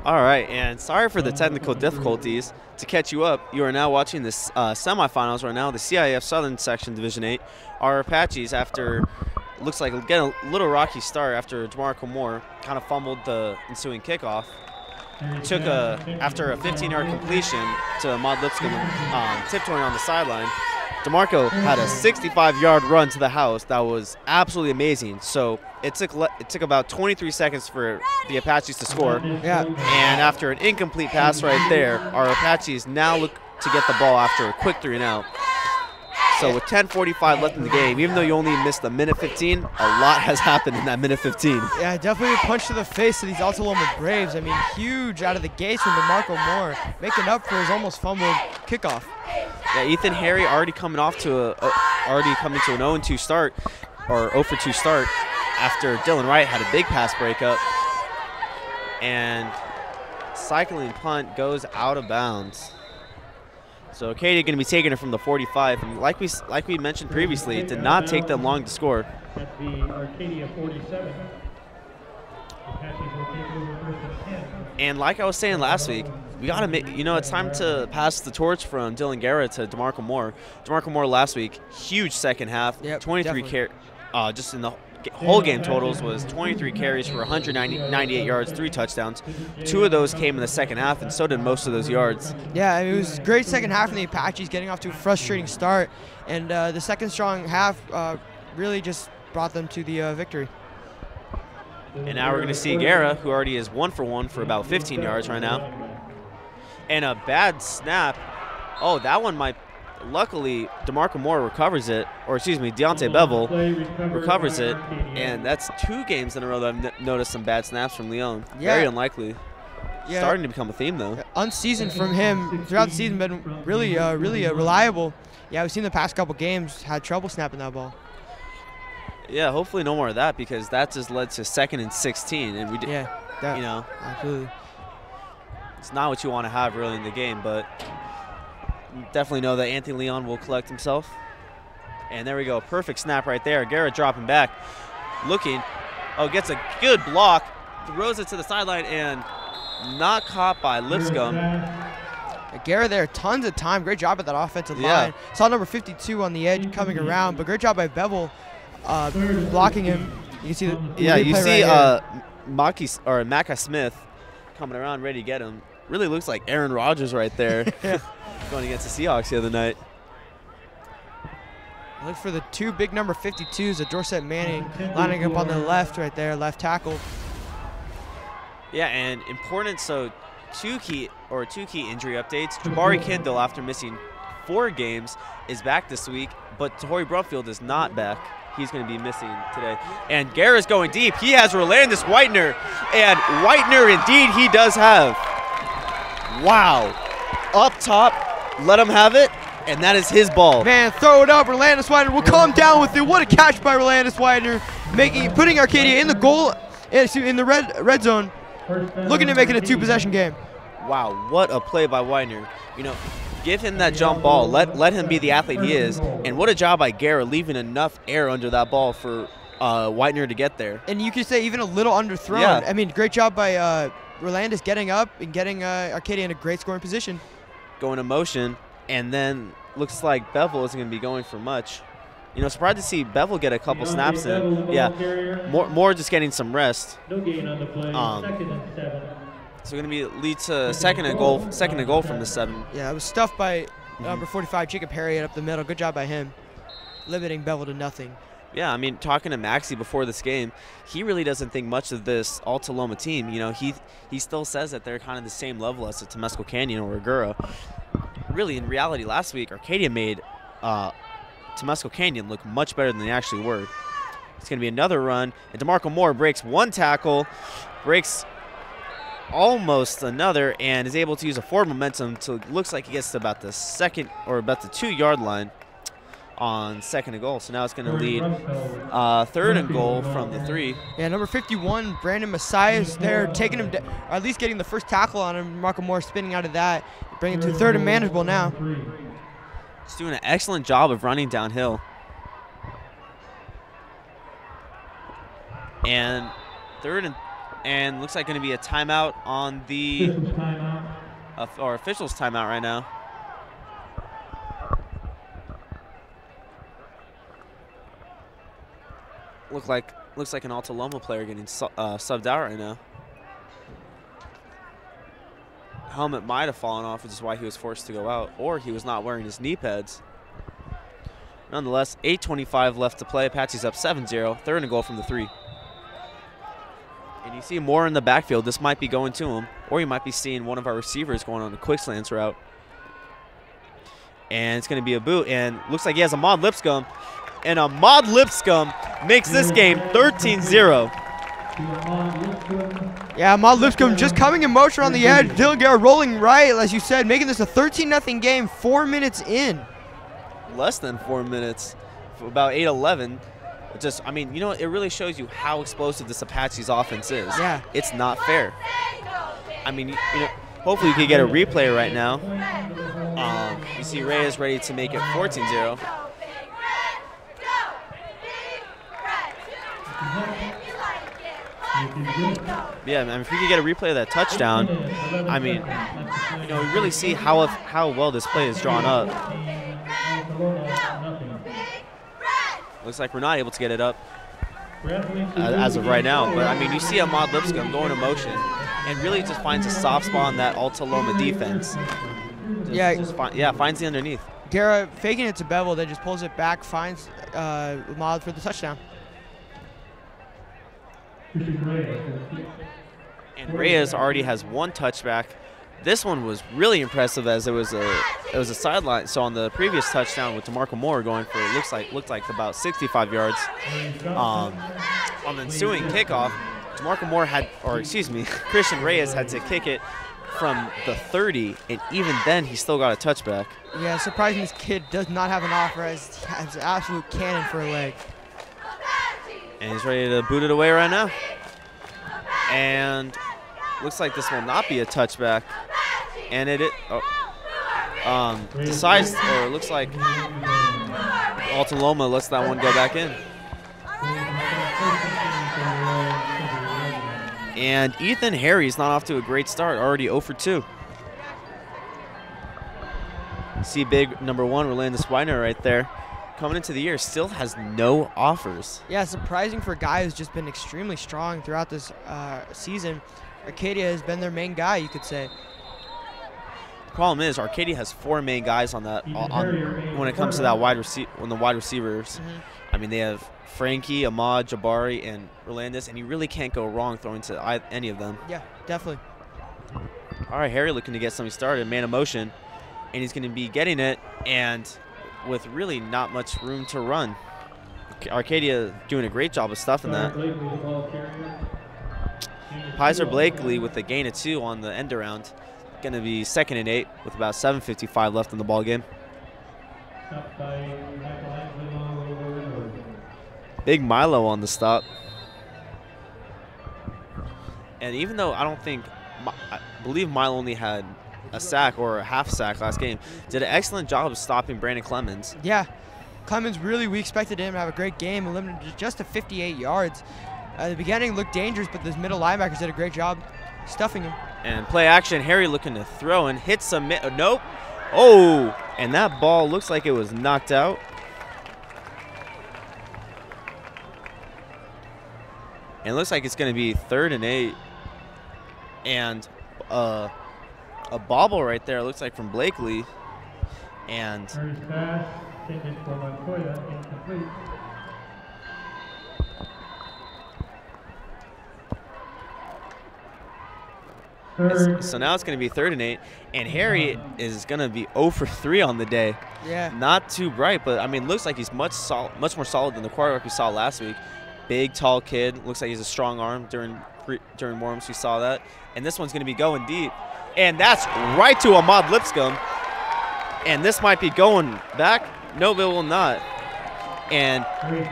All right, and sorry for the technical difficulties. To catch you up, you are now watching this semifinals right now, the CIF Southern Section Division 8. Our Apaches, after looks like getting a little rocky start after DeMarco Moore kind of fumbled the ensuing kickoff, took after a 15-yard completion to Ahmad Lipscomb tiptoeing on the sideline. DeMarco had a 65-yard run to the house that was absolutely amazing. So it took about 23 seconds for the Apaches to score. Yeah. And after an incomplete pass right there, our Apaches now look to get the ball after a quick 3-and-out. So with 10:45 left in the game, even though you only missed a minute 15, a lot has happened in that minute 15. Yeah, definitely a punch to the face of these Alta Loma Braves. I mean, huge out of the gates from DeMarco Moore, making up for his almost fumbled kickoff. Yeah, Ethan Harry already coming to an 0-2 start, or 0-for-2 start, after Dylan Wright had a big pass breakup, and cycling punt goes out of bounds. So Arcadia going to be taking it from the 45, and like we mentioned previously, it did not take them long to score. At the Arcadia 47. And like I was saying last week, we got to make, it's time to pass the torch from Dylan Guerra to DeMarco Moore. DeMarco Moore last week, huge second half, yep, 23 carries, just in the whole game totals was 23 carries for 198 yards, 3 touchdowns. 2 of those came in the second half, and so did most of those yards. Yeah, I mean, it was a great second half from the Apaches, getting off to a frustrating start, and the second strong half really just brought them to the victory. And now we're going to see Guerra, who already is 1-for-1 for about 15 yards right now. And a bad snap. Oh, that one might. Luckily, DeMarco Moore recovers it, or excuse me, Deontay Bevel recovers it, and that's 2 games in a row that I've noticed some bad snaps from Leon. Yeah. Very unlikely. Yeah. Starting to become a theme, though. Unseasoned from him throughout the season, been really reliable. Yeah, we've seen the past couple games had trouble snapping that ball. Yeah, hopefully no more of that, because that just led to 2nd and 16, and we did. Yeah, absolutely. It's not what you want to have really in the game, but definitely know that Anthony Leon will collect himself. And there we go, perfect snap right there. Garrett dropping back, looking. Oh, gets a good block, throws it to the sideline, and not caught by Lipscomb. Garrett there, tons of time. Great job at that offensive line. Saw number 52 on the edge coming around, but great job by Bevel blocking him. You can see the you see right Macca Smith coming around ready to get him. Really looks like Aaron Rodgers right there. Going against the Seahawks the other night. Look for the 2 big number 52s of Dorset Manning lining up on the left right there, left tackle. Yeah, and important, so two key injury updates. Jabari Kindle, after missing 4 games, is back this week, but Tory Brumfield is not back. He's going to be missing today. And Guerra's going deep. He has Rolandis Whitener, and Whitener indeed he does have. Wow. Up top, let him have it, and that is his ball. Man, throw it up. Rolandis Whitener will come down with it. What a catch by Rolandis Whitener, putting Arcadia in the goal, in the red zone, looking to make it a 2-possession game. Wow, what a play by Whitener. Give him that jump ball. Let him be the athlete he is. And what a job by Guerra, leaving enough air under that ball for Whitener to get there. And you could say even a little underthrown. Yeah. I mean, great job by Rolandis getting up and getting Arcadia in a great scoring position. Going to motion, and then looks like Bevel isn't going to be going for much. Surprised to see Bevel get a couple snaps in. Yeah, more just getting some rest. No gain on the play. 2nd and 7. So going to lead to second and goal from the 7. Yeah, it was stuffed by number 45, Jacob Harriet up the middle. Good job by him, limiting Bevel to nothing. Yeah, I mean, talking to Maxie before this game, he really doesn't think much of this Alta Loma team. He still says that they're kind of the same level as the Temescal Canyon or Agoura. Really, in reality, last week, Arcadia made Temescal Canyon look much better than they actually were. It's going to be another run, and DeMarco Moore breaks 1 tackle, breaks almost another, and is able to use a forward momentum to looks like he gets to about the 2-yard line. on 2nd and goal. So now it's going to lead 3rd and goal from the 3. Yeah, number 51, Brandon Messiah is there, taking him, or at least getting the first tackle on him. Marco Moore spinning out of that, bringing it to 3rd and manageable now. He's doing an excellent job of running downhill. And 3rd and looks like going to be a timeout on the or officials timeout right now. Looks like an Alta Loma player getting subbed out right now. Helmet might have fallen off, which is why he was forced to go out, or he was not wearing his knee pads. Nonetheless, 8:25 left to play. Apache's up 7-0. 3rd and goal from the 3. And you see Moore in the backfield. This might be going to him, or you might be seeing one of our receivers going on a quick slants route. And it's going to be a boot, and looks like he has Ahmad Lipscomb. And Ahmad Lipscomb makes this game 13-0. Yeah, Ahmad Lipscomb just coming in motion on the edge. Dylan Guerra rolling right, as you said, making this a 13-0 game 4 minutes in. Less than 4 minutes, about 8:11. Just, I mean, you know, it really shows you how explosive this Apache's offense is. Yeah. It's not fair. I mean, you know, hopefully you can get a replay right now. You see Reyes ready to make it 14-0. Yeah, man, if we could get a replay of that touchdown, I mean, you know, we really see how well this play is drawn up. Looks like we're not able to get it up as of right now. But, I mean, you see Ahmad Lipscomb going in motion and really just finds a soft spot in that Alta Loma defense. Finds the underneath. Guerra faking it to Bevel, then just pulls it back, finds Ahmad for the touchdown. And Reyes already has 1 touchback. This one was really impressive, as it was a sideline. So on the previous touchdown with DeMarco Moore going for looked like about 65 yards. On the ensuing kickoff, DeMarco Moore Christian Reyes had to kick it from the 30, and even then he still got a touchback. Yeah, surprising this kid does not have an offer, as he has an absolute cannon for a leg. And he's ready to boot it away right now. And looks like this will not be a touchback. And it decides, or it looks like Alta Loma lets that one go back in. And Ethan Harry's not off to a great start, already 0 for 2. See big number 1, Rolandis Weiner right there. Coming into the year, still has no offers. Yeah, surprising for a guy who's just been extremely strong throughout this season. Arcadia has been their main guy, you could say. The problem is Arcadia has 4 main guys on that when it comes to that wide receivers. I mean, they have Frankie, Ahmad, Jabari, and Rolandis, and you really can't go wrong throwing to any of them. Yeah, definitely. All right, Harry looking to get something started, man of motion, and he's going to be getting it, and with really not much room to run. Arcadia doing a great job of stuffing that. Pizer Blakely with the gain of 2 on the end around. Going to be 2nd and 8 with about 7:55 left in the ball game. Big Milo on the stop. And even though I believe Milo only had a sack or a half sack last game, did an excellent job of stopping Brandon Clemens. Yeah, Clemens we expected him to have a great game, and limited just to 58 yards. At the beginning looked dangerous, but those middle linebackers did a great job stuffing him. And play action, Harry looking to throw and hit some, nope. Oh, and that ball looks like it was knocked out. And it looks like it's going to be 3rd and 8. And a bobble right there, looks like from Blakely. And so now it's going to be 3rd and 8, and Harry is going to be 0 for 3 on the day. Yeah. Not too bright, but I mean, looks like he's much more solid than the quarterback we saw last week. Big, tall kid. Looks like he's a strong arm during warm-ups. We saw that. And this one's going to be going deep. And that's right to Ahmad Lipscomb. And this might be going back. No, it will not. And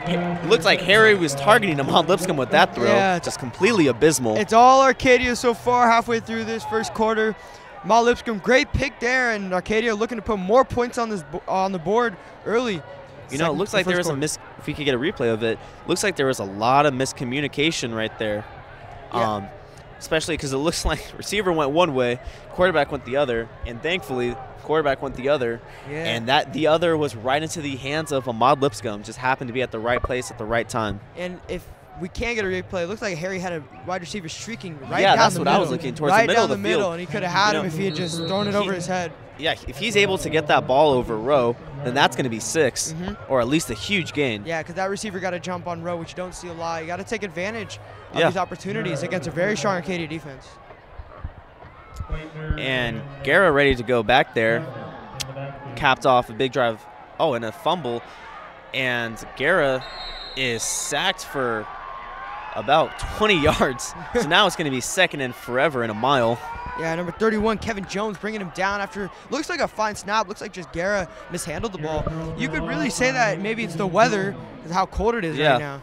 it looks like Harry was targeting Ahmad Lipscomb with that throw. Yeah. Just completely abysmal. It's all Arcadia so far, halfway through this first quarter. Ahmad Lipscomb, great pick there, and Arcadia looking to put more points on the board early. You know, it looks like there was if we could get a replay of it, looks like there was a lot of miscommunication right there. Yeah. Especially because it looks like receiver went one way, quarterback went the other, and thankfully quarterback went the other. Yeah. And that the other was right into the hands of Ahmad Lipscomb, just happened to be at the right place at the right time. And if we can't get a replay, it looks like Harry had a wide receiver streaking right Yeah, down that's the what middle. I was looking towards, right the middle down of the middle, field. and he could have had You him know, if he had just thrown it over his head. Yeah, if he's able to get that ball over Rowe, then that's going to be 6, or at least a huge gain. Yeah, because that receiver got to jump on Rowe, which you don't see a lot. You got to take advantage of Yeah. these opportunities against a very strong Arcadia defense. And Guerra ready to go back there. Capped off a big drive. Oh, and a fumble. And Guerra is sacked for about 20 yards. So now it's going to be second and forever in a mile. Yeah, number 31, Kevin Jones, bringing him down after looks like a fine snap. Looks like just Guerra mishandled the ball. You could really say that maybe it's the weather, because how cold it is right now.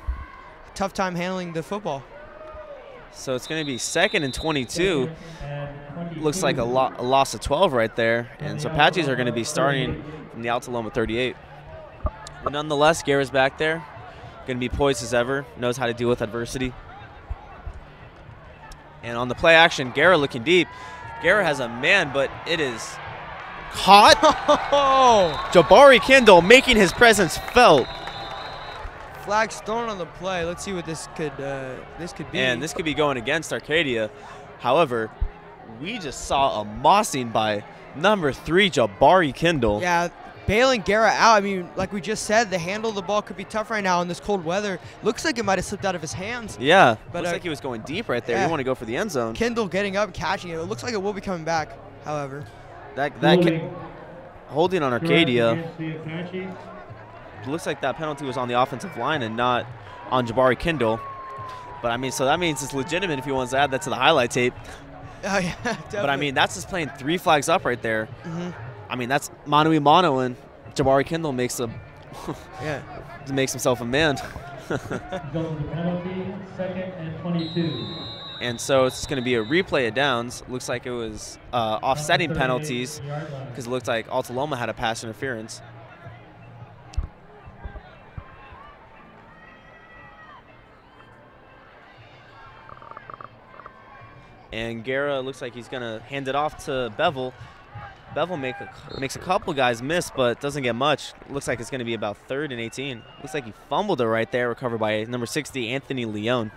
Tough time handling the football. So it's going to be second and 22. Looks like a loss of 12 right there. And so Apaches are going to be starting from the Alta Loma 38. But nonetheless, Guerra's back there. Going to be poised as ever. Knows how to deal with adversity. And on the play action, Guerra looking deep. Guerra has a man, but it is caught. Jabari Kendall making his presence felt. Flags thrown on the play. Let's see what this could be. And this could be going against Arcadia. However, we just saw a mossing by number 3, Jabari Kendall. Yeah, bailing Guerra out. I mean, like we just said, the handle of the ball could be tough right now in this cold weather. Looks like it might have slipped out of his hands. Yeah, but looks like he was going deep right there. Yeah. You want to go for the end zone. Kendall getting up, catching it. It looks like it will be coming back, however. Holding on Arcadia. It looks like that penalty was on the offensive line and not on Jabari Kendall. But, I mean, so that means it's legitimate if he wants to add that to the highlight tape. Oh, yeah, definitely. But, I mean, that's just playing 3 flags up right there. I mean, that's mano-a-mano, and Jabari Kendall makes makes himself a man. Penalty, second and 22. And so it's going to be a replay of downs. Looks like it was offsetting penalties because it looked like Alta Loma had a pass interference. And Guerra looks like he's going to hand it off to Bevel. Bevel makes a couple guys miss, but doesn't get much. Looks like it's going to be about 3rd and 18. Looks like he fumbled it right there, recovered by number 60, Anthony Leone.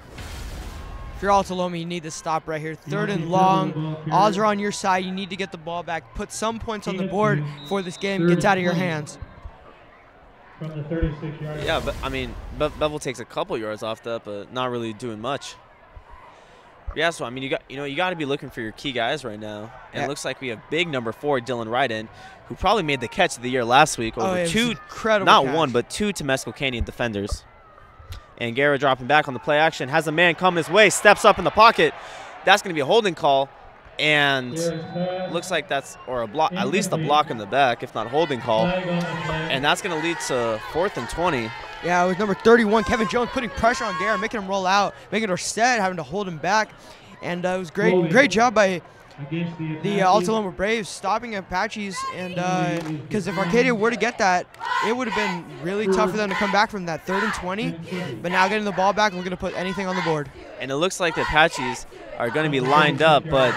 If you're Alta Loma, you need to stop right here. 3rd and long. Odds are on your side. You need to get the ball back. Put some points on the board before this game gets out of your hands. From the 36-yard line. Yeah, but I mean, Bevel takes a couple yards off that, but not really doing much. Yeah, so I mean, you got to be looking for your key guys right now. And it looks like we have big number 4, Dylan Ryden, who probably made the catch of the year last week over 2, not catch. 1, but 2 Temescal Canyon defenders. And Guerra dropping back on the play action, has a man coming his way, steps up in the pocket. That's going to be a holding call, and looks like that's a block, at least a block in the back, if not holding call. And that's going to lead to 4th and 20. Yeah, it was number 31, Kevin Jones, putting pressure on Guerra, making him roll out, making Dorset having to hold him back. And it was great job by the Alta Loma Braves stopping Apaches. And because if Arcadia were to get that, it would have been really tough for them to come back from that 3rd and 20. But now getting the ball back, we're going to put anything on the board. And it looks like the Apaches are going to be lined up, but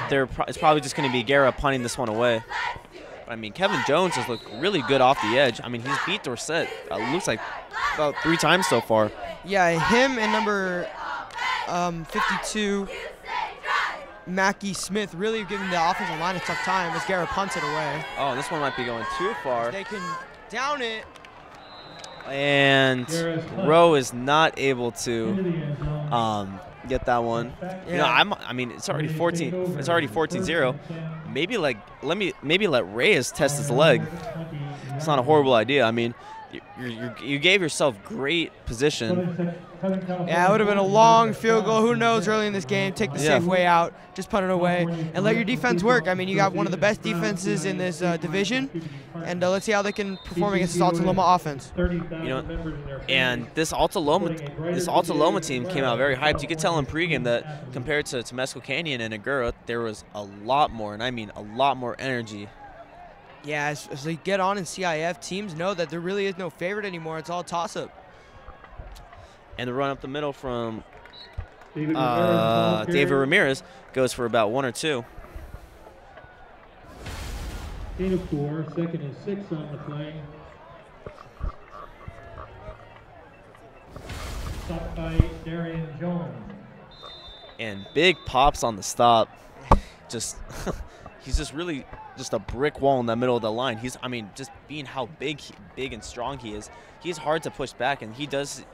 it's probably just going to be Guerra punting this one away. I mean, Kevin Jones has looked really good off the edge. I mean, he's beat Dorset, looks like about 3 times so far. Yeah, him and number 52, Mackie Smith, really giving the offensive line a tough time as Guerra punts it away. Oh, this one might be going too far. They can down it. And Rowe is not able to get that one. Yeah. You know, I mean, it's already 14. It's already 14-0. Maybe let Reyes test his leg. It's not a horrible idea. I mean, you gave yourself great position. Yeah, it would have been a long field goal. Who knows early in this game? Take the safe way out. Just punt it away and let your defense work. I mean, you got one of the best defenses in this division, and let's see how they can perform against this Alta Loma offense. You know, and this Alta Loma team came out very hyped. You could tell in pregame that compared to Temescal Canyon and Agoura, there was a lot more, and I mean a lot more energy. Yeah, as they get on in CIF, teams know that there really is no favorite anymore. It's all toss-up. And the run up the middle from David Ramirez goes for about 1 or 2. Gain of 4, second and 6 on the play. Stopped by Darian Jones. And big pops on the stop. Just he's just really just a brick wall in the middle of the line. I mean, just being how big and strong he is, he's hard to push back, and he doesn't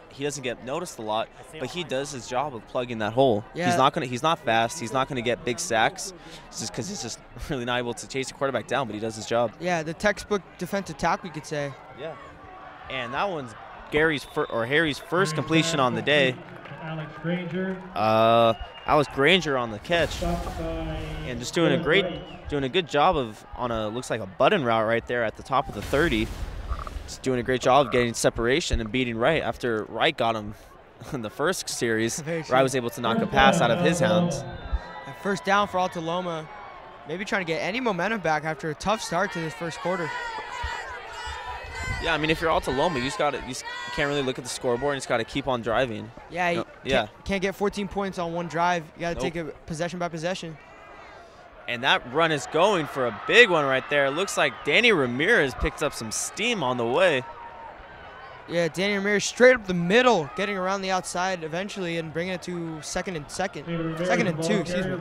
get noticed a lot, but he does his job of plugging that hole. Yeah. He's not fast. He's not gonna get big sacks, just because he's just really not able to chase the quarterback down, but he does his job. Yeah, the textbook defensive tackle, we could say. Yeah, and that one's Harry's first completion on the day. Alex Granger. Alex Granger on the catch, and just doing a good job looks like a button route right there at the top of the 30. Just doing a great job of getting separation and beating Wright after Wright got him in the first series. Wright was able to knock a pass out of his hands. And first down for Alta Loma. Maybe trying to get any momentum back after a tough start to this first quarter. Yeah, I mean, if you're Alta Loma, you can't really look at the scoreboard, and you just got to keep on driving. Yeah, can't get 14 points on one drive. You got to take it possession by possession. And that run is going for a big one right there. It looks like Danny Ramirez picked up some steam on the way. Yeah, Danny Ramirez straight up the middle, getting around the outside eventually and bringing it to second and 2, excuse me.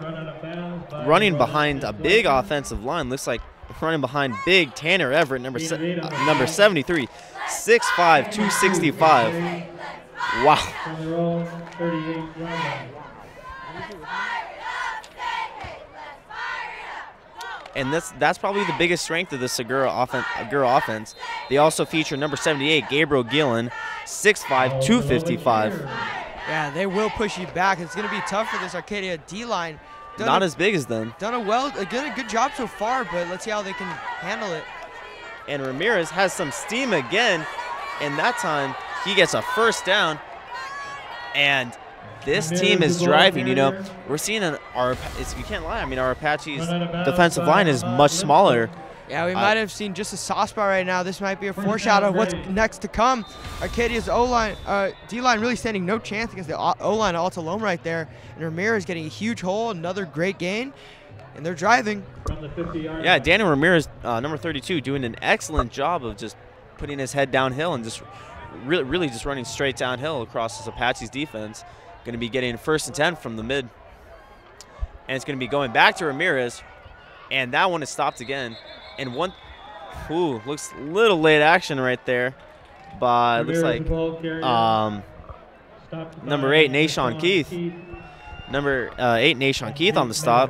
Running behind a big offensive line. Looks like running behind big Tanner Everett, number 73, 6'5", 265. Wow. And that's probably the biggest strength of this Agoura offense. They also feature number 78, Gabriel Gillen, 6'5", 255. Yeah, they will push you back. It's going to be tough for this Arcadia D-line. Not as big as them. Done a good job so far, but let's see how they can handle it. And Ramirez has some steam again, and that time he gets a first down. And this team is driving. You know, we're seeing you can't lie. I mean, our Apache's defensive line is much smaller. Yeah, we might have seen just a soft spot right now. This might be a foreshadow of what's next to come. Arcadia's O-line, D-line really standing no chance against the O-line of Alta Loma right there. And Ramirez getting a huge hole, another great gain, and they're driving. Yeah, Daniel Ramirez, number 32, doing an excellent job of just putting his head downhill and just really just running straight downhill across this Apache's defense. Going to be getting 1st and 10 from the mid. And it's going to be going back to Ramirez, and that one is stopped again. And looks a little late action right there by, looks like, number 8, Nashawn Keith. Number 8, Nashawn Keith on the stop,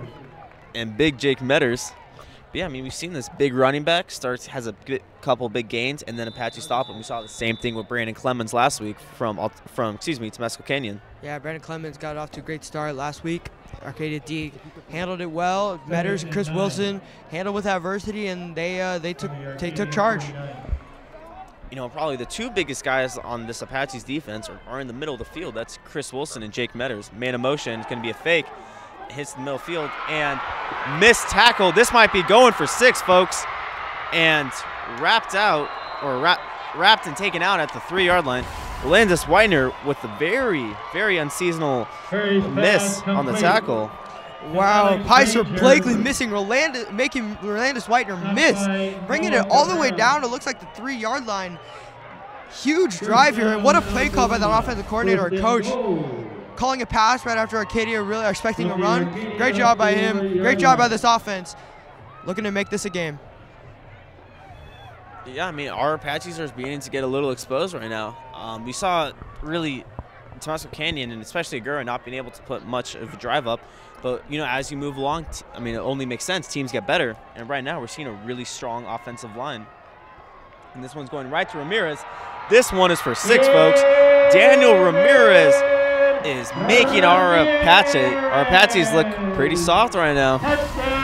and big Jake Metters. But yeah, I mean, we've seen this big running back has a couple big gains, and then Apache stop him. We saw the same thing with Brandon Clemens last week from Temescal Canyon. Yeah, Brandon Clemens got off to a great start last week. Arcadia D handled it well. Metters and Chris Wilson handled with adversity, and they took charge. You know, probably the 2 biggest guys on this Apache's defense are in the middle of the field. That's Chris Wilson and Jake Metters. Man of motion, it's going to be a fake. Hits the middle field and missed tackle. This might be going for 6, folks. And wrapped and taken out at the 3-yard line. Landis Whitener with a very, very unseasonal miss on the tackle. Wow, Picer Blakely making Landis Whitener miss. Bringing it all the way down. It looks like the 3-yard line. Huge drive here, and what a play call by that offensive coordinator or coach. Calling a pass right after Arcadia really are expecting a run. Great job by him. Great job by this offense. Looking to make this a game. Yeah, I mean, our Apaches are beginning to get a little exposed right now. We saw really Temescal Canyon and especially Agoura not being able to put much of a drive up. But, you know, as you move along, I mean, it only makes sense. Teams get better. And right now we're seeing a really strong offensive line. And this one's going right to Ramirez. This one is for 6, folks. Daniel Ramirez is making our Apaches look pretty soft right now.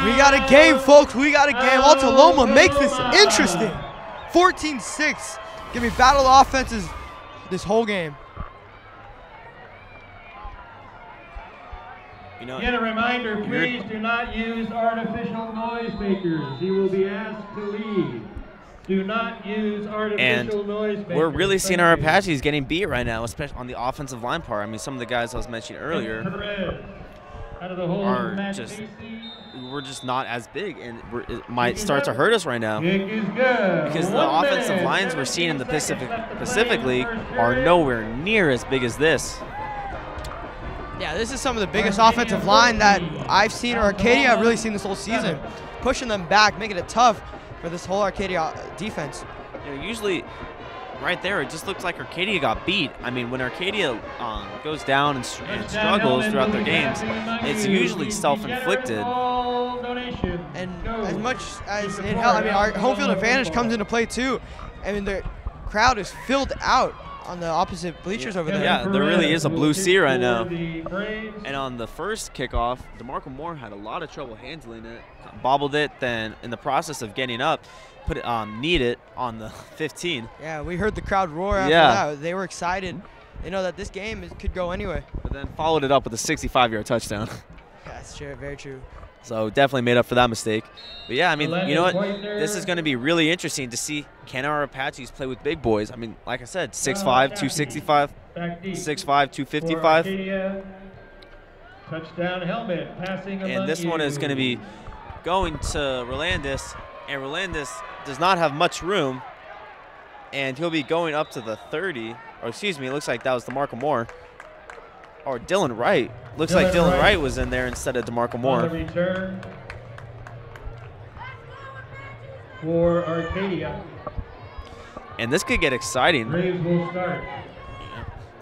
We got a game, folks. We got a game. Alta Loma makes this interesting. 14-6. Give me battle offenses this whole game. You know, Again, a reminder, please do not use artificial noise makers. You will be asked to leave. Do not use artificial noise makers. We're really seeing our Apaches getting beat right now, especially on the offensive line part. I mean, some of the guys I was mentioning earlier we're just not as big, and it might start to hurt us right now because the offensive lines we're seeing in the Pacific League are nowhere near as big as this. Yeah, this is some of the biggest offensive line that I've seen, or Arcadia I've really seen this whole season. Pushing them back, making it tough for this whole Arcadia defense. You know, usually right there, it just looks like Arcadia got beat. I mean, when Arcadia goes down and struggles throughout their games, it's usually self-inflicted. And as much as it helps, I mean, our home field advantage comes into play too. I mean, the crowd is filled out on the opposite bleachers over there. Yeah, there really is a blue sea right now. And on the first kickoff, DeMarco Moore had a lot of trouble handling it, bobbled it, then in the process of getting up, put it kneed it on the 15. Yeah, we heard the crowd roar after that. They were excited. They know that this game could go anyway. But then followed it up with a 65-yard touchdown. Yeah, that's true, very true. So definitely made up for that mistake. But yeah, I mean, you know what? This is going to be really interesting to see, can our Apaches play with big boys? I mean, like I said, 6'5", 265, 6'5", 255. Touchdown helmet passing. And this one is going to be going to Rolandis, and Rolandis does not have much room, and he'll be going up to the 30, or excuse me, it looks like that was DeMarco Moore. Or Dylan Wright. Looks like Dylan Wright was in there instead of DeMarco Moore. Return for Arcadia. And this could get exciting. Braves will start.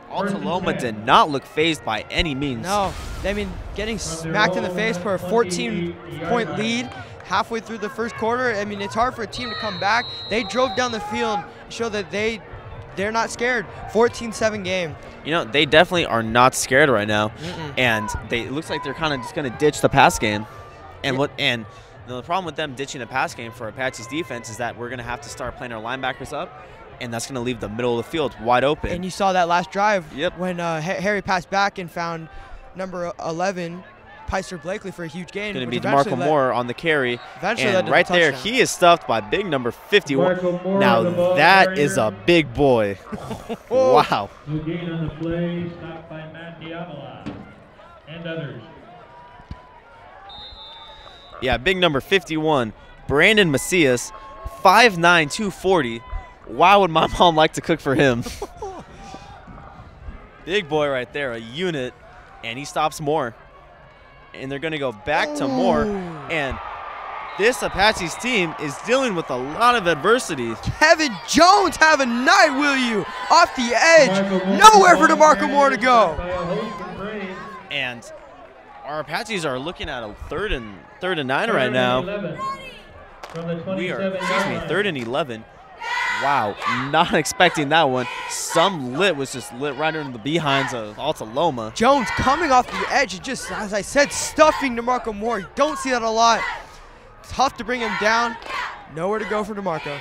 Alta Loma did not look phased by any means. No, I mean, getting smacked in the face for a 14-point lead halfway through the first quarter. I mean, it's hard for a team to come back. They drove down the field, show that they're not scared. 14-7 game. You know, they definitely are not scared right now, and it looks like they're kind of just going to ditch the pass game. And the problem with them ditching the pass game for Apache's defense is that we're going to have to start playing our linebackers up, and that's going to leave the middle of the field wide open. And you saw that last drive when Harry passed back and found number 11, Peister Blakely, for a huge gain. Going to be DeMarco Moore on the carry. And right there, he is stuffed by big number 51. Now that is a big boy. Wow. No gain on the play, stopped by Matt Diavola and others. Yeah, big number 51, Brandon Macias, 5'9", 240. Wow, would my mom like to cook for him. Big boy right there, a unit, and he stops Moore. And they're going to go back to Moore, and this Apaches team is dealing with a lot of adversity. Kevin Jones have a night, will you? Off the edge, nowhere for DeMarco Moore to go. And our Apaches are looking at a third and 9 right now. We are, third and 11. Wow, not expecting that one. Some lit was just lit right under the behinds of Alta Loma. Jones coming off the edge, just as I said, stuffing DeMarco Moore. You don't see that a lot. Tough to bring him down. Nowhere to go for DeMarco.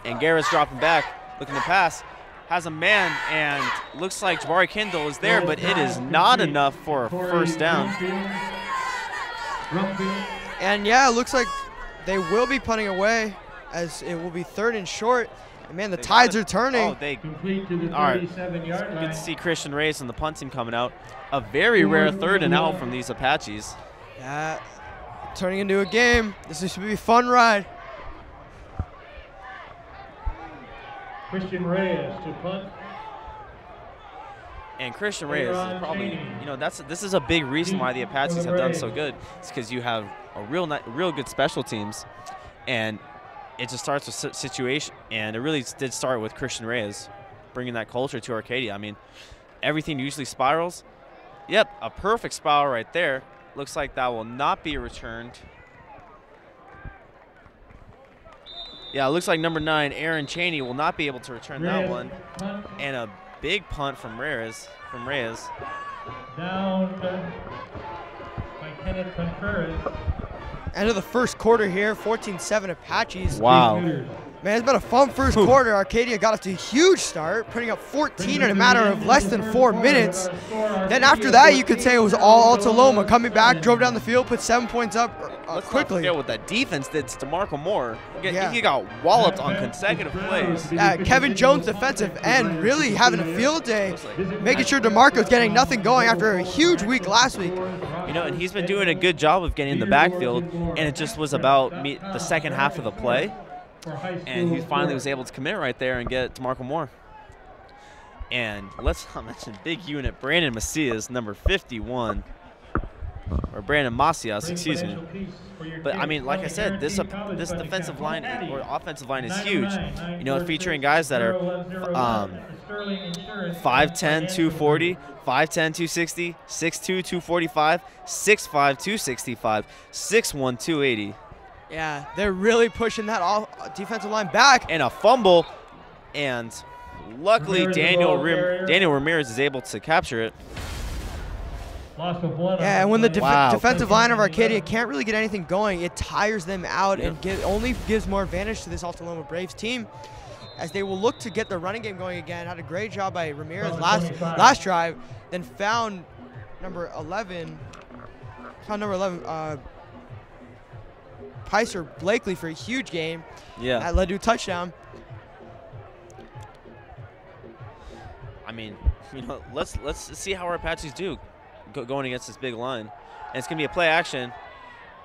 And Garrett's dropping back, looking to pass. Has a man, and looks like Jabari Kendall is there, but it is not enough for a first down. And yeah, it looks like they will be punting away, as it will be 3rd and short. And man, the tides are turning. Oh, they complete to the 37-yard line. Good to see Christian Reyes and the punt team coming out. A very rare 3rd and out from these Apaches. Yeah, turning into a game. This should be a fun ride. Christian Reyes to punt. And Christian Reyes is probably, you know, this is a big reason why the Apaches have done so good. It's because you have a real good special teams, and it just starts with situation, and it really did start with Christian Reyes bringing that culture to Arcadia. I mean, everything usually spirals. Yep, a perfect spiral right there. Looks like that will not be returned. Yeah, it looks like number 9, Aaron Cheney, will not be able to return that one. And a big punt from Reyes. Down by Kenneth Contreras. End of the first quarter here, 14-7 Apaches. Wow. Man, it's been a fun first quarter. Arcadia got off to a huge start, putting up 14 in a matter of less than 4 minutes. Then after that, you could say it was all Alta Loma. Coming back, drove down the field, put 7 points up Let's quickly. not forget what that defense did to DeMarco Moore. Yeah. He got walloped on consecutive plays. Kevin Jones, defensive end, really having a field day, making sure DeMarco's getting nothing going after a huge week last week. You know, and he's been doing a good job of getting in the backfield, and it just was about the second half of the play. And he finally was able to commit right there and get DeMarco Moore. And let's not mention big unit Brandon Macias, number 51. Or Brandon Macias, excuse me. But, I mean, like I said, this defensive line or offensive line is huge. You know, featuring guys that are 5'10", 240, 5'10", 260, 6'2", 245, 6'5", 265, 6'1", 280. Yeah, they're really pushing that defensive line back. And a fumble, and luckily Daniel Ramirez is able to capture it. Yeah, and when the defensive line of Arcadia can't really get anything going, it tires them out and only gives more advantage to this Alta Loma Braves team, as they will look to get the running game going again. Had a great job by Ramirez last drive, then found number 11, Picer Blakely for a huge game. Yeah. That led to a touchdown. I mean, you know, let's see how our Apaches do going against this big line. And it's going to be a play action.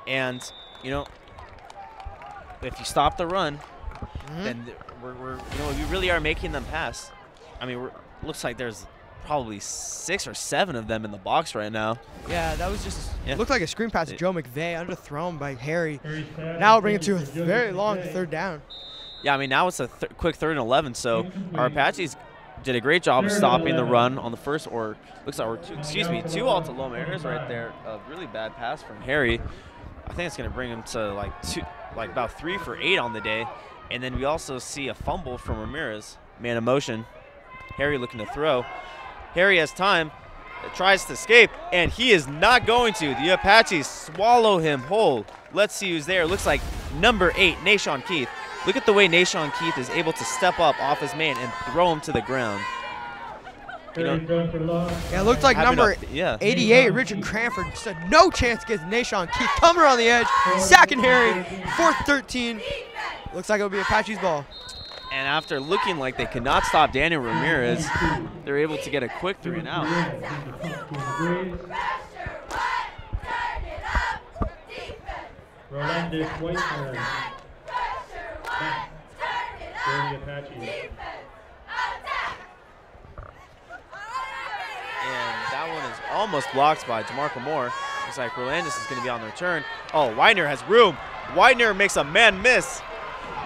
And, you know, if you stop the run, then we really are making them pass. I mean, looks like there's probably 6 or 7 of them in the box right now. Yeah, that was just looked like a screen pass to Joe McVeigh, underthrown by Harry. Now we'll bring it to a very long third down. Yeah, I mean, now it's a quick 3rd and 11, so our Apaches did a great job of stopping the run on the first, or looks like, two Alta Loma errors right there. A really bad pass from Harry. I think it's going to bring him to like about 3 for 8 on the day. And then we also see a fumble from Ramirez. Man in motion. Harry looking to throw. Harry has time, tries to escape, and he is not going to. The Apaches swallow him whole. Let's see who's there. Looks like number 8, Nashawn Keith. Look at the way Nashawn Keith is able to step up off his man and throw him to the ground. You know, yeah, it looked like number 88, Richard Cranford, said no chance against Nashawn Keith. Coming around the edge, sacking Harry, 4th 13. Looks like it'll be Apache's ball. And after looking like they could not stop Daniel Ramirez, they're able to get a quick 3 and out. And that one is almost blocked by DeMarco Moore. Looks like Rolandis is going to be on the return. Oh, Widener has room. Widener makes a man miss.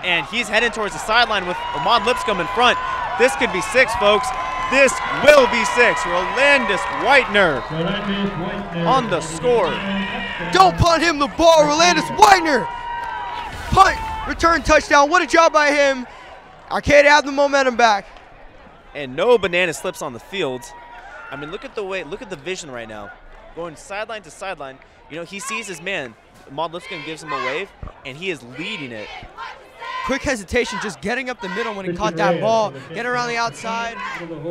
And he's heading towards the sideline with Amon Lipscomb in front. This could be 6, folks. This will be 6. Rolandis Widener on the score. Don't punt him the ball, Rolandis Widener. Punt, return touchdown. What a job by him. Arcadia have the momentum back. And no banana slips on the field. I mean, look at the vision right now. Going sideline to sideline. You know, he sees his man. Amon Lipscomb gives him a wave, and he is leading it. Quick hesitation, just getting up the middle when he caught that ball. Getting around the outside.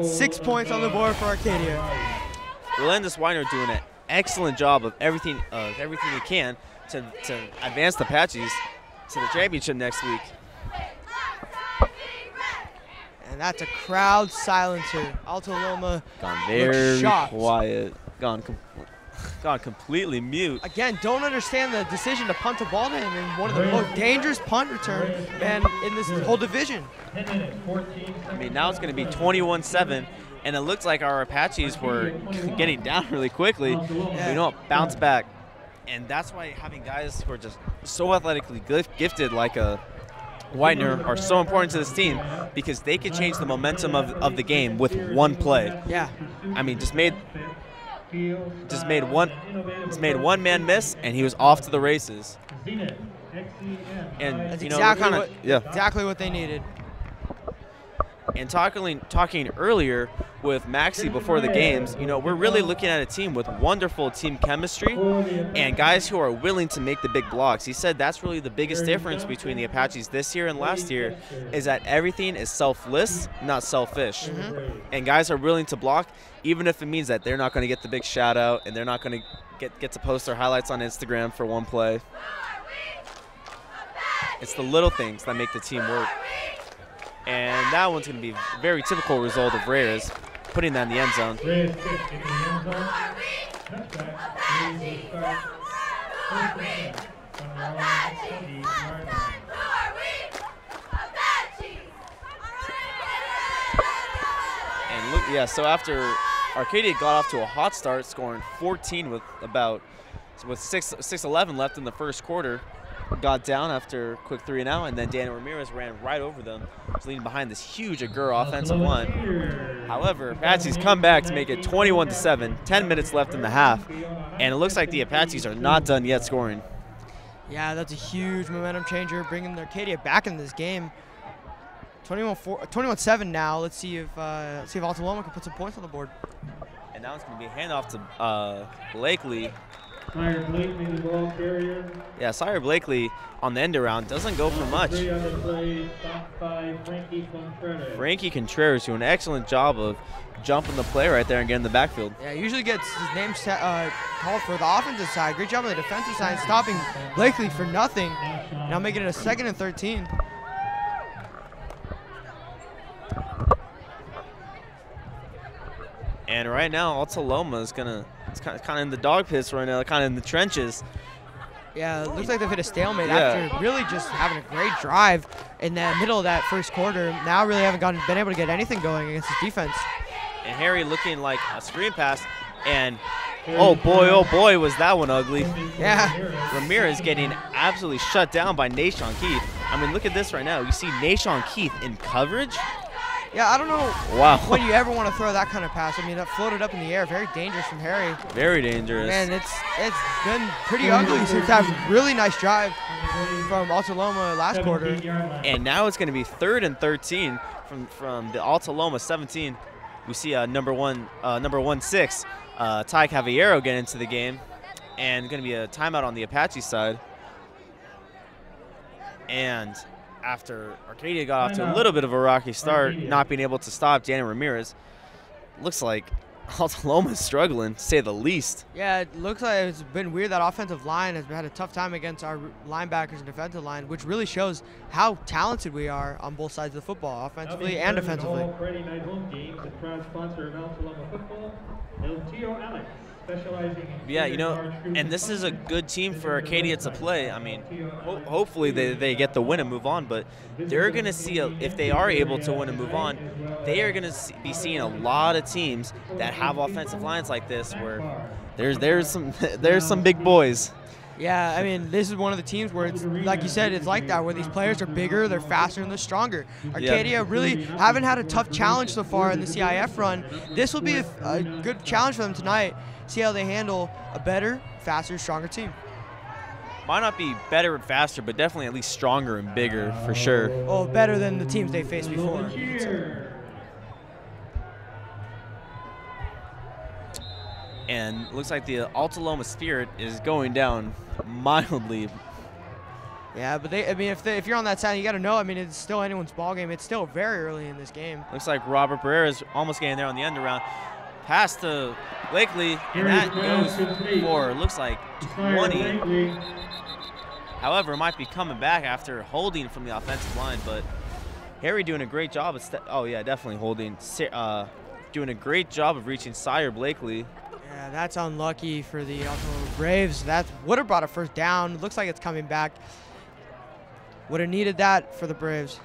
6 points on the board for Arcadia. Rolandis Widener doing an excellent job of everything he can to advance the Apaches to the championship next week. And that's a crowd silencer. Alta Loma gone very quiet. Gone completely mute. Again, don't understand the decision to punt the ball to him in one of the most dangerous punt return in this whole division. I mean, now it's going to be 21-7, and it looks like our Apaches were getting down really quickly. Yeah. You know, bounce back. And that's why having guys who are just so athletically gifted like a Widener are so important to this team, because they can change the momentum of the game with one play. Yeah. I mean, just made one man miss, and he was off to the races. And That's you know, exactly what they needed. And talking earlier with Maxie before the games, you know, we're really looking at a team with wonderful team chemistry and guys who are willing to make the big blocks. He said that's really the biggest difference between the Apaches this year and last year, is that everything is selfless, not selfish. And guys are willing to block, even if it means that they're not going to get the big shout out and they're not going to get to post their highlights on Instagram for one play. It's the little things that make the team work. And that one's going to be a very typical result of Reyes putting that in the end zone. And look, yeah, so after Arcadia got off to a hot start, scoring 14 with 6:11 left in the first quarter, got down after a quick 3-and-out, and then Daniel Ramirez ran right over them, leading behind this huge Agur offensive line. However, Apaches come back to make it 21-7, 10 minutes left in the half, and it looks like the Apaches are not done yet scoring. Yeah, that's a huge momentum changer, bringing Arcadia back in this game. 21-7 now. Let's see if Alta Loma can put some points on the board. And now it's going to be a handoff to Blakely. Sire Blakely, the ball carrier. Yeah, Sire Blakely on the end around doesn't go for much. Frankie Contreras doing an excellent job of jumping the play right there and getting the backfield. Yeah, usually gets his name called for the offensive side. Great job on the defensive side, stopping Blakely for nothing. Now making it a 2nd and 13. And right now, Alta Loma is it's kind of in the dog pits right now, kind of in the trenches. Yeah, it looks like they've hit a stalemate after really just having a great drive in the middle of that first quarter. Now really haven't been able to get anything going against his defense. And Harry looking like a screen pass, and oh boy, was that one ugly. Yeah. Ramirez getting absolutely shut down by Nashawn Keith. I mean, look at this right now. You see Nashawn Keith in coverage. Yeah, I don't know when you ever want to throw that kind of pass. I mean, that floated up in the air. Very dangerous from Harry. Very dangerous. Man, it's been pretty ugly since that really nice drive from Alta Loma last quarter. And now it's going to be 3rd and 13 from the Alta Loma 17. We see number 16, Ty Cavallero get into the game. And going to be a timeout on the Apache side. And after Arcadia got off to a little bit of a rocky start, not being able to stop Daniel Ramirez, looks like Alta Loma is struggling, to say the least. Yeah, it looks like it's been weird. That offensive line has had a tough time against our linebackers and defensive line, which really shows how talented we are on both sides of the football, offensively and defensively. Friday night home games, the proud sponsor of Alta Loma football, El Tio Alex. Yeah, you know, and this is a good team for Arcadia to play. I mean, hopefully they get the win and move on, but they're going to see, if they are able to win and move on, they are going to be seeing a lot of teams that have offensive lines like this where there's some big boys. Yeah, I mean, this is one of the teams where it's, like you said, it's like that, where these players are bigger, they're faster, and they're stronger. Arcadia really haven't had a tough challenge so far in the CIF run. This will be a good challenge for them tonight. See how they handle a better, faster, stronger team. Might not be better and faster, but definitely at least stronger and bigger for sure. Oh, better than the teams they faced before. And looks like the Alta Loma Spirit is going down mildly. Yeah, but if you're on that side, you got to know. I mean, it's still anyone's ball game. It's still very early in this game. Looks like Robert Barrera is almost getting there on the end around. Pass to Blakely, and that goes for, looks like 20. However, it might be coming back after holding from the offensive line, but Harry doing a great job of definitely holding. Doing a great job of reaching Sire Blakely. Yeah, that's unlucky for the Alta Loma Braves. That would have brought a first down. Looks like it's coming back. Would have needed that for the Braves.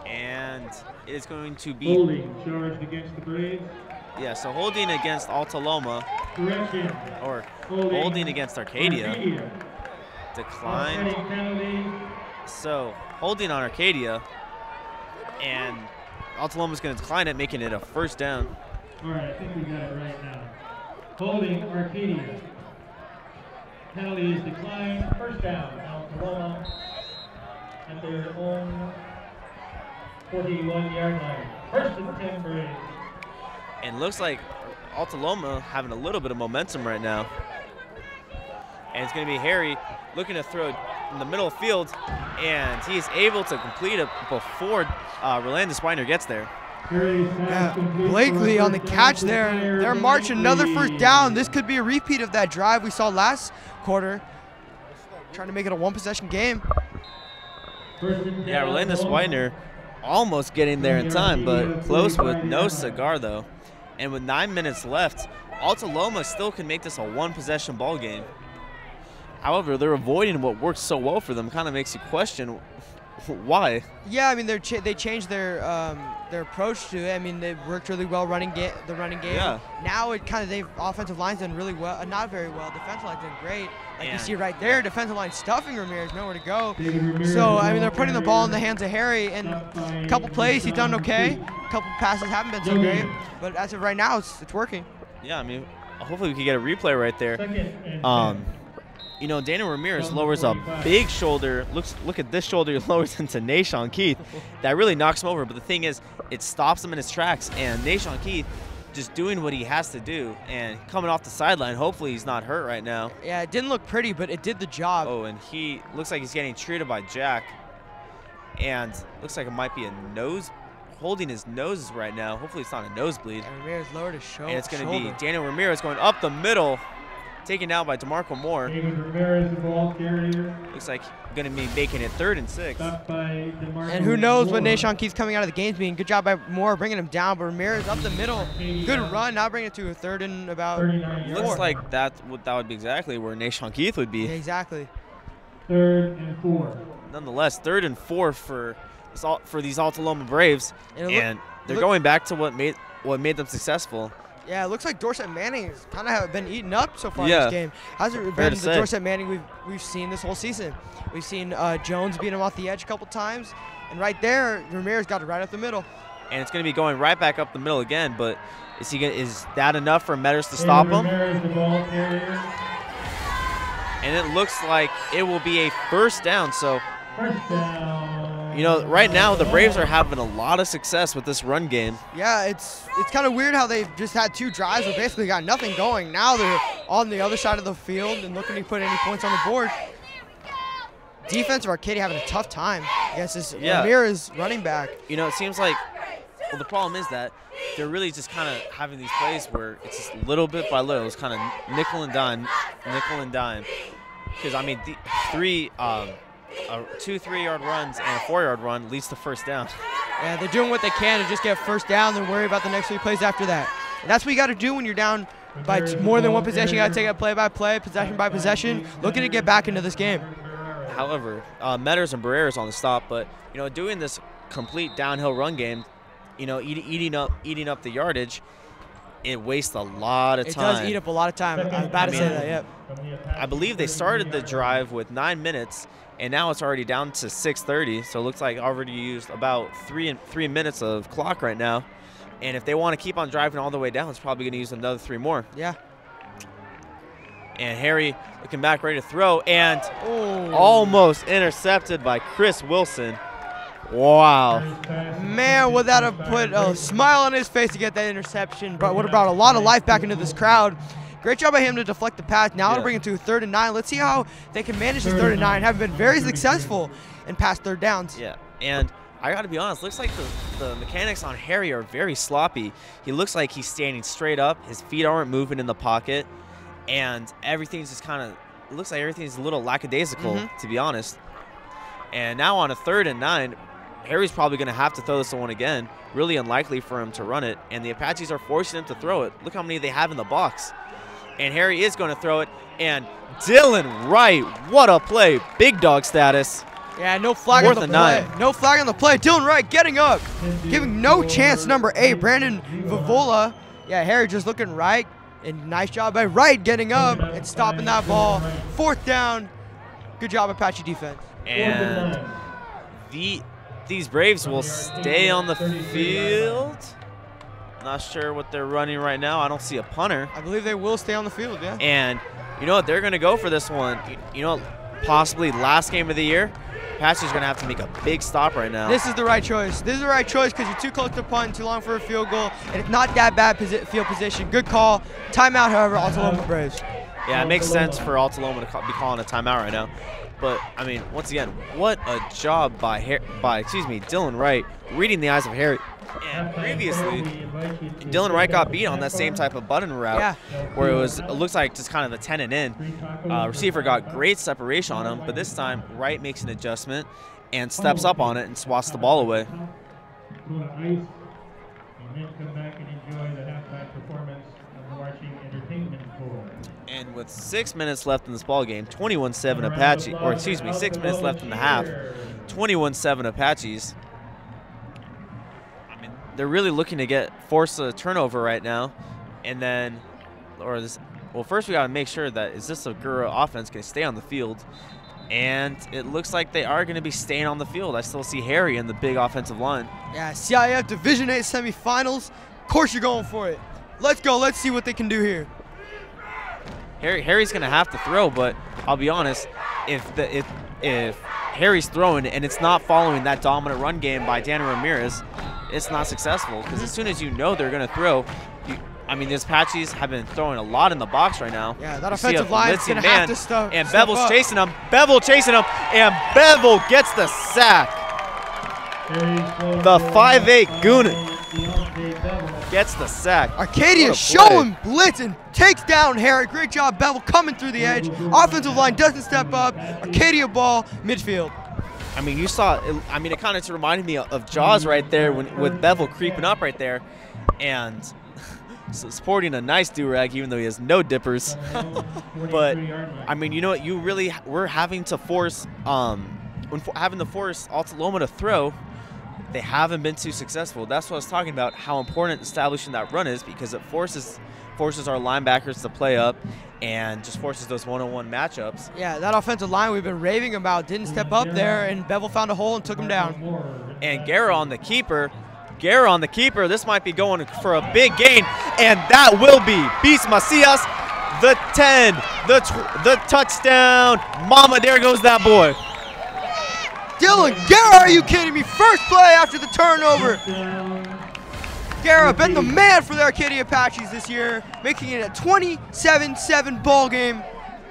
And it is going to be holding charged against the Braves. Yeah, so holding against Alta Loma, or holding against Arcadia. Declined. So holding on Arcadia, and Alta Loma's going to decline it, making it a first down. All right, I think we got it right now. Holding Arcadia. Penalty is declined. First down, Alta Loma at their own 41-yard line. First and 10 Braves. And looks like Alta Loma having a little bit of momentum right now. And it's going to be Harry looking to throw in the middle of the field, and he is able to complete it before Rolando Spiner gets there. Yeah, Blakely on the catch there. They're marching another first down. This could be a repeat of that drive we saw last quarter. Trying to make it a one-possession game. Yeah, Rolando Spiner almost getting there in time, but close with no cigar, though. And with 9 minutes left, Alta Loma still can make this a one-possession ball game. However, they're avoiding what works so well for them. Kind of makes you question why. Yeah, I mean they changed their approach to it. I mean they worked really well the running game. Yeah. Now it kind of they've offensive line's done really well, not very well. Defensive line's done great. Like you see right there, defensive line stuffing Ramirez, nowhere to go. So I mean they're putting the ball in the hands of Harry, and a couple plays he's done okay. A couple passes haven't been so great, but as of right now it's working. Yeah, I mean hopefully we can get a replay right there. You know, Daniel Ramirez lowers a big shoulder. Look at this shoulder he lowers into Nashawn Keith. That really knocks him over. But the thing is, it stops him in his tracks. And Nashawn Keith just doing what he has to do and coming off the sideline. Hopefully he's not hurt right now. Yeah, it didn't look pretty, but it did the job. Oh, and he looks like he's getting treated by Jack. And looks like it might be a nose, holding his nose right now. Hopefully it's not a nosebleed. And Ramirez lowered his shoulder. And it's going to be Daniel Ramirez going up the middle. Taken down by DeMarco Moore. Ramirez, the ball carrier. Looks like going to be making it 3rd and 6. And who knows what Nashawn Keith's coming out of the games being. Good job by Moore bringing him down, but Ramirez up the middle. Good run. Now bring it to a 3rd and about 4. Looks like that would be exactly where Nashawn Keith would be. Yeah, exactly. 3rd and 4. Nonetheless, 3rd and 4 for these Alta Loma Braves, and they're going back to what made them successful. Yeah, it looks like Dorset Manning's kind of have been eaten up so far in this game. Hasn't been the Dorset Manning we've seen this whole season. We've seen Jones beat him off the edge a couple times, and right there, Ramirez got it right up the middle. And it's going to be going right back up the middle again, but is that enough for Metters to stop him? And it looks like it will be a first down. So, you know, right now the Braves are having a lot of success with this run game. Yeah, it's kind of weird how they've just had 2 drives where basically got nothing going. Now they're on the other side of the field and looking to put any points on the board. Defense of Arcadia having a tough time against this Ramirez running back. You know, it seems like, well, the problem is that they're really just kind of having these plays where it's just little bit by little. It's kind of nickel and dime. Because, I mean, the 2 3-yard runs and a 4-yard run leads to first down. Yeah, they're doing what they can to just get first down, then worry about the next 3 plays after that. And that's what you got to do when you're down by more than one possession. You got to take it play by play, possession by possession, looking to get back into this game. However, Metters and Barrera's on the stop, but you know, doing this complete downhill run game, you know, eating up the yardage, it wastes a lot of time. It does eat up a lot of time. I was about to say that. Yep. I believe they started the drive with 9 minutes. And now it's already down to 6:30, so it looks like already used about 3 minutes of clock right now. And if they want to keep on driving all the way down, it's probably going to use another 3 more. Yeah. And Harry looking back, ready to throw, and almost intercepted by Chris Wilson. Wow. Man, would that have put a smile on his face to get that interception, but would have brought a lot of life back into this crowd. Great job by him to deflect the pass. Now it'll bring it to a 3rd and 9. Let's see how they can manage this 3rd and 9. Have been very successful in past 3rd downs. Yeah, and I got to be honest, looks like the mechanics on Harry are very sloppy. He looks like he's standing straight up. His feet aren't moving in the pocket, and everything's just kind of, it looks like everything's a little lackadaisical, to be honest. And now on a 3rd and 9, Harry's probably going to have to throw this one again. Really unlikely for him to run it, and the Apaches are forcing him to throw it. Look how many they have in the box. And Harry is going to throw it, and Dylan Wright, what a play. Big dog status. Yeah, no flag on the play. No flag on the play. Dylan Wright getting up, giving no chance. Number 8, Brandon Vivola. Yeah, Harry just looking right, and nice job by Wright getting up and stopping that ball. 4th down. Good job, Apache defense. And these Braves will stay on the field. Not sure what they're running right now. I don't see a punter. I believe they will stay on the field, yeah. And you know what? They're going to go for this one. You know, possibly last game of the year. Apache's going to have to make a big stop right now. This is the right choice. This is the right choice because you're too close to punt, too long for a field goal, and it's not that bad field position. Good call. Timeout, however, Alta Loma Braves. Yeah, it makes sense for Alta Loma to be calling a timeout right now. But, I mean, once again, what a job by Dylan Wright reading the eyes of Harry. And previously, Dylan Wright got beat on that same type of button route where it looks like just kind of a 10 and in. Receiver got great separation on him, but this time Wright makes an adjustment and steps up on it and swats the ball away. And with 6 minutes left in this ball game, 21-7 Apache, or excuse me, 6 minutes left in the half, 21-7 Apaches. I mean, they're really looking to force a turnover right now, and then, well, first we got to make sure that is this Gura offense going to stay on the field, and it looks like they are going to be staying on the field. I still see Harry in the big offensive line. Yeah, CIF Division 8 semifinals. Of course you're going for it. Let's go. Let's see what they can do here. Harry's going to have to throw, but I'll be honest, if Harry's throwing and it's not following that dominant run game by Danny Ramirez, it's not successful. Because as soon as you know they're going to throw, I mean, these Apaches have been throwing a lot in the box right now. Yeah, that offensive line is going to have to stop. And Bevel's chasing him. Bevel chasing him, and Bevel gets the sack. The 5'8" Goonin gets the sack. Arcadia showing blitz and takes down Harry. Great job, Bevel coming through the edge. Offensive line doesn't step up. Arcadia ball, midfield. I mean, you saw, I mean, it kind of reminded me of Jaws right there with Bevel creeping up right there and sporting a nice do-rag even though he has no dippers. But, I mean, you know what, we're having to force, Alta Loma to throw. They haven't been too successful. That's what I was talking about, how important establishing that run is, because it forces our linebackers to play up and just forces those one-on-one matchups. Yeah, that offensive line we've been raving about didn't step up there, and Bevel found a hole and took him down. And Guerra on the keeper. This might be going for a big gain, and that will be Beast Macias, the 10, the touchdown. Mama, there goes that boy. Dylan Guerra, are you kidding me? First play after the turnover. Guerra been the man for the Arcadia Apaches this year, making it a 27-7 ball game.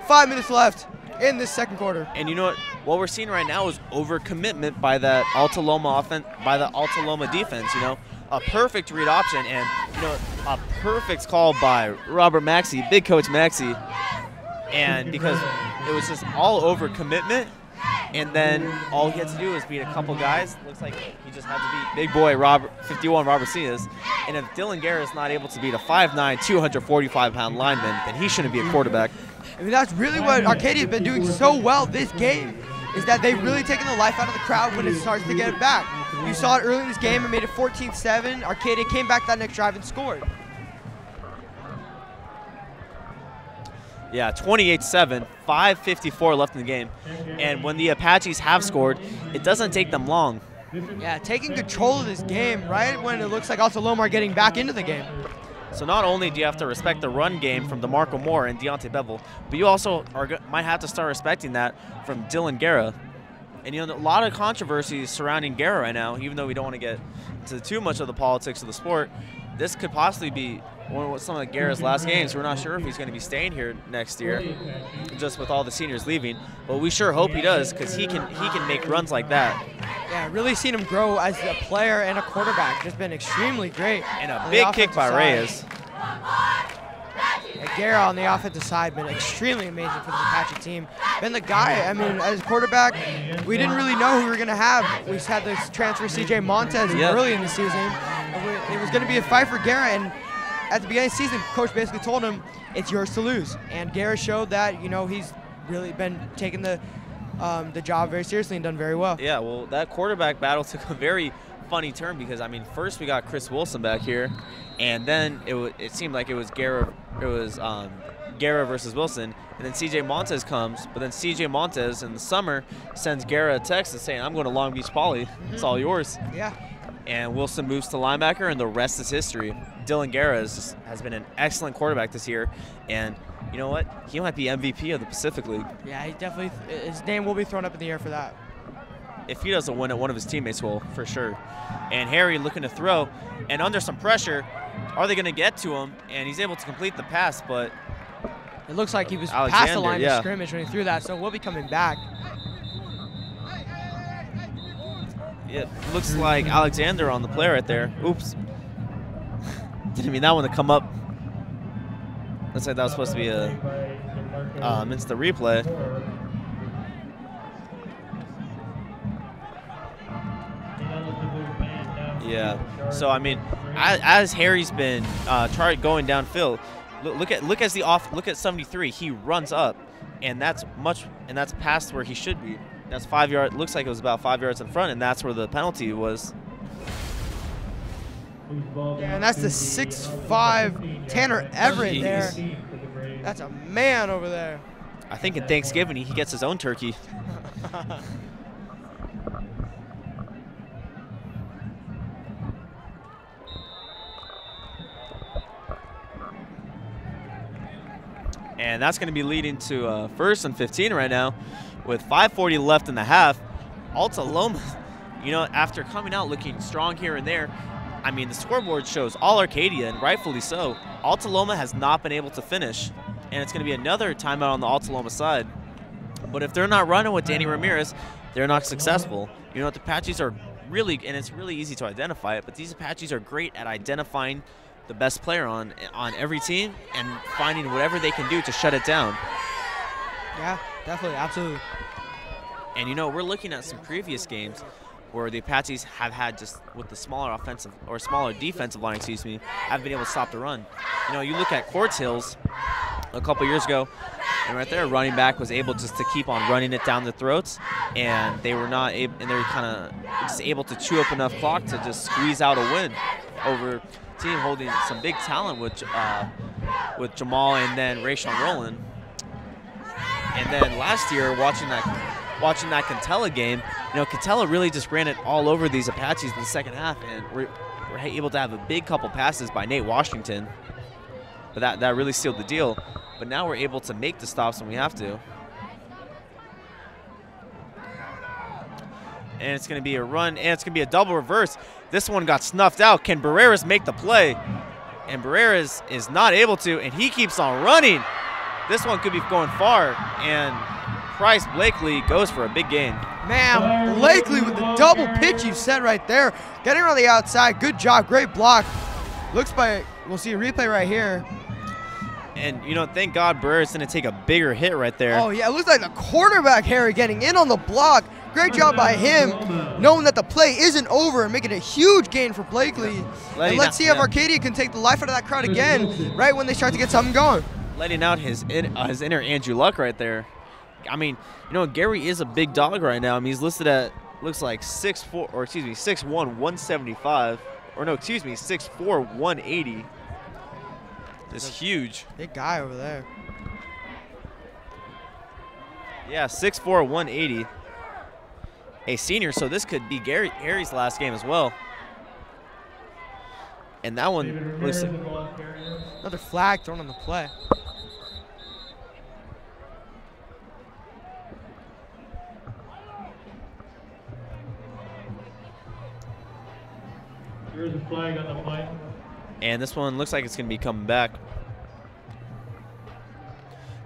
5 minutes left in this second quarter. And you know what we're seeing right now is overcommitment by that Alta Loma defense. You know, a perfect read option, and you know, a perfect call by Robert Maxey, big coach Maxey, and because it was just all over commitment. And then all he had to do was beat a couple guys. Looks like he just had to beat big boy 51 Robert Cias. And if Dylan Guerra is not able to beat a 5'9", 245-pound lineman, then he shouldn't be a quarterback. I mean, that's really what Arcadia has been doing so well this game, is that they've really taken the life out of the crowd when it starts to get back. You saw it early in this game and made it 14-7. Arcadia came back that next drive and scored. Yeah, 28-7, 5:54 left in the game. And when the Apaches have scored, it doesn't take them long. Yeah, taking control of this game right when it looks like Alta Loma are getting back into the game. So not only do you have to respect the run game from DeMarco Moore and Deontay Bevel, but you also might have to start respecting that from Dylan Guerra. And you know, a lot of controversy surrounding Guerra right now, even though we don't want to get into too much of the politics of the sport. This could possibly be one of some of Guerra's last games. We're not sure if he's going to be staying here next year, just with all the seniors leaving. But we sure hope he does, because he can make runs like that. Yeah, really seen him grow as a player and a quarterback. Just been extremely great. And a big kick by Reyes. Yeah, Guerra on the offensive side been extremely amazing for the Apache team. Been the guy, I mean, as quarterback, we didn't really know who we were going to have. We just had this transfer CJ Montez early in the season. It was going to be a fight for Guerra, and at the beginning of the season, coach basically told him, it's yours to lose. And Guerra showed that, you know, he's really been taking the job very seriously and done very well. Yeah, well, that quarterback battle took a very funny turn, because, I mean, first we got Chris Wilson back here, and then it seemed like it was Guerra versus Wilson, and then CJ Montez comes, but then CJ Montez in the summer sends Guerra a text saying, I'm going to Long Beach Poly. It's all yours. Yeah. And Wilson moves to linebacker, and the rest is history. Dylan Guerra has been an excellent quarterback this year, and you know what? He might be MVP of the Pacific League. Yeah, he definitely, his name will be thrown up in the air for that. If he doesn't win it, one of his teammates will, for sure. And Harry looking to throw, and under some pressure, are they going to get to him? And he's able to complete the pass, but it looks like he was Alexander, past the line of scrimmage when he threw that, so we'll be coming back. It looks like Alexander on the play right there. Oops. Didn't mean that one to come up. Looks like that was supposed to be a instant replay. Yeah. So I mean, as Harry's been going downfield, look at 73. He runs up, and that's past where he should be. That's 5 yards. Looks like it was about 5 yards in front, and that's where the penalty was. Yeah, and that's the 6'5" Tanner Everett there. That's a man over there. I think in Thanksgiving he gets his own turkey. And that's going to be leading to 1st and 15 right now with 5:40 left in the half. Alta Loma, you know, after coming out looking strong here and there, I mean, the scoreboard shows all Arcadia, and rightfully so. Alta Loma has not been able to finish, and it's going to be another timeout on the Alta Loma side. But if they're not running with Danny Ramirez, they're not successful. You know, the Apaches are really, and it's really easy to identify it, but these Apaches are great at identifying the best player on every team and finding whatever they can do to shut it down. Yeah, definitely, absolutely. And you know, we're looking at some previous games where the Apaches have had, just with the smaller offensive or smaller defensive line, excuse me, have been able to stop the run. You know, you look at Quartz Hills a couple years ago, and right there, running back was able just to keep on running it down the throats, and they were not able, and they were kind of just able to chew up enough clock to just squeeze out a win over a team holding some big talent with Jamal and then Rayshawn Rowland. And then last year, watching that Cantella game, you know, Cantella really just ran it all over these Apaches in the second half, and we're able to have a big couple passes by Nate Washington. But that really sealed the deal. But now we're able to make the stops when we have to. And it's going to be a run, and it's going to be a double reverse. This one got snuffed out. Can Barreras make the play? And Barreras is not able to, and he keeps on running. This one could be going far, and Price Blakely goes for a big gain. Man, Blakely with the double pitch you said right there. Getting around the outside. Good job. Great block. Looks like we'll see a replay right here. And, you know, thank God Barreras didn't take a bigger hit right there. Oh, yeah. It looks like the quarterback, Harry, getting in on the block. Great job by him, knowing that the play isn't over and making a huge gain for Blakely. And let's see if Arcadia can take the life out of that crowd again right when they start to get something going. Letting out his inner Andrew Luck right there. I mean, you know, Gary is a big dog right now. I mean, he's listed at, looks like 6'4", or excuse me, 6'1", 175. Or no, excuse me, 6'4", 180. It's huge. Big guy over there. Yeah, 6'4", 180. A senior, so this could be Harry's last game as well. And that one looks like another flag thrown on the play. There's a flag on the play. And this one looks like it's going to be coming back.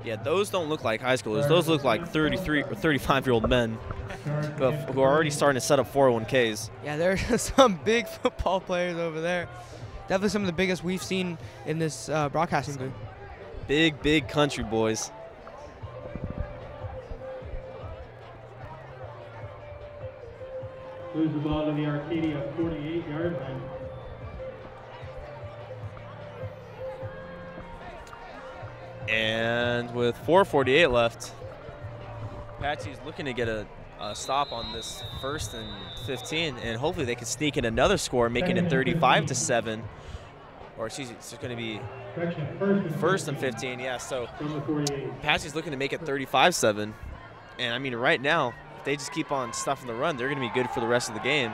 Yeah, those don't look like high schoolers. Those look like 33 or 35-year-old men who are already starting to set up 401ks. Yeah, there's some big football players over there. Definitely some of the biggest we've seen in this broadcasting booth. Big country boys. Lose the ball to the Arcadia 48-yard line. And with 4:48 left, Apache's looking to get a stop on this 1st and 15, and hopefully they can sneak in another score, making it 35-7. Or excuse me, it's going to be 1st and 15, yeah. So Apache's looking to make it 35-7. And I mean, right now, if they just keep on stuffing the run, they're going to be good for the rest of the game.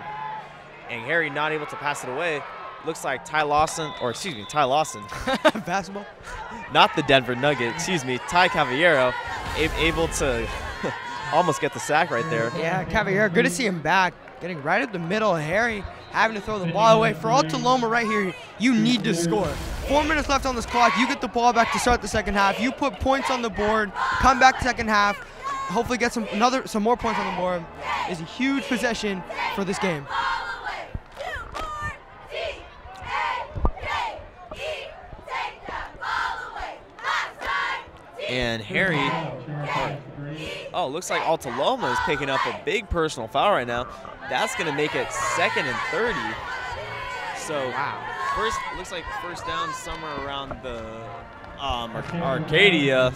And Harry not able to pass it away. looks like Ty Lawson, Basketball. Not the Denver Nugget, excuse me, Ty Cavallero, able to almost get the sack right there. Yeah, Cavallero, good to see him back. Getting right up the middle. Harry having to throw the ball away. For Alta Loma right here, you need to score. 4 minutes left on this clock. You get the ball back to start the second half. You put points on the board, come back second half, hopefully get some more points on the board. Is a huge possession for this game. And Harry, looks like Alta Loma is picking up a big personal foul right now. That's going to make it 2nd and 30. So looks like first down somewhere around the Arcadia.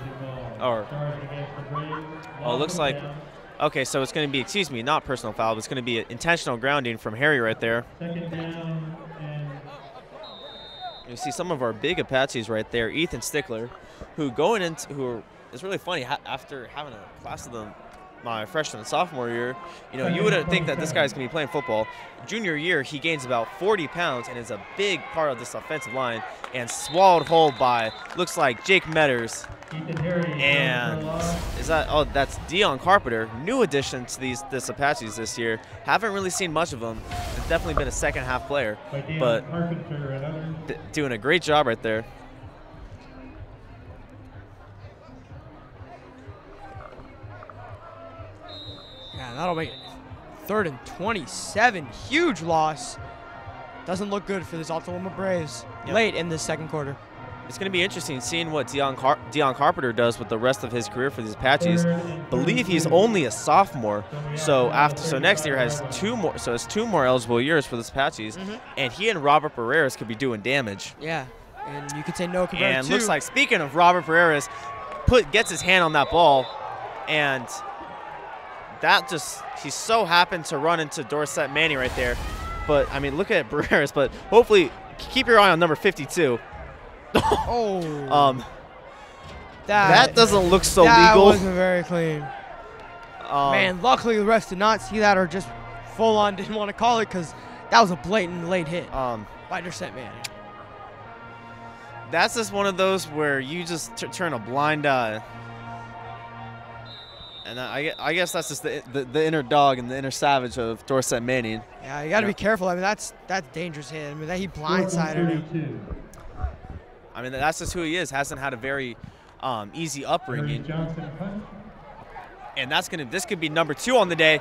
Looks like, okay, so it's going to be, excuse me, not personal foul, but it's going to be an intentional grounding from Harry right there. You see some of our big Apaches right there, Ethan Stickler, who is really funny after having a class of them my freshman and sophomore year. You wouldn't think that this guy's going to be playing football. Junior year, he gains about 40 pounds and is a big part of this offensive line and swallowed whole by, looks like, Jake Metters. And that's Dion Carpenter, new addition to this Apaches this year. Haven't really seen much of him. It's definitely been a second half player, but doing a great job right there. Yeah, that'll make it 3rd and 27. Huge loss. Doesn't look good for this Alta Loma Braves late in the second quarter. It's going to be interesting seeing what Dion Carpenter does with the rest of his career for these Apaches. Believe he's only a sophomore, so next year has 2 more. So it's 2 more eligible years for this Apaches, and he and Robert Barreras could be doing damage. Yeah, and you could say no compared to. And looks like, speaking of Robert Barreras, gets his hand on that ball, and he so happened to run into Dorset Manning right there. But I mean, look at Barreras. But hopefully, keep your eye on number 52. That doesn't look so legal. That wasn't very clean. Man, luckily the refs did not see that, or just full on didn't want to call it, because that was a blatant late hit by Dorset Manning. That's just one of those where you just turn a blind eye. And I guess that's just the inner dog and the inner savage of Dorset Manning. Yeah, you got to be careful. I mean, that's dangerous hit. I mean, he blindsided him. I mean, that's just who he is. Hasn't had a very easy upbringing. And this could be number 2 on the day.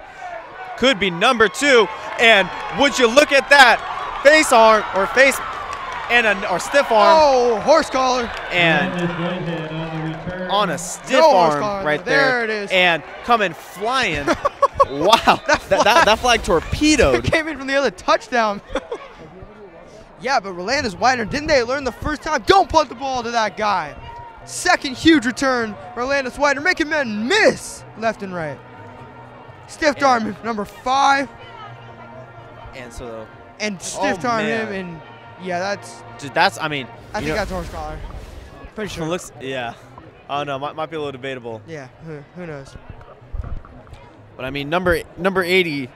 Could be number 2. And would you look at that face arm or stiff arm? Oh, horse collar. And on a stiff arm right there. There it is. And coming flying. Wow. that flag torpedoed. Came in from the other touchdown. Yeah, but Rolandus Widener, didn't they learn the first time? Don't punt the ball to that guy. Second huge return. Rolandus Widener making men miss left and right. Stiff arm number 5. And stiff arm him, and yeah, I mean, I think that's horse collar. Pretty sure. Yeah. Oh no, might be a little debatable. Yeah, who knows? But I mean, number 80,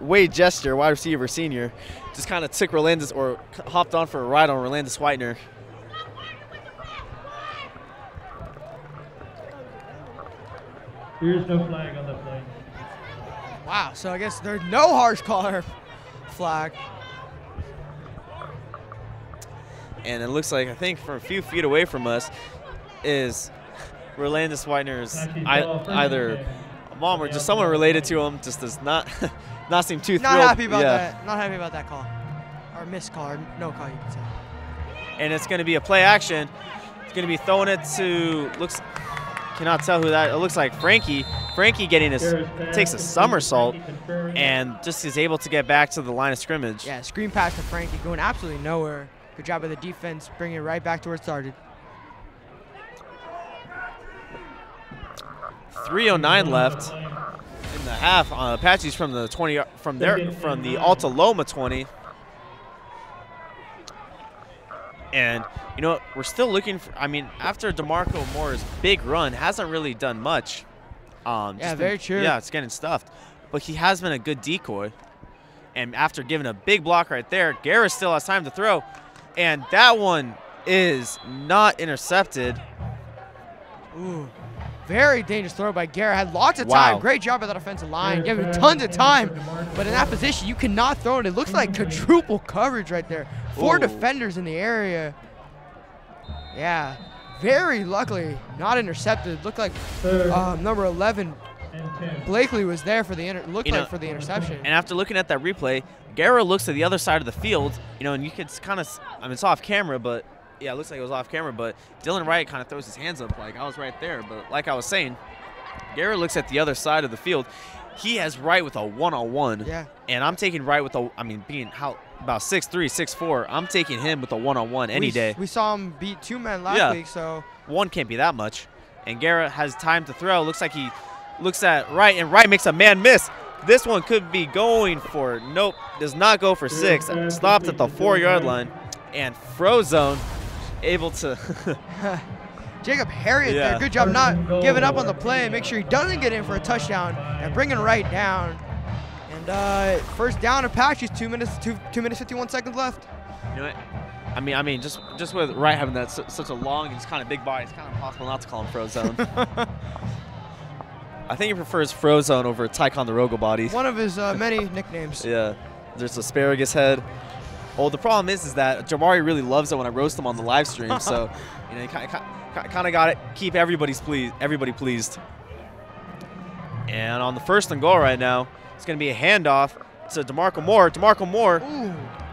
Wade Jester, wide receiver senior, just kind of took Rolandus, or hopped on for a ride on Rolandus Widener. Here's no flag on the play. Wow, so I guess there's no harsh collar flag. And it looks like, I think from a few feet away from us is Rolandus Widener's either mom or just someone related to him. Just does not seem too thrilled. Not happy about that. Not happy about that call, or missed call, or no call, you could say. And it's going to be a play action. It's going to be throwing it to cannot tell who that. It looks like Frankie. Frankie takes a somersault and just is able to get back to the line of scrimmage. Yeah, screen pass to Frankie, going absolutely nowhere. Good job by the defense, bringing it right back to where it started. 3:09 left in the half. Apaches from the 20, from the Alta Loma 20. And you know what? We're still looking for. I mean, after DeMarco Moore's big run, hasn't really done much. Yeah, very true. Yeah, it's getting stuffed, but he has been a good decoy. And after giving a big block right there, Guerra still has time to throw. And that one is not intercepted. Ooh, very dangerous throw by Guerra. Had lots of time. Great job by that offensive line. Gave him tons of time. But in that position, you cannot throw it. It looks like quadruple coverage right there. 4 defenders in the area. Yeah, very luckily not intercepted. Looked like number 11, Blakely, was there for the for the interception. And after looking at that replay, Guerra looks to the other side of the field, and you could kind of, I mean, it's off camera, but yeah, it looks like it was off camera, but Dylan Wright kind of throws his hands up like I was right there. But like I was saying, Guerra looks at the other side of the field. He has Wright with a one-on-one. Yeah. And I'm taking Wright with being about 6'3", 6'4", I'm taking him with a one-on-one any day. We saw him beat 2 men last week, so. One can't be that much. And Guerra has time to throw. Looks like he looks at Wright, and Wright makes a man miss. This one could be going for, nope, does not go for 6. Stopped at the 4-yard line. And Frozone able to. Jacob Harriet there. Good job not giving up on the play. Make sure he doesn't get in for a touchdown and bringing Wright down. And first down Apaches, 2 minutes 51 seconds left. You know what? I mean, just with Wright having that such a long and just kind of big body, it's kind of impossible not to call him Frozone. I think he prefers Frozone over Ticonderoga body. One of his many nicknames. Yeah, there's asparagus head. Well, the problem is that Jamari really loves it when I roast him on the live stream. So, you kind of got to keep everybody pleased. And on the 1st and goal right now, it's going to be a handoff to DeMarco Moore. DeMarco Moore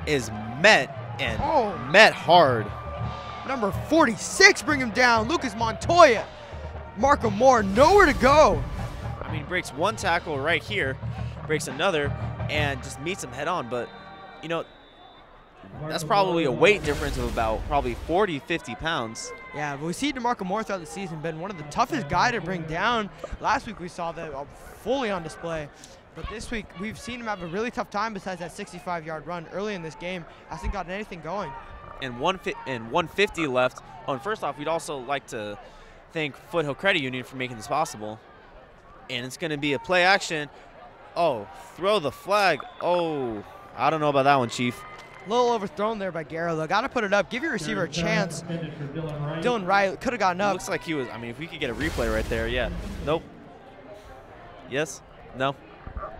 is met hard. Number 46 bring him down. Lucas Montoya. Marco Moore nowhere to go. I mean, breaks one tackle right here, breaks another, and just meets him head on. But, that's probably a weight difference of about probably 40, 50 pounds. Yeah, but we see DeMarco Moore throughout the season been one of the toughest guys to bring down. Last week we saw that fully on display. But this week we've seen him have a really tough time besides that 65-yard run early in this game. Hasn't gotten anything going. And 150 left. Oh, and first off, we'd also like to thank Foothill Credit Union for making this possible. And it's going to be a play action. Oh, throw the flag. Oh, I don't know about that one, Chief. A little overthrown there by Guerra, though. Got to put it up. Give your receiver a chance. Dylan Wright could have gotten up. Looks like he was. I mean, if we could get a replay right there, yeah. Nope. Yes. No.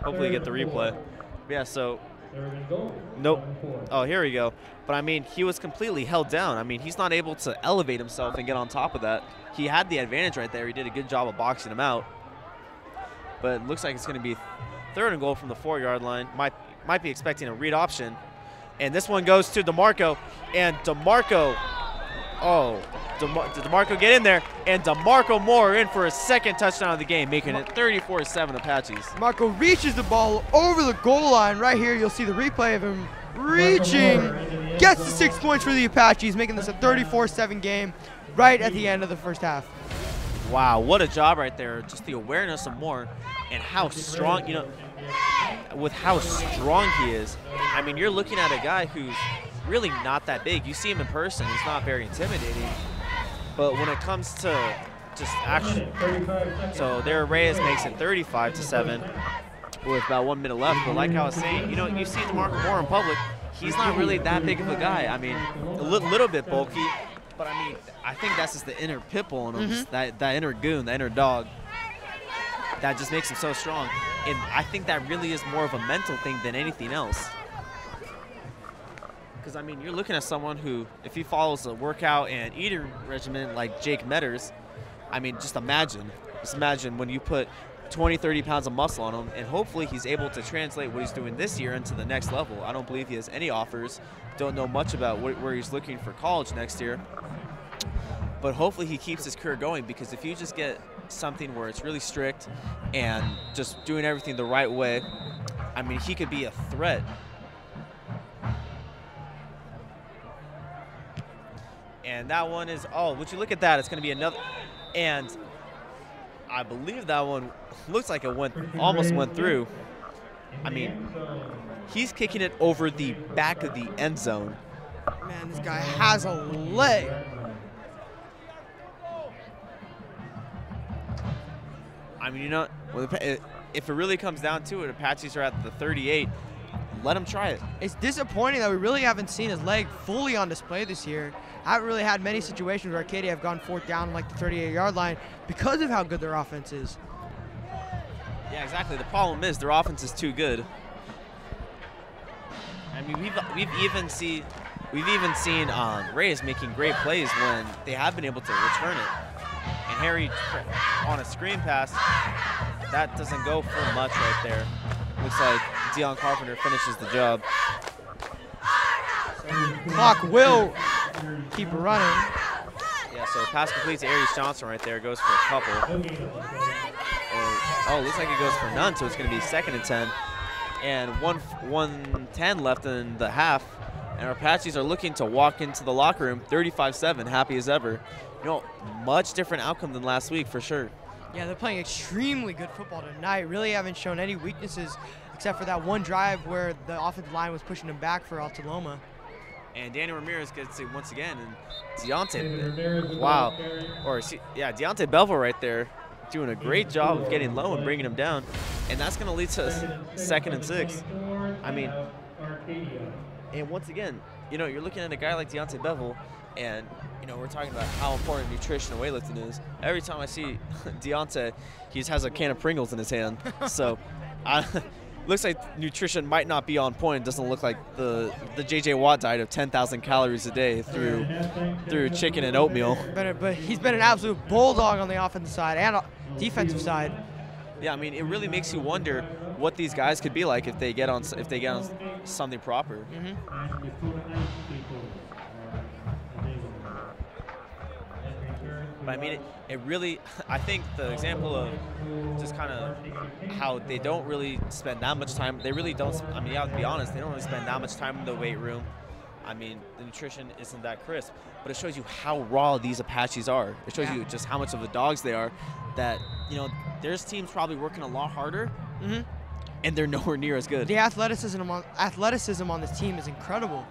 Hopefully get the replay. Yeah, so. Nope. Oh, here we go. But, I mean, he was completely held down. I mean, he's not able to elevate himself and get on top of that. He had the advantage right there. He did a good job of boxing him out. But it looks like it's going to be 3rd and goal from the 4-yard line. Might be expecting a read option. And this one goes to DeMarco. And DeMarco, did DeMarco get in there? And DeMarco Moore in for his 2nd touchdown of the game, making it 34-7 Apaches. DeMarco reaches the ball over the goal line. Right here, you'll see the replay of him reaching. Gets the 6 points for the Apaches, making this a 34-7 game right at the end of the first half. Wow, what a job right there. Just the awareness of Moore and how strong, with how strong he is. I mean, you're looking at a guy who's really not that big. You see him in person, he's not very intimidating. But when it comes to just action, so there Reyes makes it 35-7 with about 1 minute left. But like I was saying, you see DeMarco Moore in public, he's not really that big of a guy. I mean, a little bit bulky, but I mean, I think that's just the inner pit bull in him, that inner goon, that inner dog. That just makes him so strong. And I think that really is more of a mental thing than anything else. Because, I mean, you're looking at someone who, if he follows a workout and eating regimen like Jake Metters, I mean, just imagine when you put 20, 30 pounds of muscle on him, and hopefully he's able to translate what he's doing this year into the next level. I don't believe he has any offers. Don't know much about where he's looking for college next year. But hopefully he keeps his career going, because if you just get something where it's really strict and just doing everything the right way, I mean, he could be a threat. And that one is, would you look at that? It's going to be another. And I believe that one looks like it almost went through. I mean, he's kicking it over the back of the end zone. Man, this guy has a leg. I mean, if it really comes down to it, Apaches are at the 38. let him try it. It's disappointing that we really haven't seen his leg fully on display this year. I haven't really had many situations where Arcadia have gone 4th down like the 38-yard line because of how good their offense is. Yeah, exactly. The problem is their offense is too good. I mean, we've even seen Reyes making great plays when they have been able to return it. And Harry on a screen pass, that doesn't go for much right there. Looks like Dion Carpenter finishes the job. Clock will keep running. Yeah, so pass complete to Aries Johnson right there. Goes for a couple. Oh, looks like it goes for none, so it's going to be 2nd and 10. And 1:10 left in the half. And our Apaches are looking to walk into the locker room 35-7, happy as ever. You know, much different outcome than last week for sure. Yeah, they're playing extremely good football tonight. Really haven't shown any weaknesses except for that one drive where the offensive line was pushing them back for Alta Loma. And Danny Ramirez gets it once again. And Deontay, wow. Deontay Belville right there doing a great job of getting low and bringing him down. And that's going to lead to 2nd and 6. I mean, and once again, you know, you're looking at a guy like Deontay Belville, and, you know, we're talking about how important nutrition and weightlifting is. Every time I see Deontay, he has a can of Pringles in his hand. So, looks like nutrition might not be on point. It doesn't look like the J.J. Watt diet of 10,000 calories a day through chicken and oatmeal. But he's been an absolute bulldog on the offensive side and defensive side. Yeah, I mean, it really makes you wonder what these guys could be like if they get on something proper. But I mean, it really, I think the example of just kind of how they don't really spend that much time, they really don't, I mean, you have to be honest, they don't really spend that much time in the weight room. I mean, the nutrition isn't that crisp, but it shows you how raw these Apaches are. It shows you just how much of the dogs they are, that, you know, there's teams probably working a lot harder, and they're nowhere near as good. The athleticism on this team is incredible,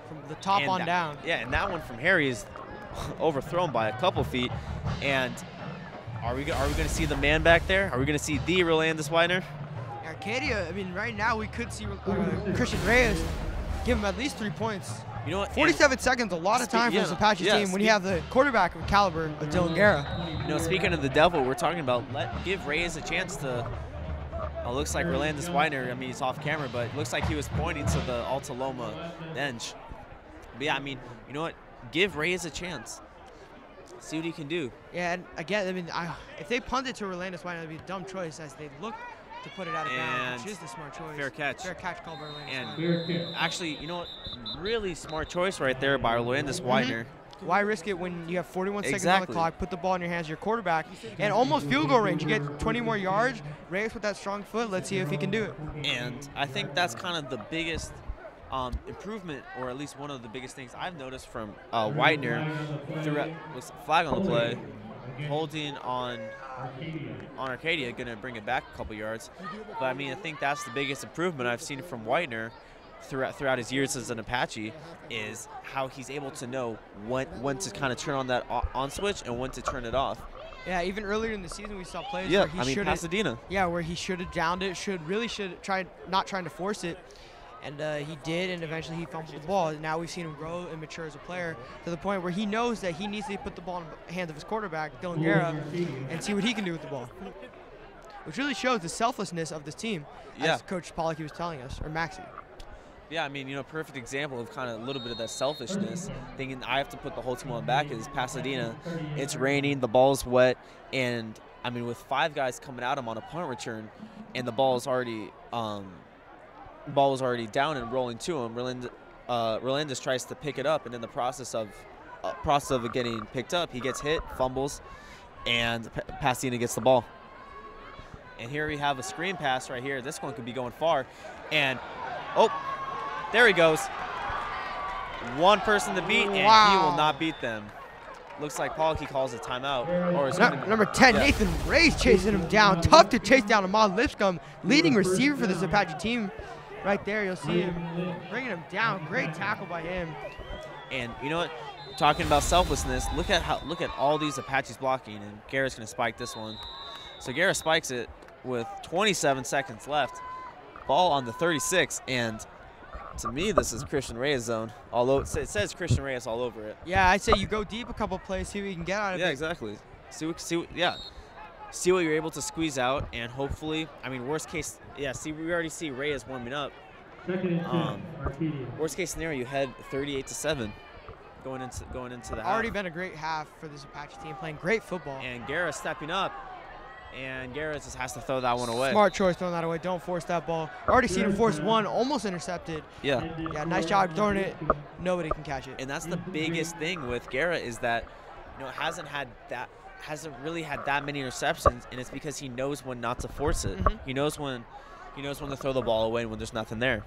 from the top on down. Yeah, and that one from Harry is overthrown by a couple feet. And are we going to see the man back there? Are we going to see the Rolandis Widener? Arcadia, I mean, right now we could see Christian Reyes give him at least 3 points. You know what? 47 seconds, a lot of time for this Apache team when you have the quarterback of caliber of Dylan Guerra. You know, speaking of the devil, we're talking about give Reyes a chance to. Looks like Rolandis Widener, I mean, he's off camera, but it looks like he was pointing to the Alta Loma bench. But yeah, I mean, you know what? Give Reyes a chance. See what he can do. Yeah, and again, I mean, if they punt it to Rolandis Widener, it would be a dumb choice as they look to put it out of bounds, which is the smart choice. Fair catch. Fair catch called by Rolandis Widener. Actually, you know what? Really smart choice right there by Rolandis Widener. Why risk it when you have 41 seconds on the clock, put the ball in your hands of your quarterback, and almost field goal range. You get 20 more yards. Reyes with that strong foot. Let's see if he can do it. And I think that's kind of the biggest improvement, or at least one of the biggest things I've noticed from Widener throughout, was flag on the play, holding on Arcadia, going to bring it back a couple yards. But I mean, I think that's the biggest improvement I've seen from Widener throughout his years as an Apache, is how he's able to know when to kind of turn on that on switch and when to turn it off. Yeah, even earlier in the season we saw plays where he should have, Pasadena. Yeah, where he should have downed it, not trying to force it, and he did, and eventually he fumbled the ball. And now we've seen him grow and mature as a player to the point where he knows that he needs to put the ball in the hands of his quarterback, Dylan Guerra, and see what he can do with the ball. Which really shows the selflessness of this team, as Coach Pollock was telling us, or Maxie. Yeah, I mean, you know, perfect example of kind of a little bit of that selfishness, thinking I have to put the whole team on back, is Pasadena. It's raining, the ball's wet, and I mean, with 5 guys coming at him on a punt return, and the ball was already down and rolling to him. Rolandis tries to pick it up, and in the process of it getting picked up, he gets hit, fumbles, and Pasadena gets the ball. And here we have a screen pass right here. This one could be going far, and there he goes. One person to beat, and he will not beat them. Looks like Pollock calls a timeout. Number 10, Nathan Ray's chasing him down. Tough to chase down Ahmad Lipscomb, leading receiver for this Apache team. Right there, you'll see him bringing him down. Great tackle by him. And you know what? Talking about selflessness, look at all these Apaches blocking, and Garrett's going to spike this one. So Garrett spikes it with 27 seconds left. Ball on the 36, and to me, this is Christian Reyes zone. Although it says Christian Reyes all over it. Yeah, I'd say you go deep a couple plays, see what you can get out of it. Yeah, exactly. See what you're able to squeeze out, and hopefully, I mean, worst case, yeah. See, we already see Reyes warming up. Second and 10, Arcadia. Worst case scenario, you head 38-7 going into the half. Already been a great half for this Apache team, playing great football. And Guerra stepping up, and Guerra just has to throw that one away. Smart choice throwing that away. Don't force that ball. Already seen him force one, almost intercepted. Yeah. Yeah, nice job throwing it. Nobody can catch it. And that's the biggest thing with Guerra is that, hasn't really had that many interceptions, and it's because he knows when not to force it. He knows when to throw the ball away when there's nothing there.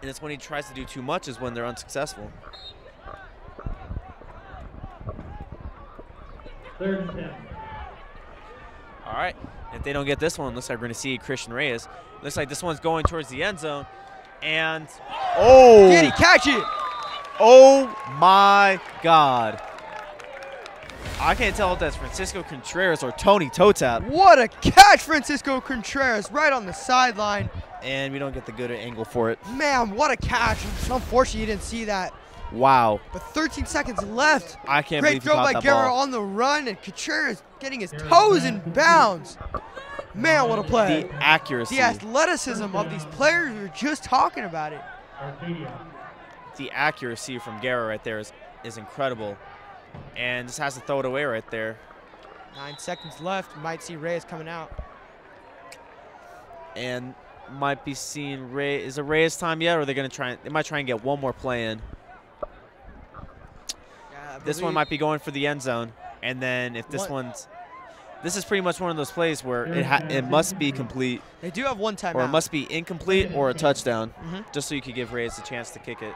And it's when he tries to do too much is when they're unsuccessful. Third and 10. All right. If they don't get this one, looks like we're going to see Christian Reyes. Looks like this one's going towards the end zone. And, oh! Did he catch it? Oh, my God. I can't tell if that's Francisco Contreras or Tony Totap. What a catch, Francisco Contreras, right on the sideline. And we don't get the good angle for it. Man, what a catch. Unfortunately, you didn't see that. Wow. But 13 seconds left. I can't Great believe he throw caught by that Guerra ball. on the run, and Contreras getting his toes in bounds. Man, what a play. The accuracy. The athleticism of these players, we were just talking about it. The accuracy from Guerra right there is incredible. And just has to throw it away right there. 9 seconds left. Might see Reyes coming out. And might be seeing Reyes. Is it Reyes time yet, or are they going to try? They might try and get one more play in. Yeah, This one might be going for the end zone, and then if this this is pretty much one of those plays where it must be complete, They do have one timeout. or it must be incomplete or a touchdown, just so you could give Reyes a chance to kick it.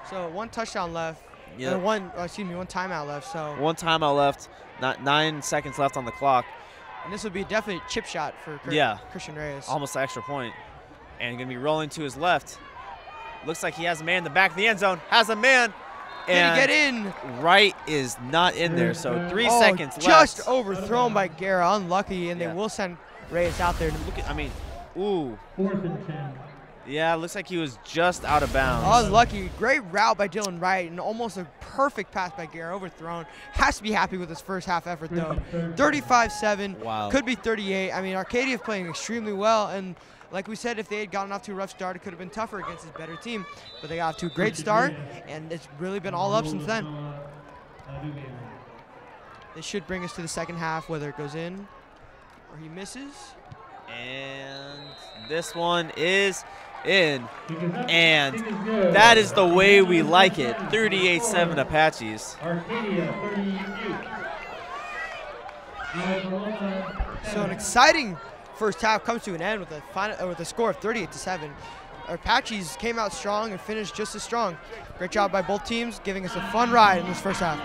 So one touchdown left. Yeah. Or one timeout left. So One timeout left. Not 9 seconds left on the clock. and this would be a definite chip shot for Christian Reyes. Almost an extra point. And going to be rolling to his left. Looks like he has a man in the back of the end zone. Has a man. Did he get in? Right is not in there. So 3 seconds left. Just overthrown by Guerra. Unlucky, and they will send Reyes out there. Look at, ooh. 4th and 10. Yeah, looks like he was just out of bounds. Unlucky. Great route by Dylan Wright, and almost a perfect pass by Guerra. Overthrown. Has to be happy with his first half effort, though. 35-7. Wow. Could be 38. I mean, Arcadia playing extremely well, and like we said, if they had gotten off to a rough start, it could have been tougher against this better team. But they got off to a great start, and it's really been all up since then. This should bring us to the second half, whether it goes in or he misses. And this one is in. And that is the way we like it. 38-7 Apaches. Arcadia 38. So an exciting first half comes to an end with a score of 38-7. Our Apaches came out strong and finished just as strong. Great job by both teams, giving us a fun ride in this first half.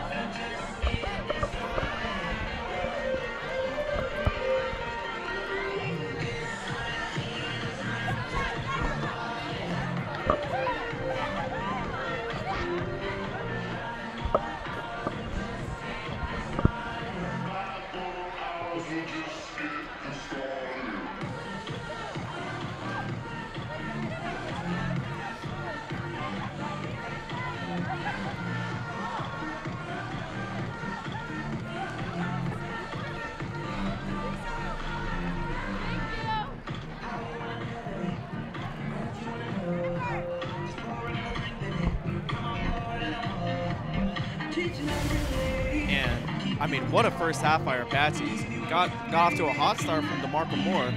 And, I mean, what a first half by our Apaches. Got off to a hot start from DeMarco Moore,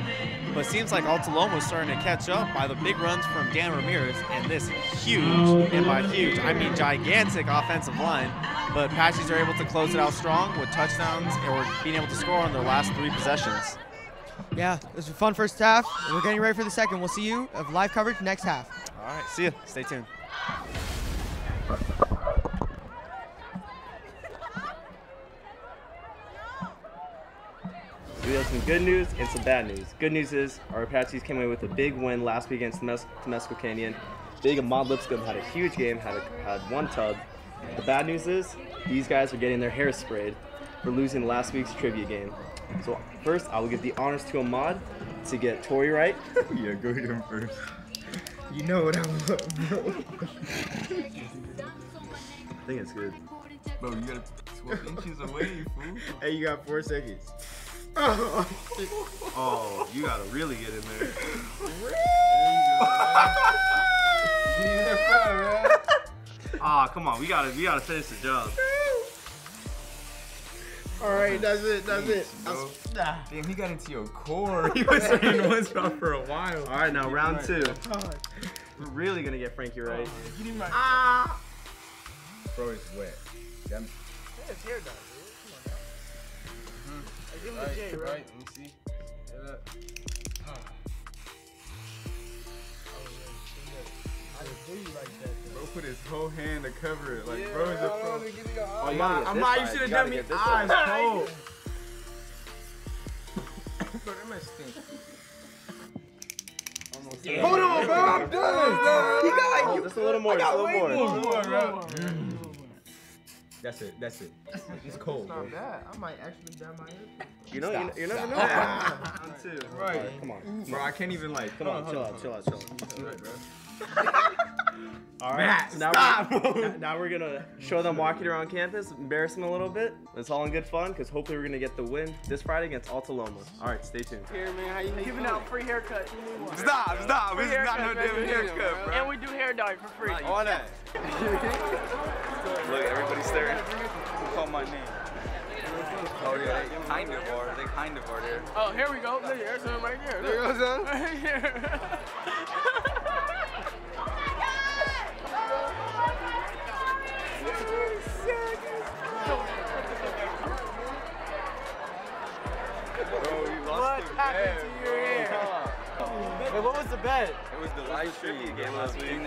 but it seems like Alta Loma was starting to catch up by the big runs from Dan Ramirez and this huge, and by huge, I mean gigantic offensive line. But Apaches are able to close it out strong with touchdowns or being able to score on their last 3 possessions. Yeah, it was a fun first half. We're getting ready for the second. We'll see you of live coverage next half. All right, see you. Stay tuned. We have some good news and some bad news. Good news is our Apaches came away with a big win last week against Temescal Canyon. Big Ahmad Lipscomb had a huge game, had 1 tub. The bad news is these guys are getting their hair sprayed for losing last week's trivia game. So first, I will give the honors to Ahmad to get Tori right. Yeah, go hit him first. You know what I want, bro. I think it's good. Bro, you gotta 12 inches away, fool. Hey, you got 4 seconds. Oh, you gotta really get in there. Ah, come on, we gotta finish the job. All right, that's it. Damn, he got into your core. He was saying one spot for a while. All right, now round 2. We're really gonna get Frankie right. Bro, it's wet. Damn. His hair done, dude. Come on now. Give him the J, bro. Right, let me see. Yeah, look. Bro put his whole hand to cover it. Like, bro is a pro. Oh, you You should have done me eyes cold. Bro, that must stink. Hold on, bro. I'm done. He got like Just a little more. Just a little more. That's it. It's cold, bro. I might actually dye my hair. You never know. Round 2. Right. Come on. Bro, I can't even like. Come on, chill out. Right, bro. All right, Matt, now stop. now we're gonna show them walking around campus, embarrass them a little bit. It's all in good fun because hopefully we're gonna get the win this Friday against Alta Loma. All right, stay tuned. Here, man, how you giving out free haircuts? Stop. Free It's not no haircuts, damn haircut, bro. And we do hair dye for free. All that. Look, everybody's staring. Call my name. Oh yeah, they kind of are there. Oh, here we go. Look, there's some right there. There goes son. Right here. What happened to your hair? Hey, what was the bet? It was the live stream game last week.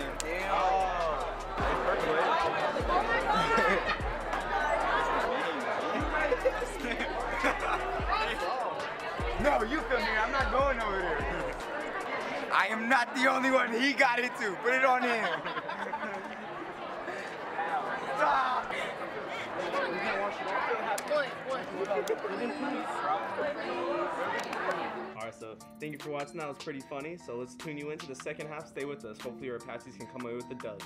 No, you come here. I'm not going over there. I am not the only one he got it to. Put it on him. Stop. All right, so thank you for watching. That was pretty funny. So let's tune you into the second half. Stay with us. Hopefully your Apaches can come away with the dub.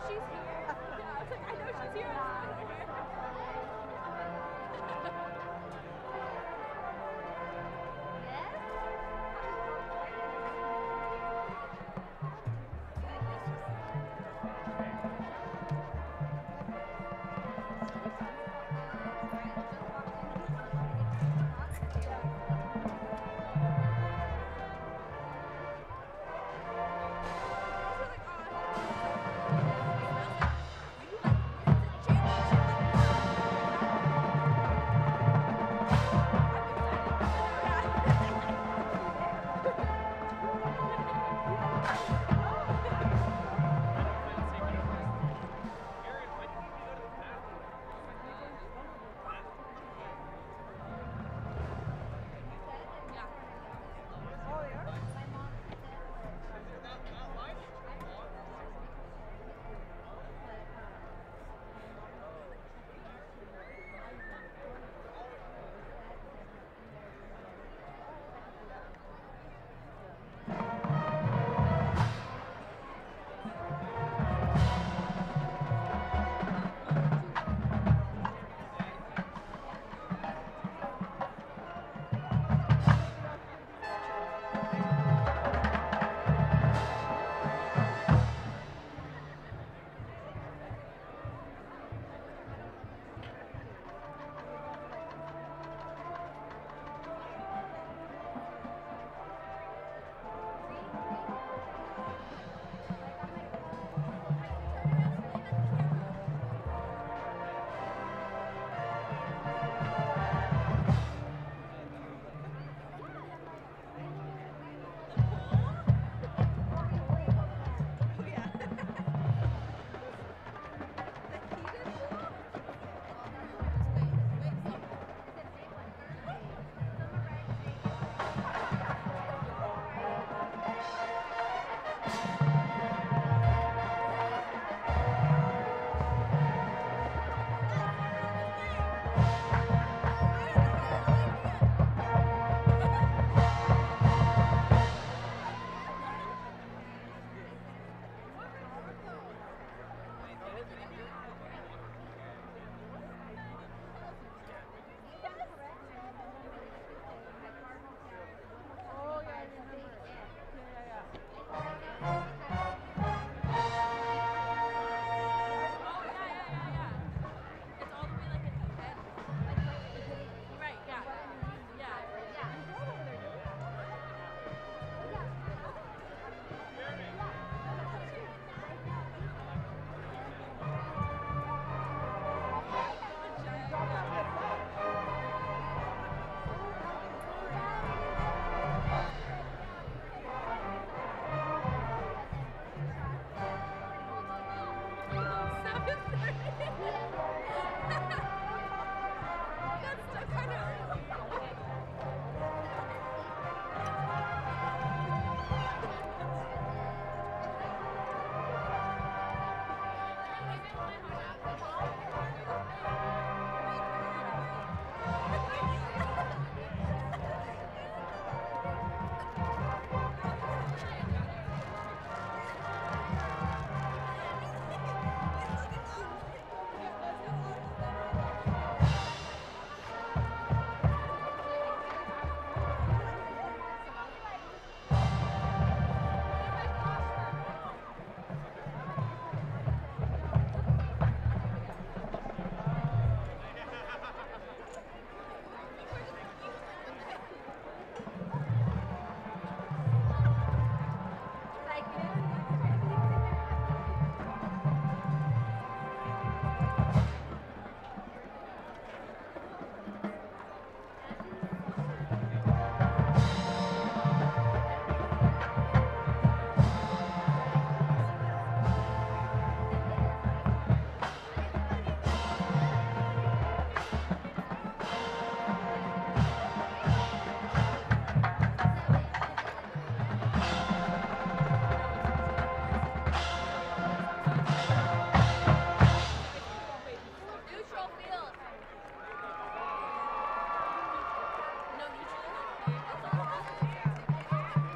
she's here. Yeah, I was like, I know she's here.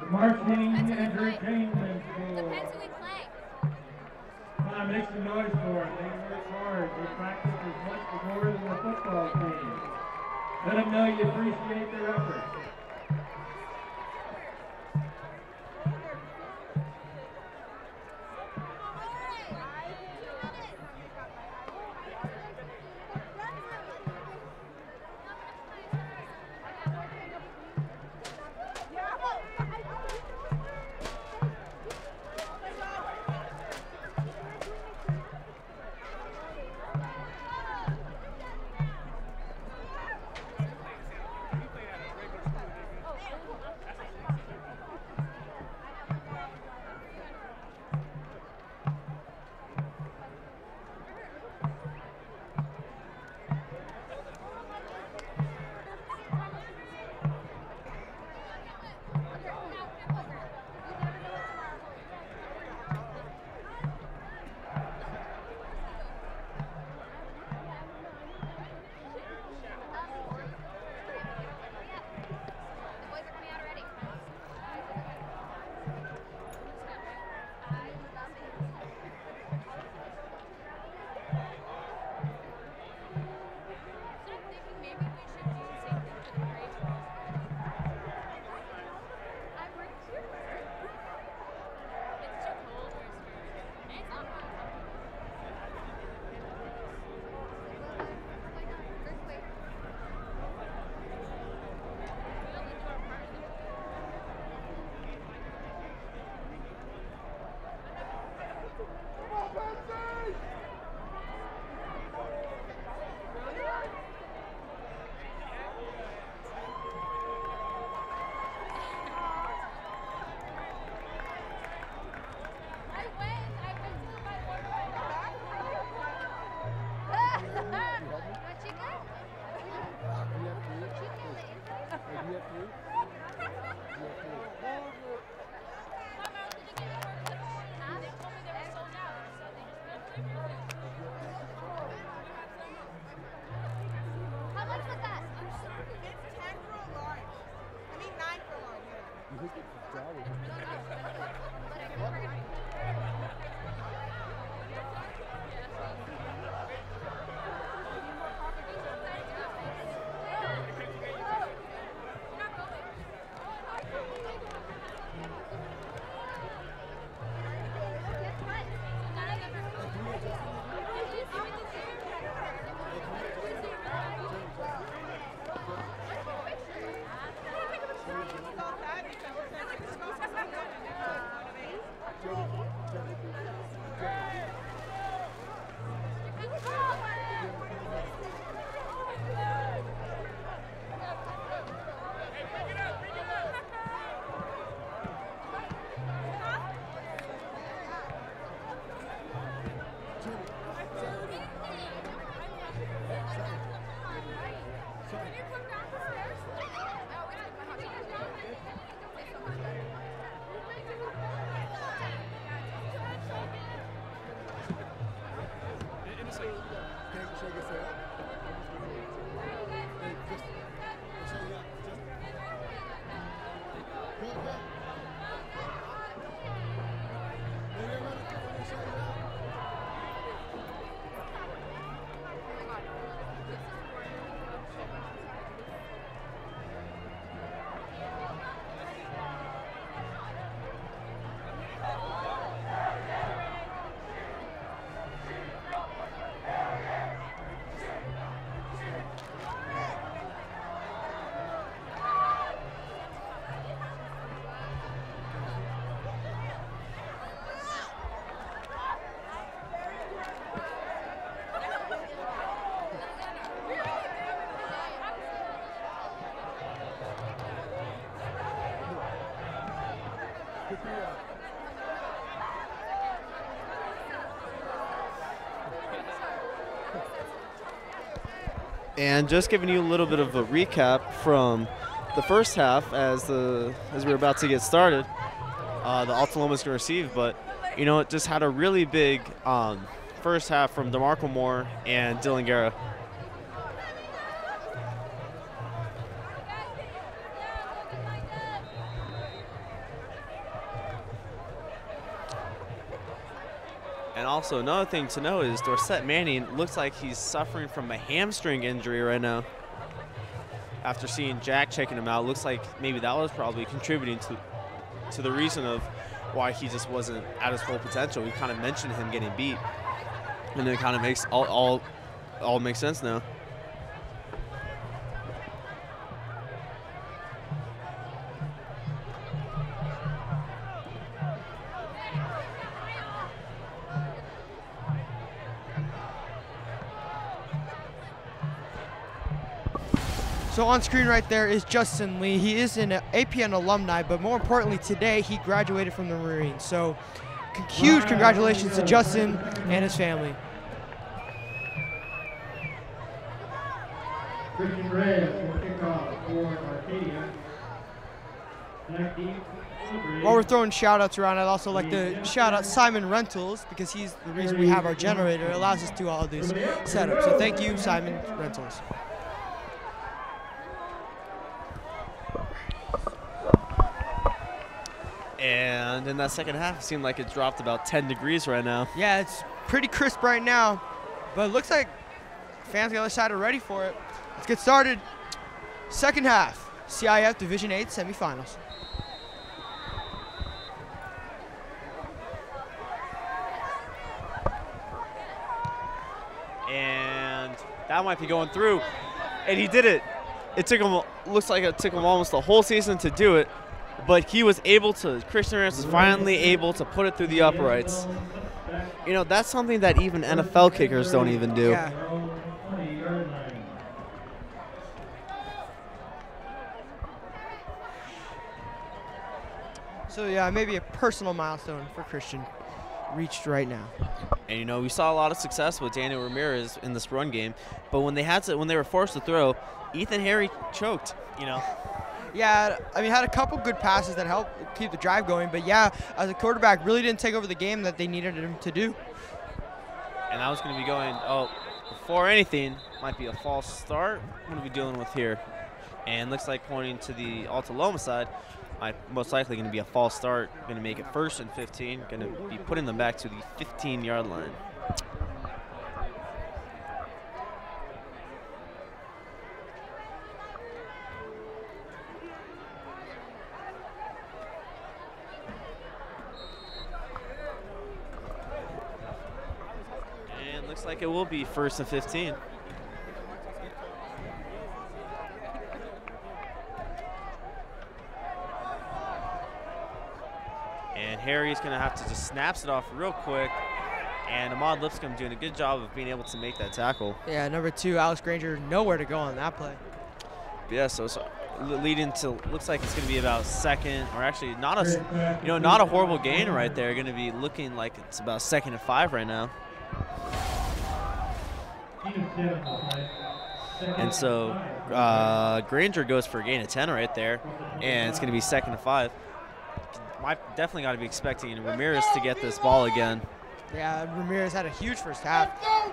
Marching Entertainment School. Depends who we play. Mixed for it. They work hard. They practice as much or more than the football team. Let them know you appreciate their efforts. And just giving you a little bit of a recap from the first half as we're about to get started. The Alta Loma is going to receive, but you know, it just had a really big first half from DeMarco Moore and Dylan Guerra. And also another thing to know is Dorset Manning looks like he's suffering from a hamstring injury right now. After seeing Jack checking him out, looks like maybe that was probably contributing to the reason of why he just wasn't at his full potential. We kind of mentioned him getting beat, and it kind of makes all makes sense now. So on screen right there is Justin Lee. He is an APN alumni, but more importantly today he graduated from the Marines. So huge congratulations to Justin and his family. Christian Reyes will kick off for Arcadia. While we're throwing shout outs around, I'd also like to shout out Simon Rentals because he's the reason we have our generator. It allows us to do all of these setups. So thank you, Simon Rentals. And in that second half, it seemed like it dropped about 10 degrees right now. Yeah, it's pretty crisp right now, but it looks like fans on the other side are ready for it. Let's get started. Second half, CIF Division 8 semifinals. And that might be going through. And he did it. It took him, looks like it took him almost the whole season to do it. But he was able to, Christian Reyes was finally able to put it through the uprights. You know, that's something that even NFL kickers don't even do. Yeah. So yeah, maybe a personal milestone for Christian reached right now. And you know, we saw a lot of success with Daniel Ramirez in this run game, but when they were forced to throw, Ethan Harry choked, you know. Yeah, I mean, had a couple good passes that helped keep the drive going, but yeah, as a quarterback, really didn't take over the game that they needed him to do. And that was going to be going, before anything, might be a false start. What are we dealing with here? And looks like pointing to the Alta Loma side, most likely going to be a false start. Going to make it 1st and 15. Going to be putting them back to the 15-yard line. And looks like it will be 1st and 15. And Harry's going to have to just snaps it off real quick. And Ahmad Lipscomb doing a good job of being able to make that tackle. Yeah, number 2, Alex Granger, nowhere to go on that play. Yeah, so leading to, looks like it's going to be about second, or actually not a horrible gain right there. Going to be looking like it's about 2nd and 5 right now. And so Granger goes for a gain of 10 right there, and it's going to be 2nd and 5. Definitely got to be expecting Ramirez to get this ball again. Yeah, Ramirez had a huge first half.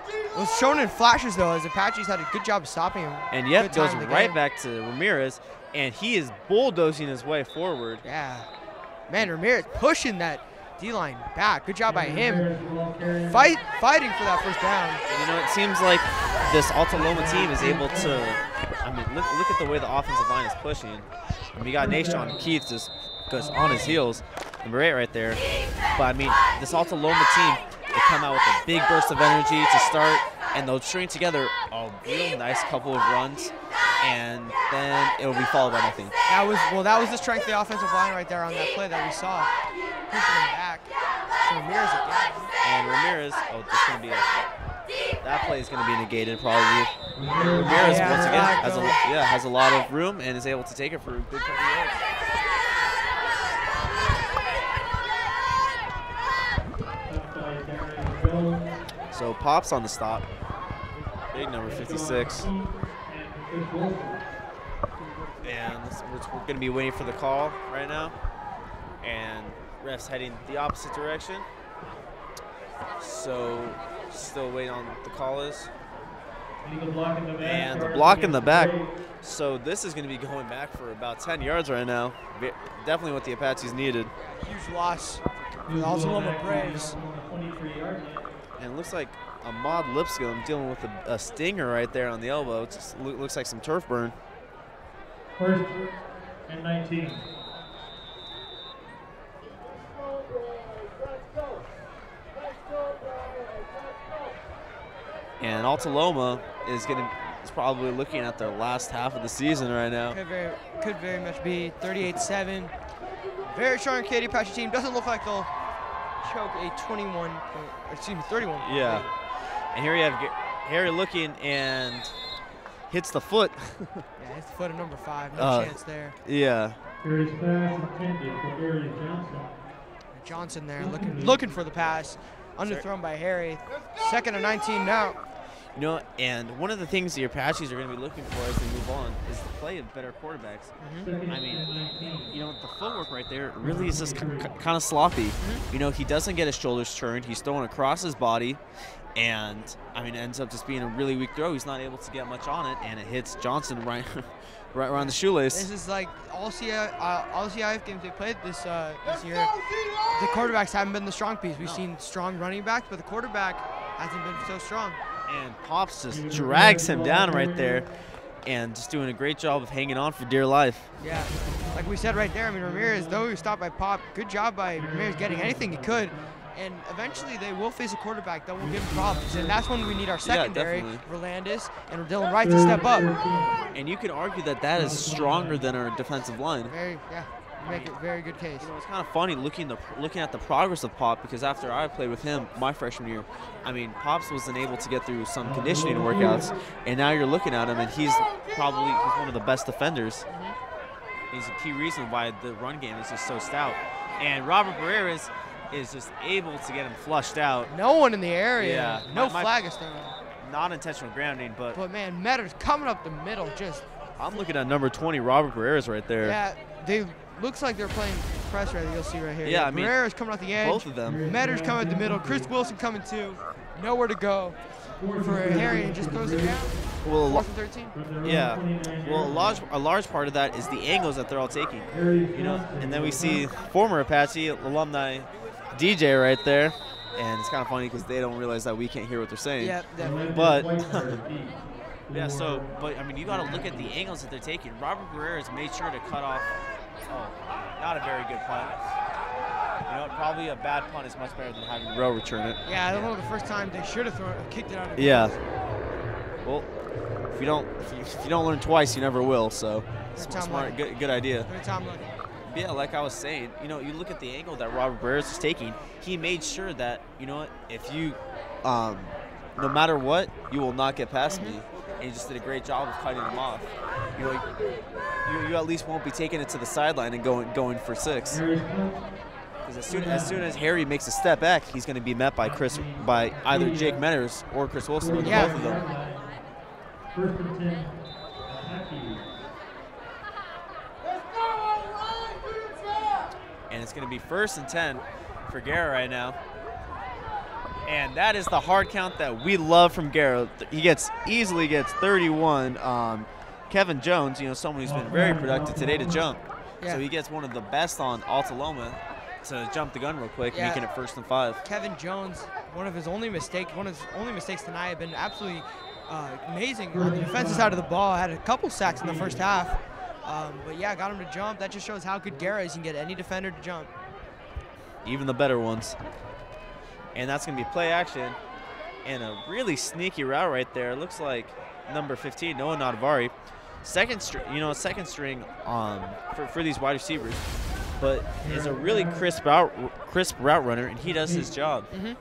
It was shown in flashes, though, as Apaches had a good job of stopping him. And yep, goes right back to Ramirez, and he is bulldozing his way forward. Yeah. Man, Ramirez pushing that D-line back. Good job by him. Fighting for that first down. And, you know, it seems like this Alta Loma team is able to, I mean, look at the way the offensive line is pushing. And we got Nashawn Keith just goes on his heels, number 8 right there. But I mean, this Alta Loma team, they come out with a big burst of energy to start, and they'll string together a real nice couple of runs, and then it will be followed by nothing. That was the strength of the offensive line right there on that play that we saw, pushing him back. So Ramirez again. And Ramirez, that's going to be that play is going to be negated probably. Ramirez once again has a lot of room and is able to take it for a good couple of yards. So Pop's on the stop. Big number 56. And we're going to be waiting for the call right now. And ref's heading the opposite direction. So still waiting on the call is. And the block in the back. So this is going to be going back for about 10 yards right now. Definitely what the Apaches needed. Huge loss for the Alta Loma Braves. And it looks like Ahmad Lipscomb dealing with a stinger right there on the elbow. It just looks like some turf burn. First and 19. And Alta Loma is probably looking at their last half of the season right now. Could very much be 38-7. Very strong Arcadia Apache team. Doesn't look like they'll choke a 31. Yeah. And here you have Harry looking and hits the foot. Yeah, hits the foot of number 5. No chance there. Yeah. Here's pass intended for Gary Johnson. Johnson there looking for the pass. Underthrown by Harry. 2nd and 19 now. You know, and one of the things the Apaches are going to be looking for as they move on is the play of better quarterbacks. I mean, you know, the footwork right there really is just kind of sloppy. You know, he doesn't get his shoulders turned. He's throwing across his body, and I mean, it ends up just being a really weak throw. He's not able to get much on it, and it hits Johnson right around the shoelace. This is like all CIF games they played this year. The quarterbacks haven't been the strong piece. We've seen strong running backs, but the quarterback hasn't been so strong. And Pops just drags him down right there and just doing a great job of hanging on for dear life. Yeah, like we said right there, I mean, Ramirez, though he was stopped by Pop, good job by Ramirez getting anything he could. And eventually they will face a quarterback that will give them problems. And that's when we need our secondary, Rolandis and Dylan Wright, to step up. And you can argue that is stronger than our defensive line. Make a very good case. You know, it's kind of funny looking at the progress of Pop, because after I played with him my freshman year, I mean, Pops wasn't able to get through some conditioning workouts, and now you're looking at him, and he's one of the best defenders. He's a key reason why the run game is just so stout. And Robert Barreras is just able to get him flushed out. No one in the area. Yeah. No flag is thrown. Not intentional grounding, but man, Metter's coming up the middle. I'm looking at number 20, Robert Barreras, right there. Yeah, they looks like they're playing press right. You'll see right here. Yeah, I mean, Barreras coming off the edge. Both of them. Metter's coming at the middle. Chris Wilson coming too. Nowhere to go for Harry, and just throws it down. Well, 4th and 13. Yeah. Well, a large part of that is the angles that they're all taking. You know, and then we see former Apache alumni DJ right there, and it's kind of funny because they don't realize that we can't hear what they're saying. Yeah, definitely. But yeah, but I mean, you got to look at the angles that they're taking. Robert Barreras made sure to cut off. Oh, not a very good punt. You know, probably a bad punt is much better than having Rowe return it. Yeah, that was the first time they should have kicked it out of Yeah. Well, if you don't learn twice, you never will. So, smart, good idea. Yeah, like I was saying, you know, you look at the angle that Robert Barreras is taking. He made sure that, you know what, if you, no matter what, you will not get past me. And he just did a great job of cutting him off. You know, you at least won't be taking it to the sideline and going for 6. Because as soon as Harry makes a step back, he's going to be met by either Jake Metters or Chris Wilson, both of them. First and 10. And it's going to be 1st and 10 for Guerra right now. And that is the hard count that we love from Guerra. He easily gets 31. Kevin Jones, you know, someone who's been very productive today to jump. Yeah. So he gets one of the best on Alta Loma to jump the gun real quick, making it 1st and 5. Kevin Jones, one of his only mistakes tonight have been absolutely amazing on the defensive side of the ball. Had a couple sacks in the first half. But yeah, got him to jump. That just shows how good Guerra is. He can get any defender to jump. Even the better ones. And that's going to be play action. And a really sneaky route right there. It looks like number 15, Noah Nadavari. Second string for these wide receivers. But is a really crisp route runner, and he does his job. And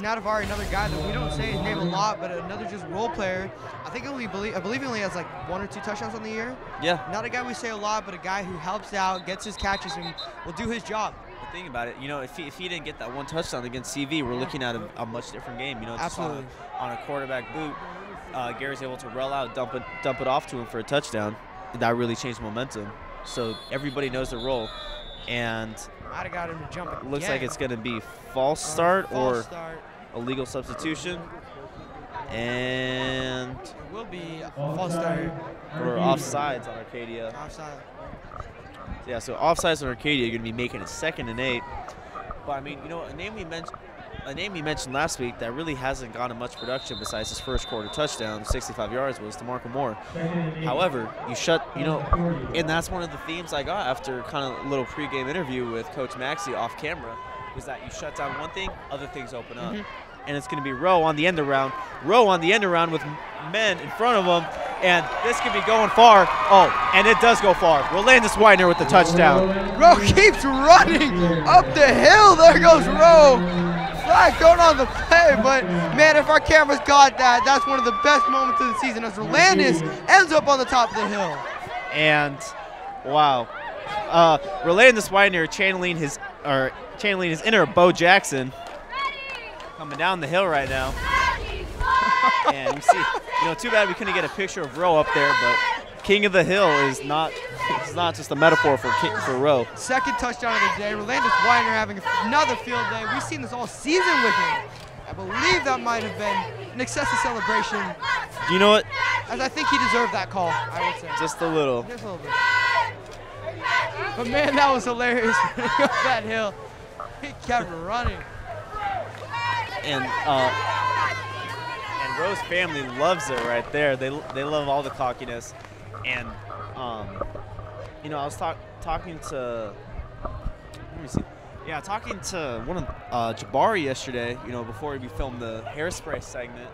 Nadavari, another guy that we don't say his name a lot, but another just role player. I believe he only has like 1 or 2 touchdowns on the year. Yeah. Not a guy we say a lot, but a guy who helps out, gets his catches, and will do his job. The thing about it, you know, if he didn't get that 1 touchdown against CV, we're looking at a much different game. You know, just on a quarterback boot, Gary's able to roll out, dump it off to him for a touchdown. That really changed momentum. So everybody knows their role. And might have got him to jump again. Looks like it's going to be false start or illegal substitution. And it will be a false start. Or offsides on Arcadia. Offside. Yeah, so offsides on Arcadia are going to be making it 2nd and 8. But I mean, you know, a name we a name you mentioned last week that really hasn't gotten much production besides his first quarter touchdown, 65 yards, was DeMarco Moore. However, and that's one of the themes I got after kind of a little pregame interview with Coach Maxey off camera, was that you shut down one thing, other things open up. And it's going to be Rowe on the end around. Rowe on the end around with men in front of him, and this could be going far. Oh, and it does go far. Rolandis Widener with the touchdown. Rowe keeps running up the hill. There goes Rowe. Flag going on the play, but man, if our cameras got that, that's one of the best moments of the season as Rolandis ends up on the top of the hill. And wow, Rolandis Widener channeling his inner Bo Jackson, coming down the hill right now. And you see, too bad we couldn't get a picture of Rowe up there, but King of the Hill is not just a metaphor for Rowe. Second touchdown of the day. Rolandis Widener having another field day. We've seen this all season with him. I believe that might have been an excessive celebration. You know what? As I think he deserved that call, I would say. Just a little. Just a little bit. But man, that was hilarious running up that hill. He kept running. And Rowe's family loves it right there. They love all the cockiness. And I was talking to, let me see. Yeah, talking to one of Jabari yesterday, before we filmed the hairspray segment.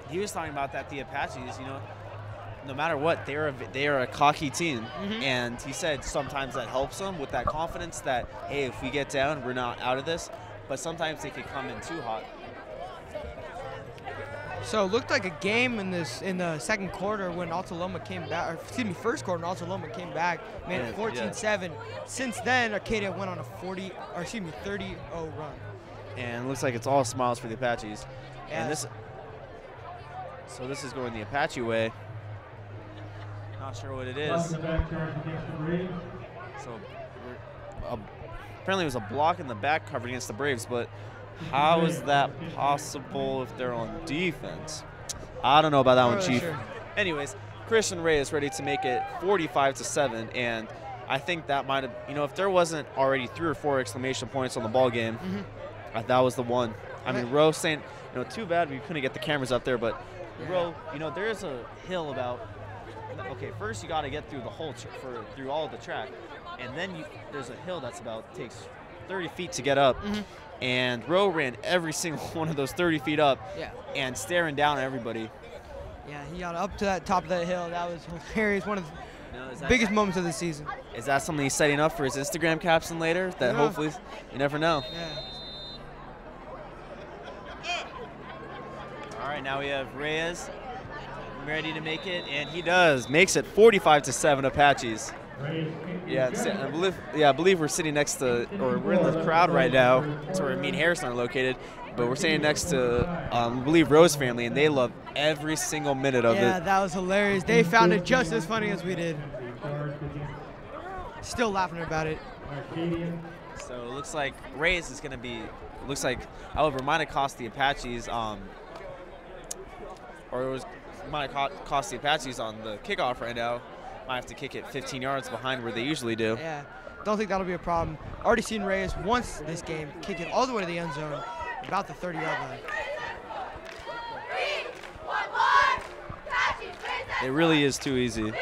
He was talking about that the Apaches, no matter what, they are a cocky team. And he said sometimes that helps them with that confidence that, hey, if we get down, we're not out of this. But sometimes they could come in too hot. So it looked like a game in the second quarter when Alta Loma came back, or excuse me, first quarter when Alta Loma came back, made it 14-7. Since then, Arcadia went on a 30-0 run. And it looks like it's all smiles for the Apaches. Yeah. And so this is going the Apache way. Not sure what it is. So apparently it was a block in the back covered against the Braves, but how is that possible if they're on defense? I don't know about that one, Chief. Sure. Anyways, Christian Ray is ready to make it 45-7, and I think that might have, if there wasn't already 3 or 4 exclamation points on the ball game, that was the one. I mean, Rowe saying, too bad we couldn't get the cameras up there, but Rowe, there's a hill about. Okay, first you got to get through the whole through all of the track, and then there's a hill that's takes 30 feet to get up. And Rowe ran every single one of those 30 feet up, and staring down at everybody. Yeah, he got up to that top of that hill. That was hilarious. One of the biggest moments of the season. Is that something he's setting up for his Instagram caption later? That hopefully, you never know. Yeah. All right, now we have Reyes ready to make it, and he does. Makes it 45-7 Apaches. Yeah, I believe we're sitting next to, or we're in the crowd right now. That's where me and Harrison are located. But we're sitting next to, I believe, Rowe's family, and they love every single minute of it. Yeah, that was hilarious. They found it just as funny as we did. Still laughing about it. So it looks like Reyes is going to be, however, it might have cost the Apaches, might have cost the Apaches on the kickoff right now. Might have to kick it 15 yards behind where they usually do. Yeah, don't think that'll be a problem. Already seen Reyes once this game kick it all the way to the end zone, about the 30-yard line. It really is too easy.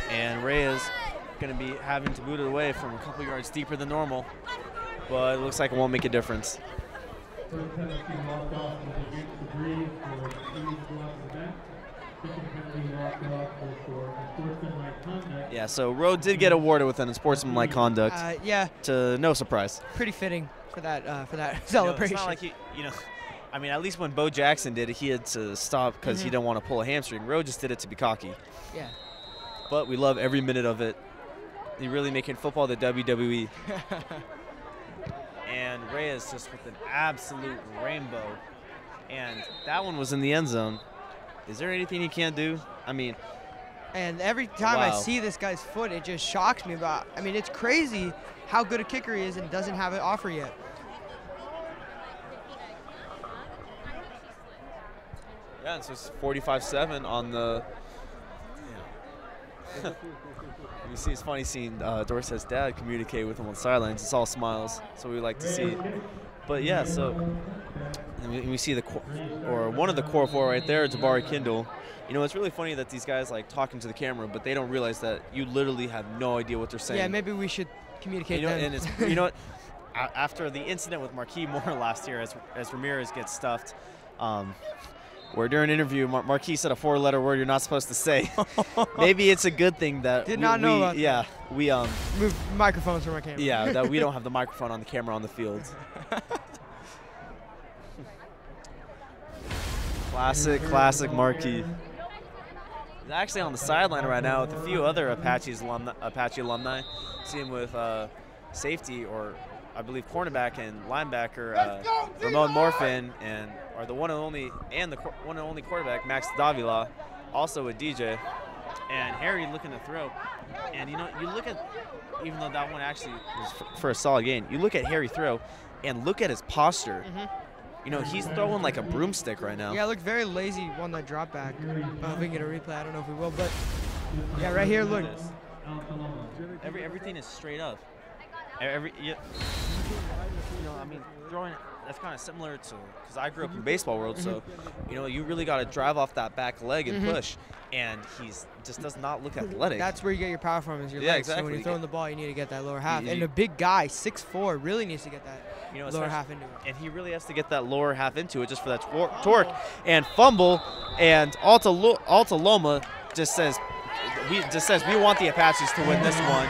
And Reyes going to be having to boot it away from a couple yards deeper than normal, but it looks like it won't make a difference. Yeah, so Rowe did get awarded with an unsportsmanlike conduct. Yeah. To no surprise. Pretty fitting for that celebration. It's not like I mean, at least when Bo Jackson did it, he had to stop because he didn't want to pull a hamstring. Rowe just did it to be cocky. Yeah. But we love every minute of it. You're really making football the WWE. And Reyes just with an absolute rainbow. And that one was in the end zone. Is there anything he can't do? I mean, And every time I Wow. see this guy's foot, it just shocks me. But I mean, it's crazy how good a kicker he is and doesn't have an offer yet. Yeah, and so it's 45-7 on the. You see, it's funny seeing Dorset's dad communicate with him on the sidelines. It's all smiles, so we like to see. But yeah, so and we see one of the core four right there, Jabari Kindle. You know, it's really funny that these guys like talking to the camera, but they don't realize that you literally have no idea what they're saying. Yeah, maybe we should communicate. You know, then. and it's you know what? After the incident with Marquis Moore last year, as Ramirez gets stuffed, where during an interview, Marquis said a 4-letter word you're not supposed to say. Maybe it's a good thing that Did not know about yeah, that. we Move microphones from our camera. yeah, that we don't have the microphone on the camera on the field. Classic Marquis. He's actually on the sideline right now with a few other Apache alumni. See him with safety, or I believe cornerback and linebacker Ramon Morfin, and the one and only quarterback Max Davila, also with DJ, and Harry looking to throw. And you know, you look at, even though that one actually was for a solid gain, you look at Harry throw, and look at his posture. You know, he's throwing like a broomstick right now. Yeah, it looked very lazy on that drop back. If we can get a replay, I don't know if we will, but yeah, right here, look. Everything is straight up. You know, I mean, throwing, that's kind of similar to, because I grew up in the baseball world, so, you know, you really got to drive off that back leg and push, and just does not look athletic. That's where you get your power from, is your legs. Exactly. So when you're throwing the ball, you need to get that lower half. And a big guy, 6'4", really needs to get that lower half into it. And he really has to get that lower half into it just for that torque and fumble. And Alta Loma just says we want the Apaches to win this one.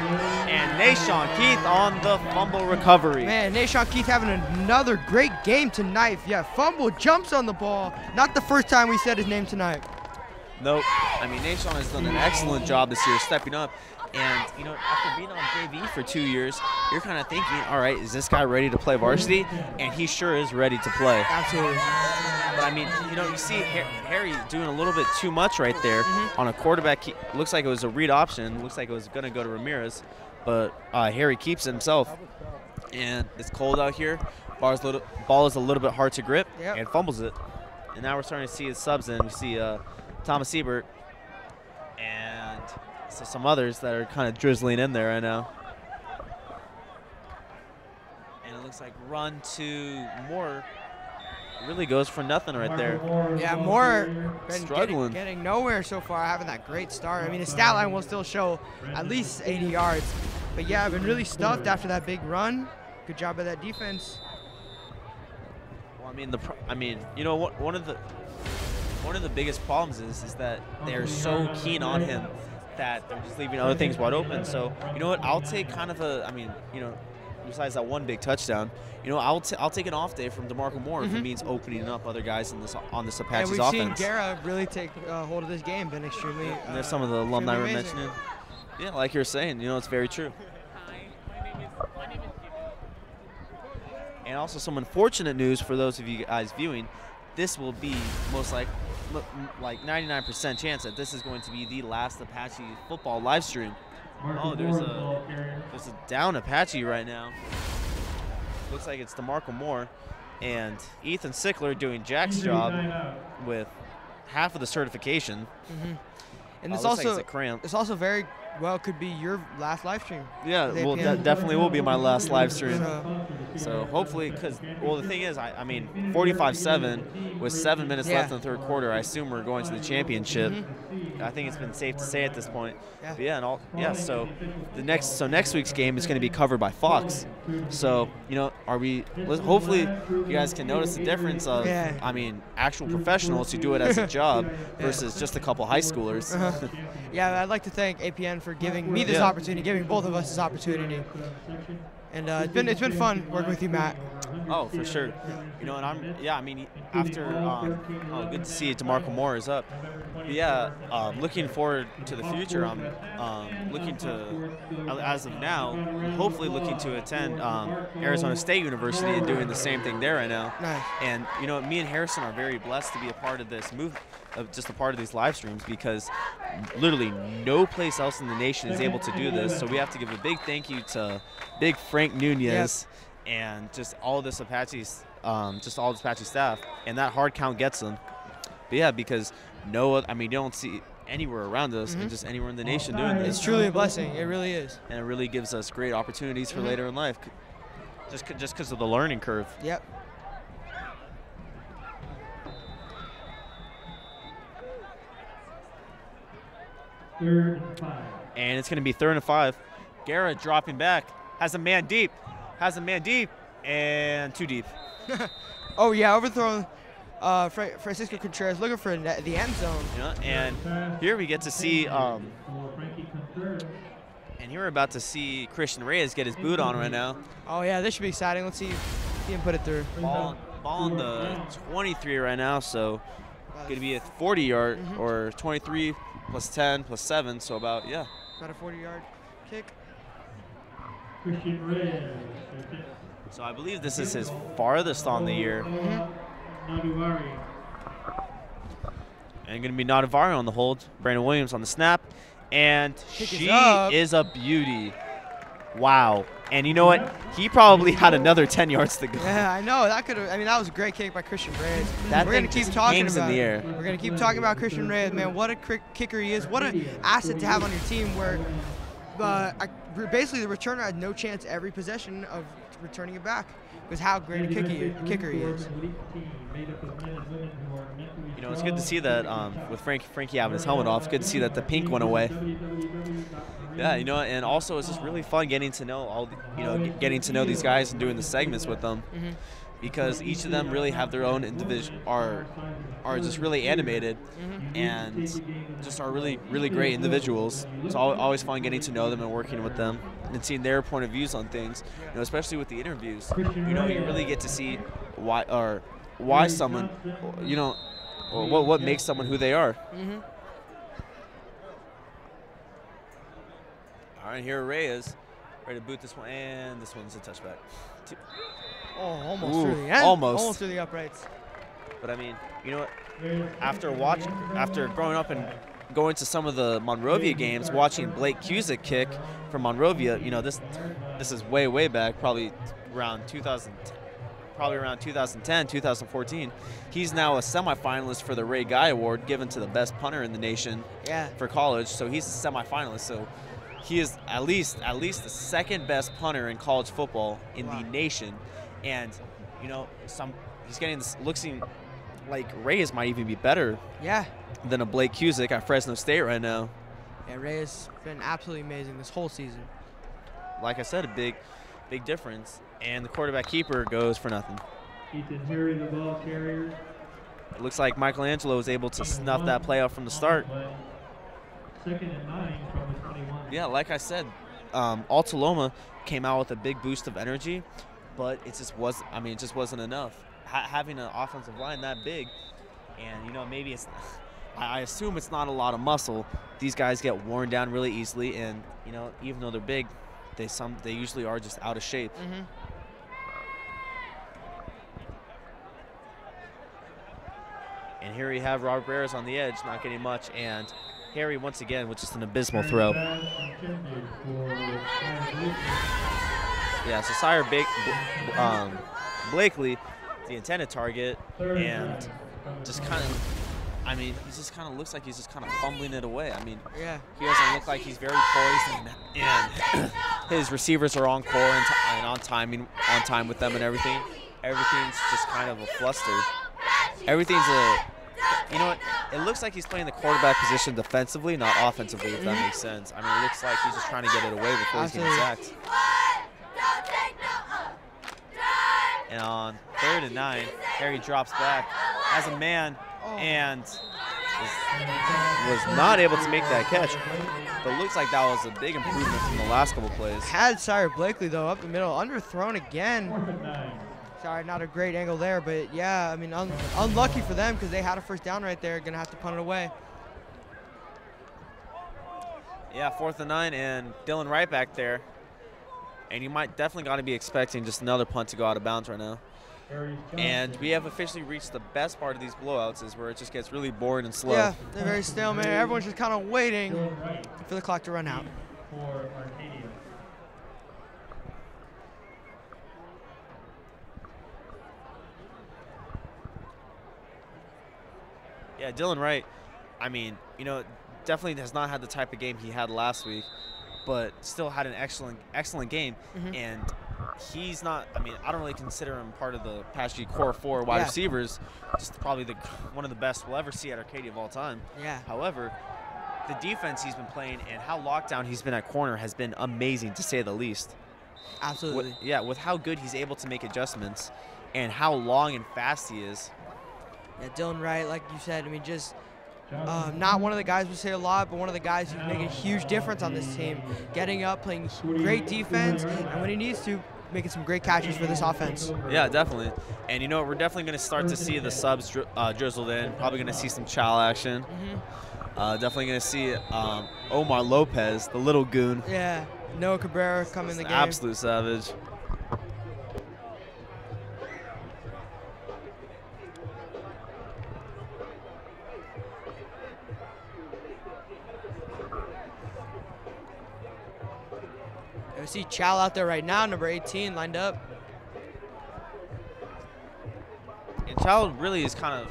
And Nashawn Keith on the fumble recovery. Man, Nashawn Keith having another great game tonight. Yeah, fumble, jumps on the ball. Not the first time we said his name tonight. Nope. I mean, Nashawn has done an excellent job this year stepping up. And, you know, after being on JV for 2 years, you're kind of thinking, all right, is this guy ready to play varsity? And he sure is ready to play. Absolutely. But, I mean, you know, you see Harry doing a little bit too much right there on a quarterback. Looks like it was a read option. Looks like it was going to go to Ramirez. But Harry keeps himself. And it's cold out here. Ball is a little bit hard to grip and fumbles it. And now we're starting to see his subs in. We see Thomas Ebert and so some others that are kind of drizzling in there right now. And it looks like run to Moore really goes for nothing right there. Yeah, Moore struggling. Getting nowhere so far, having that great start. I mean, his stat line will still show at least 80 yards. But yeah, I've been really stuffed after that big run. Good job by that defense. Well, I mean, you know, one of the biggest problems is that they're so keen on him that they're just leaving other things wide open. So, you know what, I'll take kind of I mean, you know, besides that one big touchdown, you know, I'll take an off day from DeMarco Moore if it means opening up other guys on this Apaches and we've offense. seen Guerra really take hold of this game, been extremely And there's some of the alumni we're amazing. mentioning. Yeah, like you're saying, you know, it's very true. And also some unfortunate news for those of you guys viewing. This will be most like 99% chance that this is going to be the last Apache football live stream. Oh, there's a down Apache right now. Looks like it's DeMarco Moore and Ethan Sickler doing Jack's job with half of the certification. And this looks like it's a cramp. this also very well could be your last live stream. Yeah, well, that definitely will be my last live stream. So hopefully, because, well, the thing is, I mean, 45-7 with 7 minutes left in the third quarter. I assume we're going to the championship. I think it's been safe to say at this point. But yeah, so next week's game is going to be covered by Fox. So, you know, hopefully you guys can notice the difference of, I mean, actual professionals who do it as a job versus just a couple high schoolers. Yeah, I'd like to thank APN for giving me this opportunity, giving both of us this opportunity. And it's been fun working with you, Matt. Oh, for sure. You know, and I mean, after, good to see DeMarco Moore is up. But yeah, looking forward to the future. I'm looking to, as of now, hopefully looking to attend Arizona State University and doing the same thing there right now. Nice. And, you know, me and Harrison are very blessed to be a part of this move, just a part of these live streams, because literally no place else in the nation is able to do this. So we have to give a big thank you to Big Frank Nunez. Yep. And just all this Apache staff, and that hard count gets them. But yeah, because you don't see anywhere around us, and just anywhere in the nation doing this. It's truly a blessing. It really is. And it really gives us great opportunities for later in life, just because of the learning curve. Yep. Third and 5. And it's going to be 3rd and 5. Garrett dropping back, has a man deep, and too deep. Oh yeah, overthrown. Francisco Contreras looking for the end zone. Yeah, and here we get to see, and here we're about to see Christian Reyes get his boot on right now. Oh yeah, this should be exciting. Let's see him put it through. Ball on the 23 right now, so going to be a 40-yard or 23 plus 10 plus 7, so about a 40-yard kick. Christian Reyes. So I believe this is his farthest on the year. Nadivari. And going to be Nadivari on the hold. Brandon Williams on the snap. And she is a beauty. Wow. And you know what? He probably had another 10 yards to go. Yeah, I know. That was a great kick by Christian Reyes. We're going to keep talking about in the air. We're going to keep talking about Christian Reyes, man. What a kicker he is. What an asset to have on your team where basically the returner had no chance every possession of returning it back. Because how great a kicker he is. You know, it's good to see that with Frankie having his helmet off, it's good to see that the pink went away. Yeah, you know, and also it's just really fun getting to know getting to know these guys and doing the segments with them, because each of them really have their own individual are just really animated and just are really great individuals. It's always fun getting to know them and working with them and seeing their point of views on things. You know, especially with the interviews. You know, you really get to see why someone, you know, or what makes someone who they are. All right, here Reyes, ready to boot this one, and this one's a touchback. Oh, almost through the end. Almost through the uprights. But I mean, you know what? After growing up and going to some of the Monrovia games, watching Blake Cusick kick from Monrovia, you know, this is way back, probably around 2010, 2014. He's now a semifinalist for the Ray Guy Award, given to the best punter in the nation for college. So he's a semifinalist. So he is at least the second best punter in college football in the nation. And you know, he's getting this looking like Reyes might even be better than a Blake Cusick at Fresno State right now. Yeah, Reyes been absolutely amazing this whole season. Like I said, a big difference. And the quarterback keeper goes for nothing. Ethan Harry, the ball carrier. It looks like Michelangelo was able to snuff that play out from the start. 2nd and 9 from the 21. Yeah, like I said, Alta Loma came out with a big boost of energy, but it just wasn't enough. Having an offensive line that big, and you know, maybe I assume it's not a lot of muscle. These guys get worn down really easily, and you know, even though they're big, they usually are just out of shape. And here we have Robert Barris on the edge, not getting much, and Harry once again with just an abysmal throw. Yeah, so Sire Blakely, the intended target, and just kind of, I mean, he just kind of looks like he's just kind of fumbling it away. I mean, he doesn't look like he's very poised, and his receivers are on core and on time with them and everything. Everything's just kind of a fluster. Everything's you know what? It looks like he's playing the quarterback position defensively, not offensively, if that makes sense. I mean, it looks like he's just trying to get it away before he's getting sacked. And on 3rd and 9, Harry drops back as a man, and was not able to make that catch. But looks like that was a big improvement from the last couple plays. Had Sire Blakely, though, up the middle. Underthrown again. Sorry, not a great angle there. But, yeah, I mean, unlucky for them because they had a first down right there. Going to have to punt it away. Yeah, 4th and 9, and Dylan Wright back there. And you might definitely got to be expecting just another punt to go out of bounds right now. And we have officially reached the best part of these blowouts, is where it just gets really boring and slow. Yeah, they're very stale, man. Everyone's just kind of waiting for the clock to run out. For Arcadia. Yeah, Dylan Wright, I mean, you know, definitely has not had the type of game he had last week, but still had an excellent game. And he's not, I mean, I don't really consider him part of the Apache core 4 wide receivers, just probably one of the best we'll ever see at Arcadia of all time. Yeah. However, the defense he's been playing and how locked down he's been at corner has been amazing, to say the least. Absolutely. With how good he's able to make adjustments and how long and fast he is. Yeah, Dylan Wright, like you said, I mean, just not one of the guys we say a lot, but one of the guys who's making a huge difference on this team. Getting up, playing great defense, and when he needs to, making some great catches for this offense. Yeah, definitely. And you know, we're definitely going to start to see the subs drizzled in. Probably going to see some Chow action. Definitely going to see Omar Lopez, the little goon. Yeah, Noah Cabrera come in the game. Absolute savage. We see Chow out there right now, number 18, lined up. And Chow really is kind of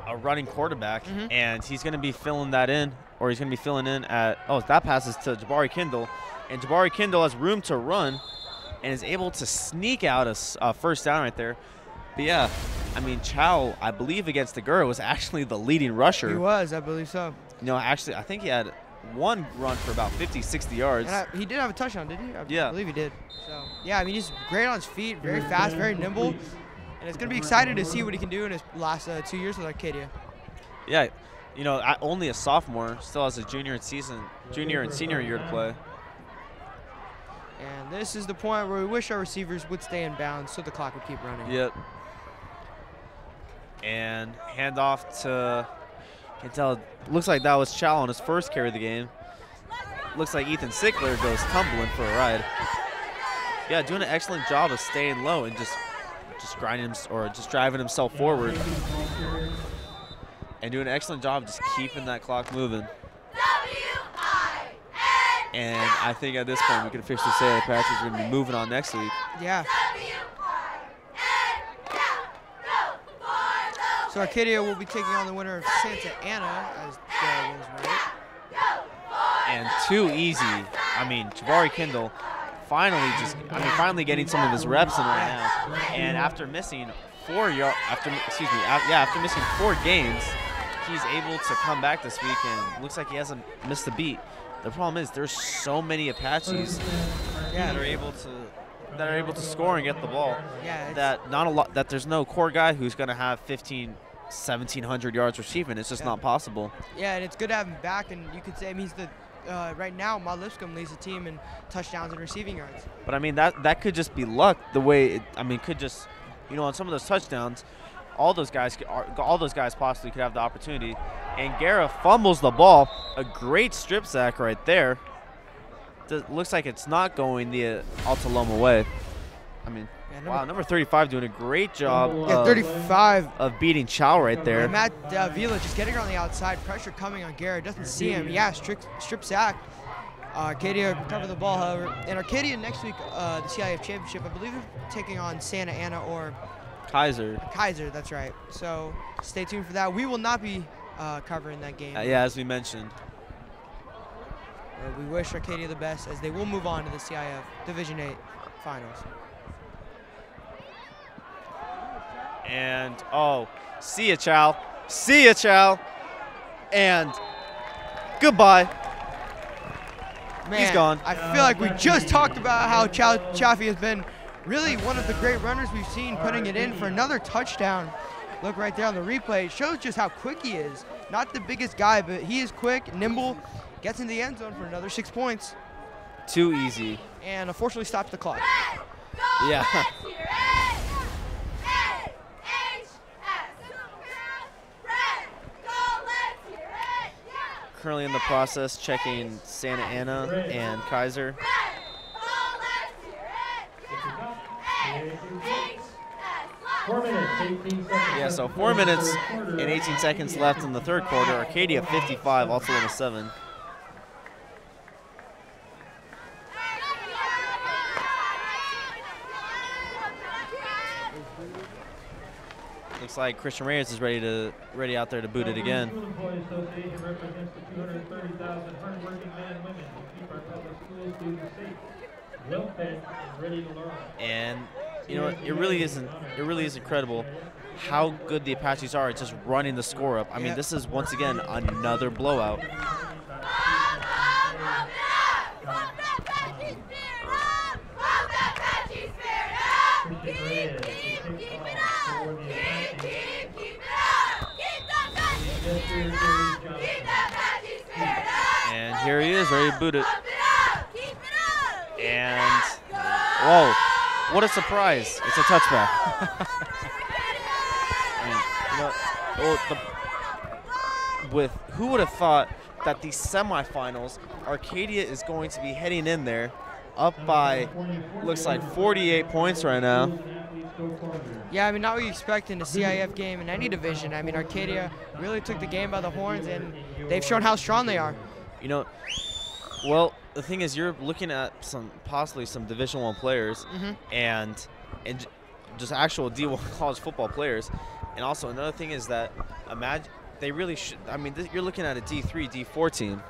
a running quarterback, and he's going to be filling that in, or he's going to be filling in at, that passes to Jabari Kindle. And Jabari Kindle has room to run and is able to sneak out a first down right there. But yeah, I mean, Chow, I believe against the Gura, was actually the leading rusher. He was, I believe so. You know, actually, I think he had one run for about 50, 60 yards. And he did have a touchdown, didn't he? Yeah. I believe he did. So, yeah, I mean, he's great on his feet, very fast, very nimble. And it's going to be exciting to see what he can do in his last 2 years with Arcadia. Yeah, you know, only a sophomore, still has a junior and senior year to play. And this is the point where we wish our receivers would stay in bounds so the clock would keep running. Yep. And handoff to, can tell, looks like that was Chow on his first carry of the game. Looks like Ethan Sickler goes tumbling for a ride. Yeah, doing an excellent job of staying low and just grinding or just driving himself forward. And doing an excellent job just keeping that clock moving. And I think at this point we can officially say the Apaches are going to be moving on next week. Yeah. So Arcadia will be taking on the winner of Santa Ana as Dale was right. And too easy. I mean, Jabari Kindle finally getting some of his reps in right now. And after missing after missing 4 games, he's able to come back this week and looks like he hasn't missed a beat. The problem is there's so many Apaches that are able to score and get the ball. Yeah, that there's no core guy who's going to have 1,700 yards receiving. It's just not possible. Yeah, and it's good to have him back, and you could say, I mean, he's the right now Maud Lipscomb leads the team in touchdowns and receiving yards. But I mean that could just be luck. The way could just, you know, on some of those touchdowns, all those guys possibly could have the opportunity. And Guerra fumbles the ball. A great strip sack right there. Looks like it's not going the Alta Loma way. I mean, wow, number 35 doing a great job. Yeah, 35 of beating Chow right there. And Matt Vila just getting on the outside, pressure coming on Guerra. Doesn't see him. Yeah, strip sack. Arcadia recover the ball, however. And Arcadia next week, the CIF championship, I believe they're taking on Santa Ana or Kaiser. Kaiser, that's right. So stay tuned for that. We will not be covering that game. Yeah, as we mentioned. We wish Arcadia the best as they will move on to the CIF Division 8 finals. And, see ya, Chow. See ya, Chow. And goodbye. Man, he's gone. I feel like we just talked about how Chaffee has been really one of the great runners we've seen, putting it in for another touchdown. look right there on the replay. It shows just how quick he is. Not the biggest guy, but he is quick, nimble, gets in the end zone for another 6 points. Too easy. And unfortunately stops the clock. Yeah. Currently in the process checking Santa Ana and Kaiser. Yeah, so 4 minutes and 18 seconds left in the third quarter. Arcadia 55, Alta Loma 7. Looks like Christian Reyes is ready out there to boot it again. And you know what? It really is incredible how good the Apaches are at just running the score up. I mean, this is once again another blowout. And here he is, ready to boot it. And whoa, what a surprise! It's a touchback. With who would have thought that the semifinals, Arcadia is going to be heading in there, up by looks like 48 points right now. Yeah, I mean, not what you expect in a CIF game in any division. I mean, Arcadia really took the game by the horns, and they've shown how strong they are. You know, well, the thing is, you're looking at possibly some Division I players, and just actual D1 college football players, and also another thing is that imagine they really should. I mean, you're looking at a D3, D4 team.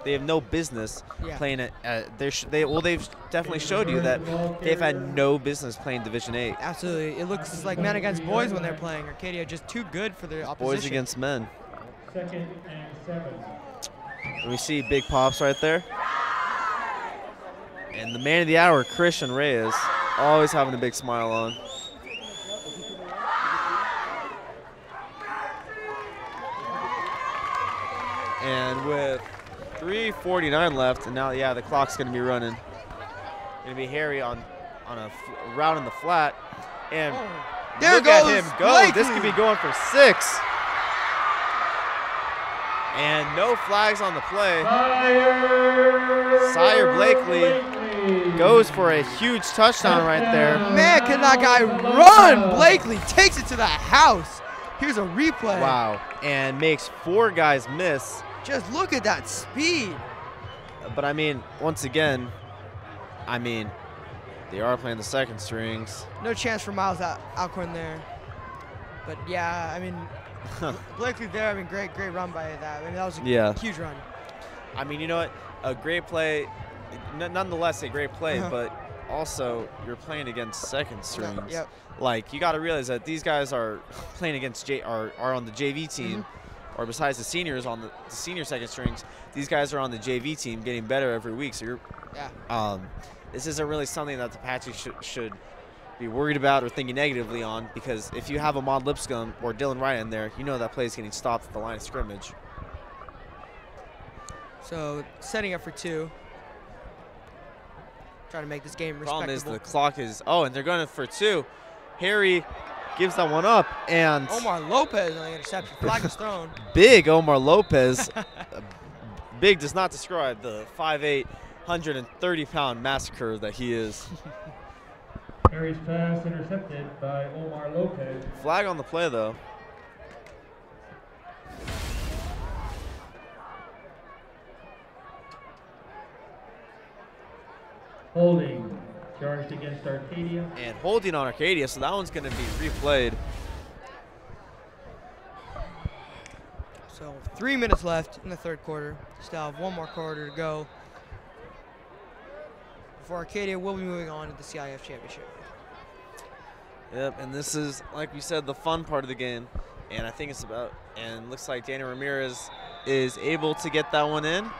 They have no business playing it. They've definitely showed you that they've had no business playing Division 8. Absolutely, it looks like men against boys when they're playing. Arcadia just too good for their opposition. Boys against men. 2nd and 7. We see big pops right there. And the man of the hour, Christian Reyes, always having a big smile on. And with 3:49 left, and now, yeah, the clock's going to be running. Going to be Harry on a route in the flat. And there look goes at him go. Blakely. This could be going for 6. And no flags on the play. Sire Blakely goes for a huge touchdown right there. Man, can that guy run? Blakely takes it to the house. Here's a replay. Wow, and makes 4 guys miss. Just look at that speed. But I mean, once again, I mean, they are playing the second strings. No chance for Miles Alcorn there. But yeah, I mean, Blakely there, I mean, great run by that. I mean, that was a huge run. I mean, you know what? A great play, nonetheless a great play, but also you're playing against second strings. Yep. Like, you got to realize that these guys are playing against are on the JV team, or besides the seniors on the senior second strings, these guys are on the JV team getting better every week. So you're, this isn't really something that the Apaches should be worried about or thinking negatively on, because if you have Ahmad Lipscomb or Dylan Wright in there, you know that play is getting stopped at the line of scrimmage. So setting up for 2. Trying to make this game respectable. Problem is the clock is, and they're going for 2. Harry gives that one up, and Omar Lopez on the interception. Flag is thrown. Big Omar Lopez. Big does not describe the 5'8", 130-pound massacre that he is. Harry's pass intercepted by Omar Lopez. Flag on the play, though. Holding charged against Arcadia. And holding on Arcadia, so that one's going to be replayed. So 3 minutes left in the third quarter. Still have 1 more quarter to go before Arcadia will be moving on to the CIF championship. Yep, and this is, like we said, the fun part of the game. And I think it's about, and looks like Daniel Ramirez is able to get that one in.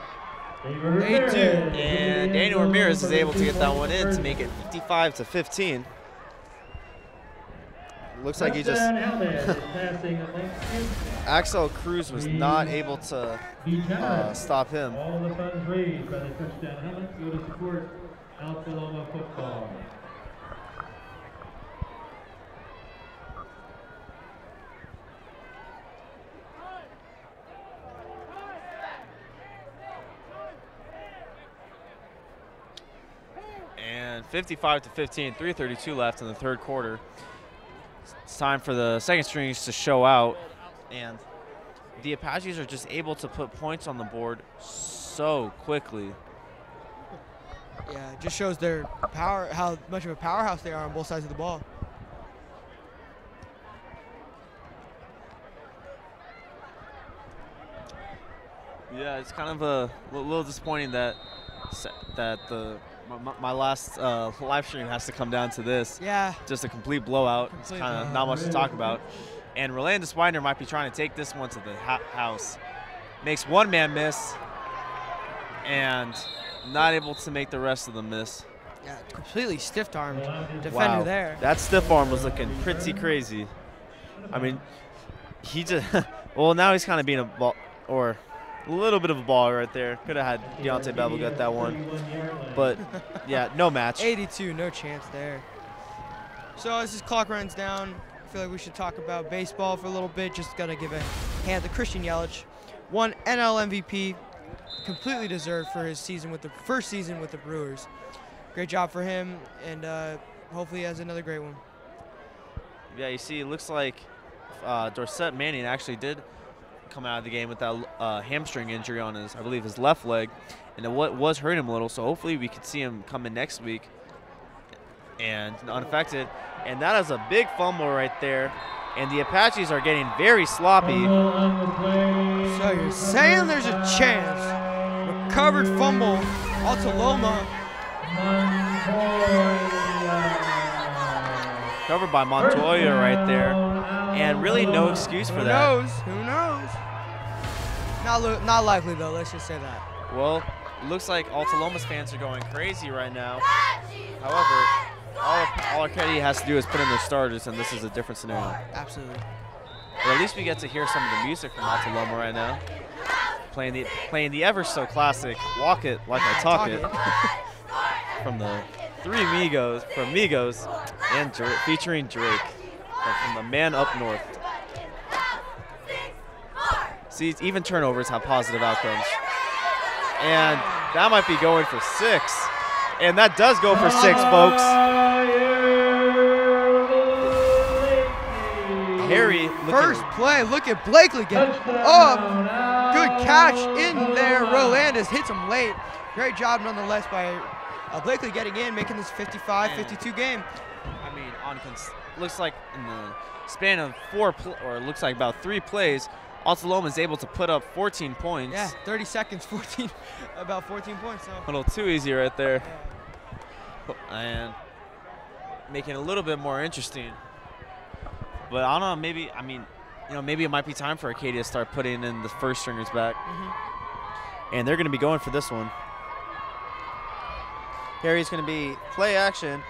And Daniel Ramirez is able to get that one in to make it 55-15. looks like he just Axel Cruz was not able to stop him. All the funds raised by the touchdown helmet go to support Alta Loma football. And 55-15, 3:32 left in the third quarter. It's time for the second strings to show out, and the Apaches are just able to put points on the board so quickly. Yeah, it just shows their power, how much of a powerhouse they are on both sides of the ball. Yeah, it's kind of a little disappointing that my last live stream has to come down to this. Yeah. Just a complete blowout. It's kind of not much to talk about. And Rolandus Widener might be trying to take this one to the house. Makes one man miss and not able to make the rest of them miss. Yeah, completely stiff-armed defender there. That stiff arm was looking pretty crazy. I mean, he just, well, now he's kind of being a ball, or a little bit of a ball right there. Could have had Deontay Bevel get that one. But, yeah, no match. 82, no chance there. So as this clock runs down, I feel like we should talk about baseball for a little bit. Just got to give a hand to Christian Yelich. Won NL MVP, completely deserved for his season with the first season with the Brewers. Great job for him, and hopefully he has another great one. Yeah, you see, it looks like Dorsett Manning actually did come out of the game with that hamstring injury on his, I believe, his left leg, and it was hurting him a little. So hopefully we could see him come in next week and unaffected. And that is a big fumble right there, and the Apaches are getting very sloppy. So you're saying there's a chance? Recovered fumble, Alta Loma. Covered by Montoya right there, and really no excuse for that. Who knows? Not likely though. Let's just say that. Well, it looks like Alta Loma's fans are going crazy right now. However, all Arcadia has to do is put in their starters, and this is a different scenario. Absolutely. But at least we get to hear some of the music from Alta Loma right now, playing the ever so classic "Walk It Like I Talk It" from the Migos, and featuring Drake from the Man Up North. See, even turnovers have positive outcomes. And that might be going for 6. And that does go for 6, folks. Harry. First play, look at Blakely getting up. Good catch in there. Rolandus hits him late. Great job nonetheless by Blakely getting in, making this 55-52 game. I mean, looks like in the span of looks like about 3 plays, Alta Loma is able to put up 14 points. Yeah, 30 seconds, about 14 points. So. A little too easy right there. And making it a little bit more interesting. But I don't know, maybe it might be time for Arcadia to start putting in the first stringers back. And they're going to be going for this one. Harry's going to be play action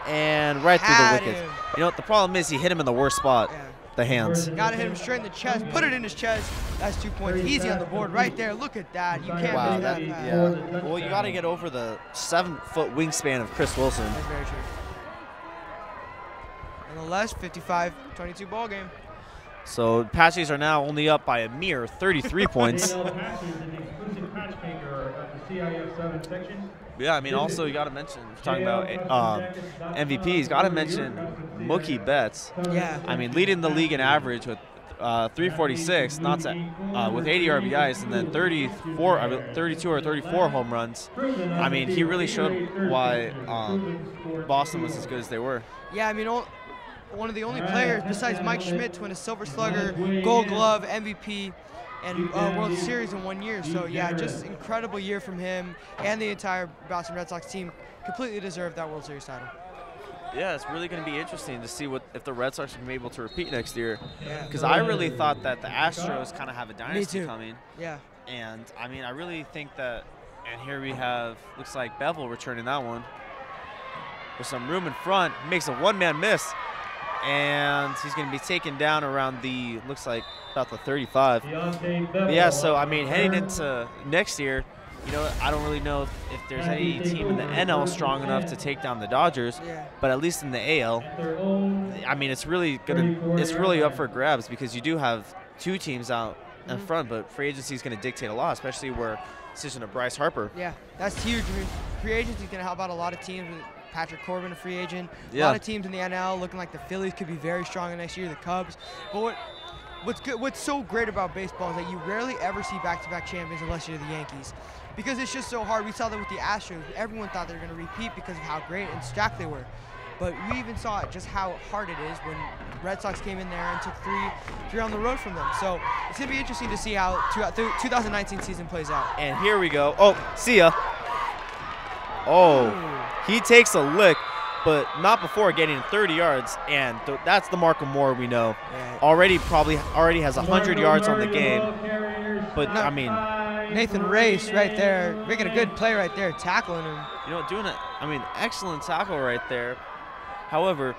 and right through the wicket. You know what, the problem is he hit him in the worst spot, the hands. Got to hit him straight in the chest, put it in his chest. That's 2 points, easy on the board right there. Look at that, you can't miss that pass. Yeah. Well, you got to get over the 7-foot wingspan of Chris Wilson. That's very true. Nonetheless, 55-22 ball game. So Apaches are now only up by a mere 33 points. Yeah, I mean, also you got to mention, talking about MVPs, got to mention Mookie Betts. Yeah. I mean, leading the league in average with 346, with 80 RBIs, and then 32 or 34 home runs. I mean, he really showed why Boston was as good as they were. Yeah, I mean, one of the only players besides Mike Schmidt to win a Silver Slugger, Gold Glove, MVP, and World Series in 1 year. So yeah, just incredible year from him and the entire Boston Red Sox team. Completely deserved that World Series title. Yeah, it's really going to be interesting to see if the Red Sox are going to be able to repeat next year. Because I really thought that the Astros kind of have a dynasty coming. Yeah. And I mean, I really think that, and here we have, looks like Bevel returning that one. With some room in front, makes a one-man miss. And he's going to be taken down around the, looks like about the 35. But yeah, so I mean, heading into next year, you know, I don't really know if there's any team in the NL strong enough to take down the Dodgers, but at least in the AL, I mean, it's really up for grabs because you do have two teams out in front, but free agency is going to dictate a lot, especially where decision of Bryce Harper. Yeah, that's huge. I mean, free agency is going to help out a lot of teams. With Patrick Corbin, a free agent. Yeah. A lot of teams in the NL looking like the Phillies could be very strong next year. The Cubs, but what's so great about baseball is that you rarely ever see back-to-back champions unless you're the Yankees, because it's just so hard. We saw that with the Astros. Everyone thought they were going to repeat because of how great and stacked they were. But we even saw just how hard it is when Red Sox came in there and took three on the road from them. So it's going to be interesting to see how the 2019 season plays out. And here we go. Oh, see ya. Oh, he takes a lick, but not before getting 30 yards, and that's the Marco Moore we know. Yeah. Already has 100 yards on the game, but No. I mean, Nathan Race right there, making a good play right there, tackling him. you know, excellent tackle right there. However,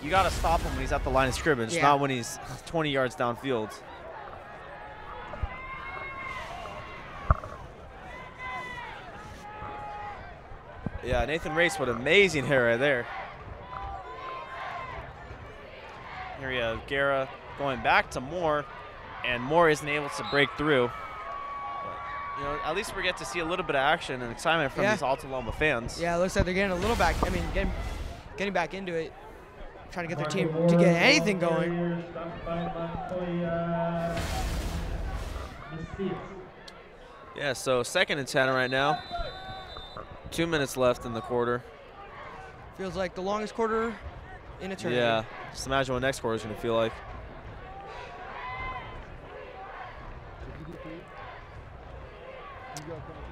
you got to stop him when he's at the line of scrimmage, not when he's 20 yards downfield. Yeah, Nathan Race, what amazing hit right there. Here we have Guerra going back to Moore, and Moore isn't able to break through. But, you know, at least we get to see a little bit of action and excitement from these Alta Loma fans. Yeah, it looks like they're getting a little back. I mean, getting back into it, trying to get their team to get anything going. Yeah, so 2nd and 10 right now. 2 minutes left in the quarter. Feels like the longest quarter in eternity. Yeah, just imagine what next quarter is going to feel like.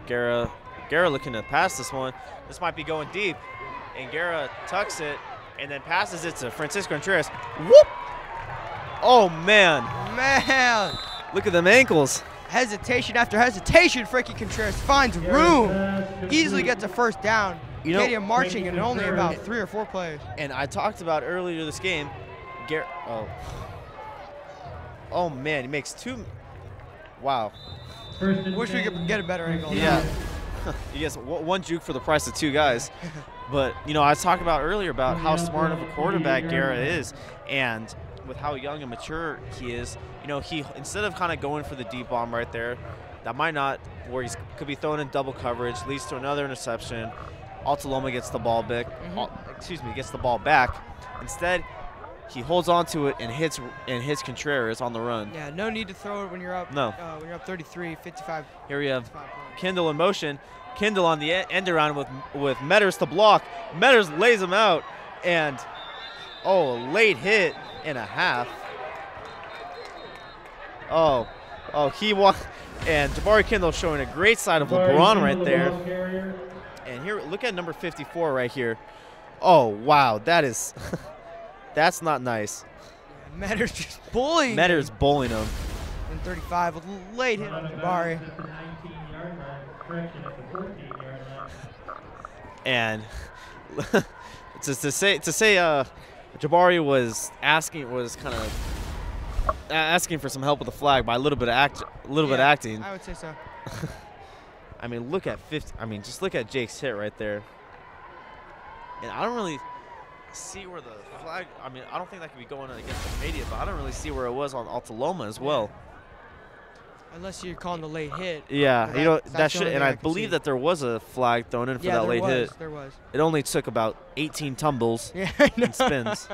Guerra looking to pass this one. This might be going deep, and Guerra tucks it and then passes it to Francisco Contreras. Whoop! Oh, man. Man. Look at them ankles. Hesitation after hesitation, Frankie Contreras finds room. Easily gets a first down. You know, Arcadia marching in only about 3 or 4 plays. And I talked about earlier this game, oh man, he makes 2. Wow. Wish we could get a better angle. Yeah. He gets 1 juke for the price of 2 guys. But, you know, I talked about earlier about how smart of a quarterback Guerra is, and with how young and mature he is, you know, he, instead of kind of going for the deep bomb right there, that might not, where he could be thrown in double coverage, leads to another interception. Alta Loma gets the ball back. Gets the ball back. Instead, he holds on to it and hits Contreras on the run. Yeah, no need to throw it when you're up. No. When you're up 33, 55. Here we have Kindle in motion. Kindle on the end around with Metters to block. Metters lays him out, and a late hit and a half. He walked, and Jabari Kindle showing a great side of LeBron right there. And here, look at number 54 right here. Oh wow, that is that's not nice. Yeah, Metters just bullying. Metters bullying him. And 35 with a late hit on Jabari. And to say Jabari was kind of asking for some help with the flag by a little bit of acting. I would say so. I mean, look at 50. I mean, just look at Jake's hit right there. And I don't really see where the flag. I mean, I don't think that could be going against Arcadia, but I don't really see where it was on Alta Loma as well. Unless you're calling the late hit. Yeah, you know that should, and I believe that there was a flag thrown in for that late hit. There was. It only took about 18 tumbles and spins.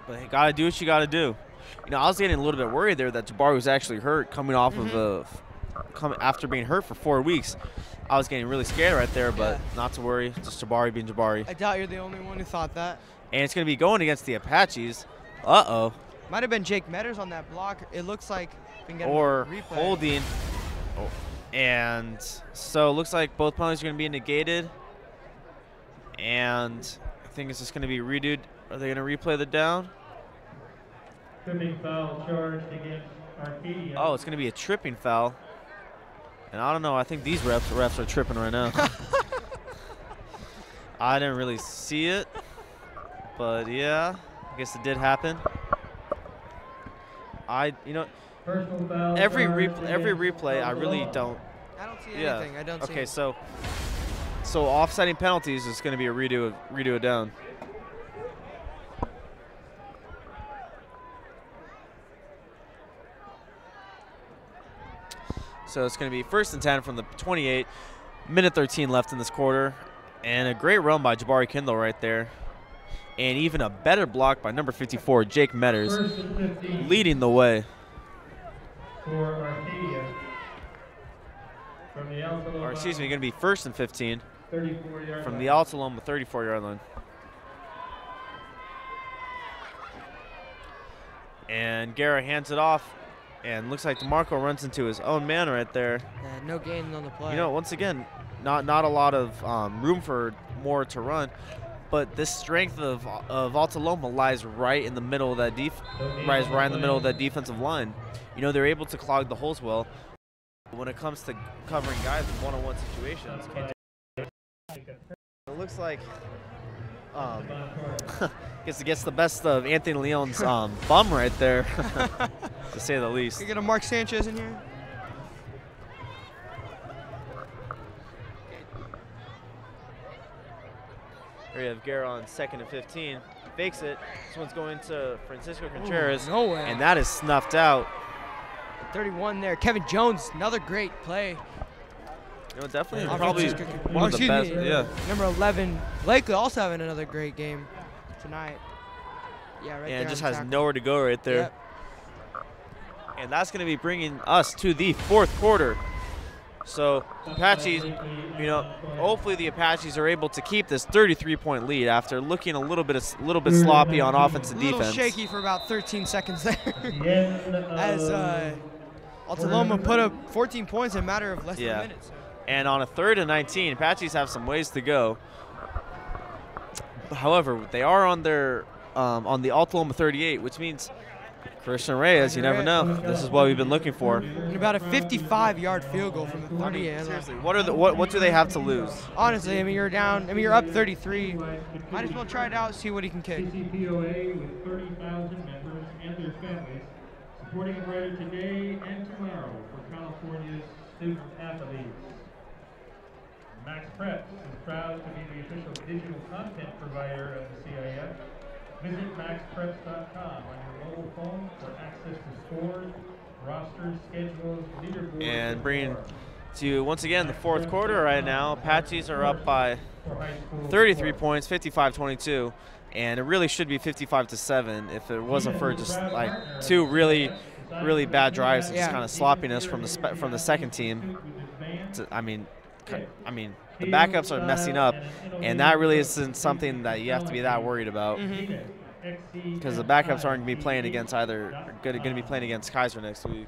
But you gotta do what you gotta do. You know, I was getting a little bit worried there that Jabari was actually hurt coming off of after being hurt for 4 weeks. I was getting really scared right there, but not to worry. Just Jabari being Jabari. I doubt you're the only one who thought that. And it's gonna be going against the Apaches. Uh-oh. Might have been Jake Metters on that block. It looks like we can get or a replay. holding. And so it looks like both penalties are going to be negated. And I think it's just going to be redoed. Are they going to replay the down? Tripping foul charged against Arcadia. Oh, it's going to be a tripping foul. And I don't know. I think these refs are tripping right now. I didn't really see it, but yeah, I guess it did happen. Personal foul Every charge replay, I against really Loma. don't. I don't see Yeah. anything. I don't see. Okay, so offsetting penalties is going to be a redo it down. So it's going to be 1st and 10 from the 28. Minute 13 left in this quarter, and a great run by Jabari Kindle right there, and even a better block by number 54, Jake Metters, 1st and 15 leading the way. for Arcadia. From the Alta Loma, Or excuse me, going to be 1st and 15 34-yard from line. the Alta Loma 34-yard line. And Guerra hands it off, and looks like DeMarco runs into his own man right there. Yeah, no gain on the play. You know, once again, not a lot of room for more to run, but this strength of Alta Loma lies right in the middle of that defensive line. You know, they're able to clog the holes well. But when it comes to covering guys in one-on-one situations, it looks like guess it gets the best of Anthony Leon's bum right there, to say the least. Can we get a Mark Sanchez in here? Here you have Guerra on 2nd and 15. Fakes it. This one's going to Francisco Contreras. No way. And that is snuffed out. 31 there. Kevin Jones, another great play. You know, definitely Oh, probably Francisco- one of the excuse best. me, Yeah. Number 11, Blakely also having another great game tonight. Yeah, right there. And on just the has tackle. nowhere to go right there. Yep. And that's going to be bringing us to the 4th quarter. So Apaches, you know, hopefully the Apaches are able to keep this 33-point lead after looking a little bit sloppy on offense and A little defense. shaky for about 13 seconds there. The end As Alta Loma put up 14 points in a matter of less than Yeah. a minute. So. And on a 3rd and 19, Apaches have some ways to go. However, they are on their on the Alta Loma 38, which means Christian Reyes. You never know. This is what we've been looking for. And about a 55-yard field goal from the 38. Seriously, what do they have to lose? Honestly, I mean, you're down. I mean, you're up 33. Might as well try it out, see what he can kick. CCPOA with 30,000 members and their families, supporting a brighter today and tomorrow for California's student athletes. Max Preps is proud to be the official digital content provider of the CIF. Visit maxpreps.com on your mobile phone for access to scores, rosters, schedules, leaderboards. And bringing to once again the 4th quarter right now. Apaches are up by 33 points, 55-22, and it really should be 55-7 if it wasn't for just like 2 really bad drives and just kind of sloppiness from the second team. I mean, the backups are messing up, and that really isn't something that you have to be that worried about, because the backups aren't going to be playing against going to be playing against Kaiser next week.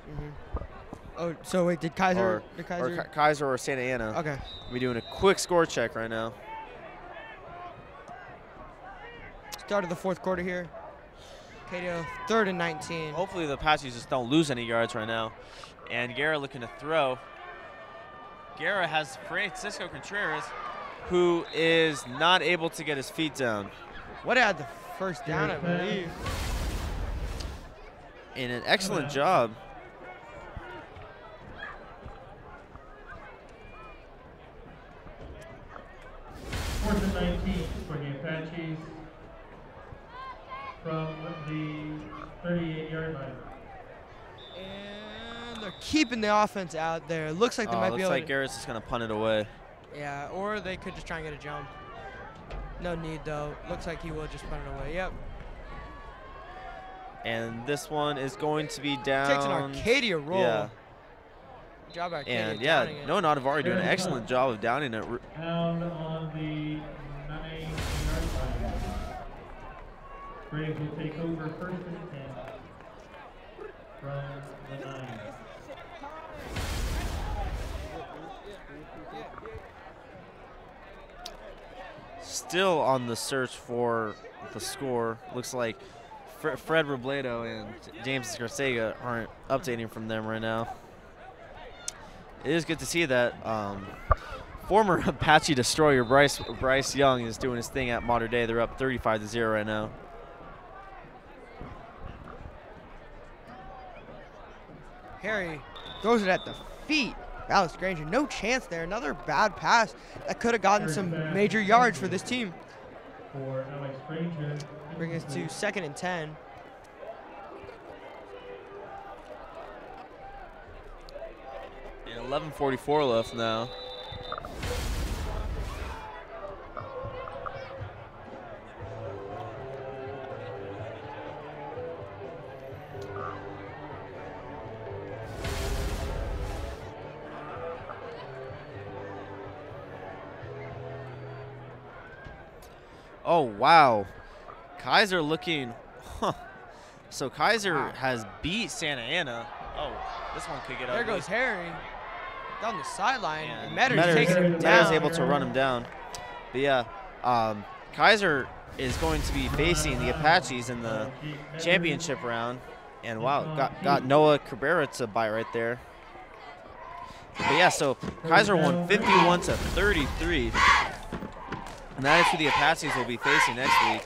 Oh, so wait, did Kaiser? Or Kaiser or Santa Ana. Okay. We're doing a quick score check right now. Start of the 4th quarter here. Arcadia, 3rd and 19. Hopefully the Apaches just don't lose any yards right now. And Guerra looking to throw. Guerra has Francisco Contreras, who is not able to get his feet down. What had the first down, I believe. And an excellent job. Fourth and 19 for the Apaches from the 38-yard line. And they're keeping the offense out there. Looks like they might be Looks able like to. Garrett's just going to punt it away. Yeah, or they could just try and get a jump. No need, though. Looks like he will just punt it away. Yep. And this one is going to be down. Takes an Arcadia roll. Yeah. Good job, Arcadia. And yeah, downing it. no, Nadavari doing an excellent job of downing it. Down on the 9-yard line. Braves will take over 1st and 10 from the 9. Still on the search for the score. Looks like Fred Robledo and James Garcega aren't updating from them right now. It is good to see that Former Apache destroyer Bryce Young is doing his thing at Modern Day. They're up 35-0 right now. Harry throws it at the feet. Alex Granger, no chance there. Another bad pass that could have gotten some major yards for this team. For Alex Granger. Bring us to 2nd and 10. And 11:44 left now. Oh, wow. Kaiser looking, So Kaiser has beat Santa Ana. Oh, this one could get There ugly. goes Harry down the sideline. And Metters taking him Metters down. able to run him down. But yeah, Kaiser is going to be facing the Apaches in the championship round. And wow, got Noah Cabrera to bite right there. But yeah, so Kaiser won 51-33. And that is who the Apaches will be facing next week.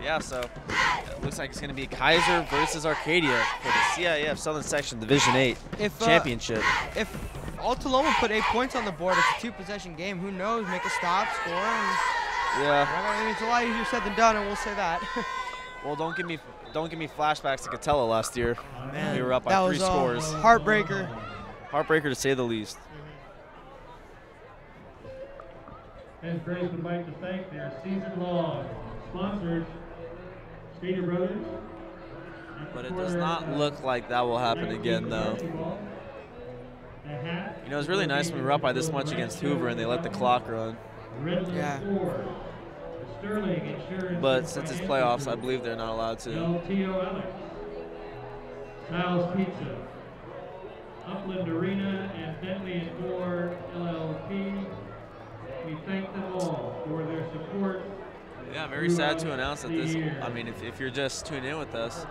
Yeah, so it looks like it's going to be Kaiser versus Arcadia for the CIF Southern Section Division 8 championship. If Alta Loma put 8 points on the board, it's a 2-possession game. Who knows? Make a stop, score. And Yeah. it's a lot easier said than done, and we'll say that. Well, don't give me flashbacks to Catella last year. Man, We were up by that 3 was scores. Heartbreaker. Heartbreaker to say the least. And Grace would like to thank their season-long sponsors, Stater Brothers. But it does not look like that will happen again, though. You know, it's really nice when we were up by this much against Hoover and they let the clock run. Yeah. But since it's playoffs, I believe they're not allowed to. LTO Alex, Kyle's Pizza, Upland Arena, and Bentley and Moore LLP. We thank them all for their support. Yeah, very sad to announce that this, I mean, if you're just tuning in with us,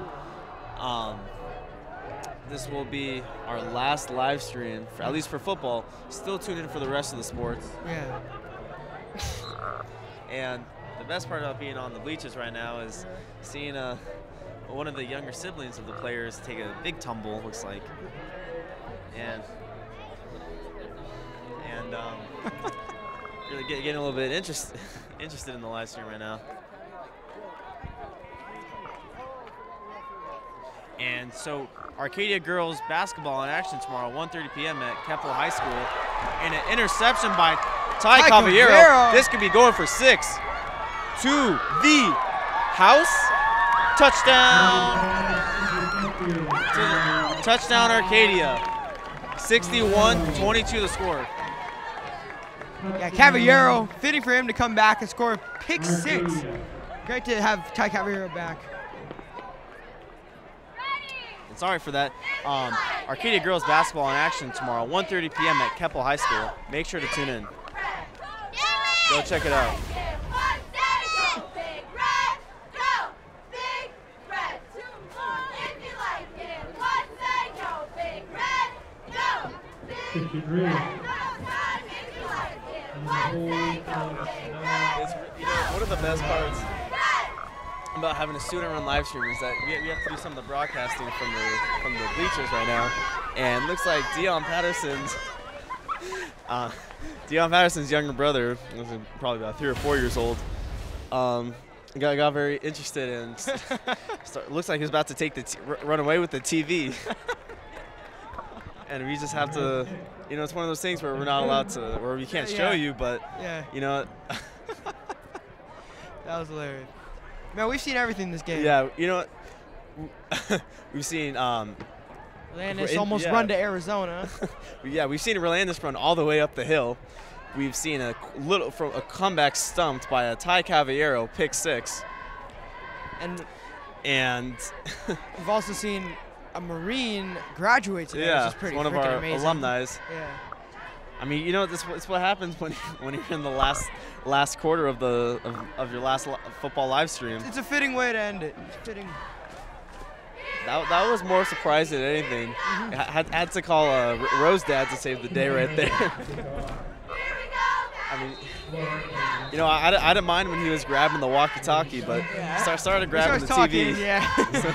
this will be our last live stream, at least for football. Still tune in for the rest of the sports. Yeah. And the best part about being on the bleachers right now is seeing one of the younger siblings of the players take a big tumble, looks like. And really getting a little bit interested in the live stream right now. And so Arcadia girls basketball in action tomorrow, 1:30 p.m. at Keppel High School. And an interception by Ty Caballero. This could be going for 6 to the house. Touchdown. Touchdown Arcadia. 61-22 the score. Yeah, Caballero, fitting for him to come back and score a pick 6. Great to have Ty Caballero back. And sorry for that. Arcadia girls basketball in action tomorrow, 1:30 p.m. at Keppel High School. Make sure to tune in. Go check it out. One of the best parts about having a student-run live stream is that we have to do some of the broadcasting from the bleachers right now, and looks like Dion Patterson's younger brother, probably about 3 or 4 years old, got very interested and looks like he's about to run away with the TV. And we just have to, you know, it's one of those things where we're not allowed to, where we can't show you, but, you know. That was hilarious. Man, we've seen everything this game. Yeah, you know what? We've seen Landis almost run to Arizona. Yeah, we've seen Landis run all the way up the hill. We've seen a comeback stumped by a Ty Caballero pick 6. And we've also seen a Marine graduate today, yeah, which is pretty one of our amazing. alumni. Yeah. I mean, you know, it's what happens when you're in the last quarter of your last football live stream. It's a fitting way to end it. It's fitting. That was more surprising than anything. Had to call Rose Dad to save the day right there. I mean, you know, I didn't mind when he was grabbing the walkie-talkie, but started grabbing the talking, TV. Yeah. So,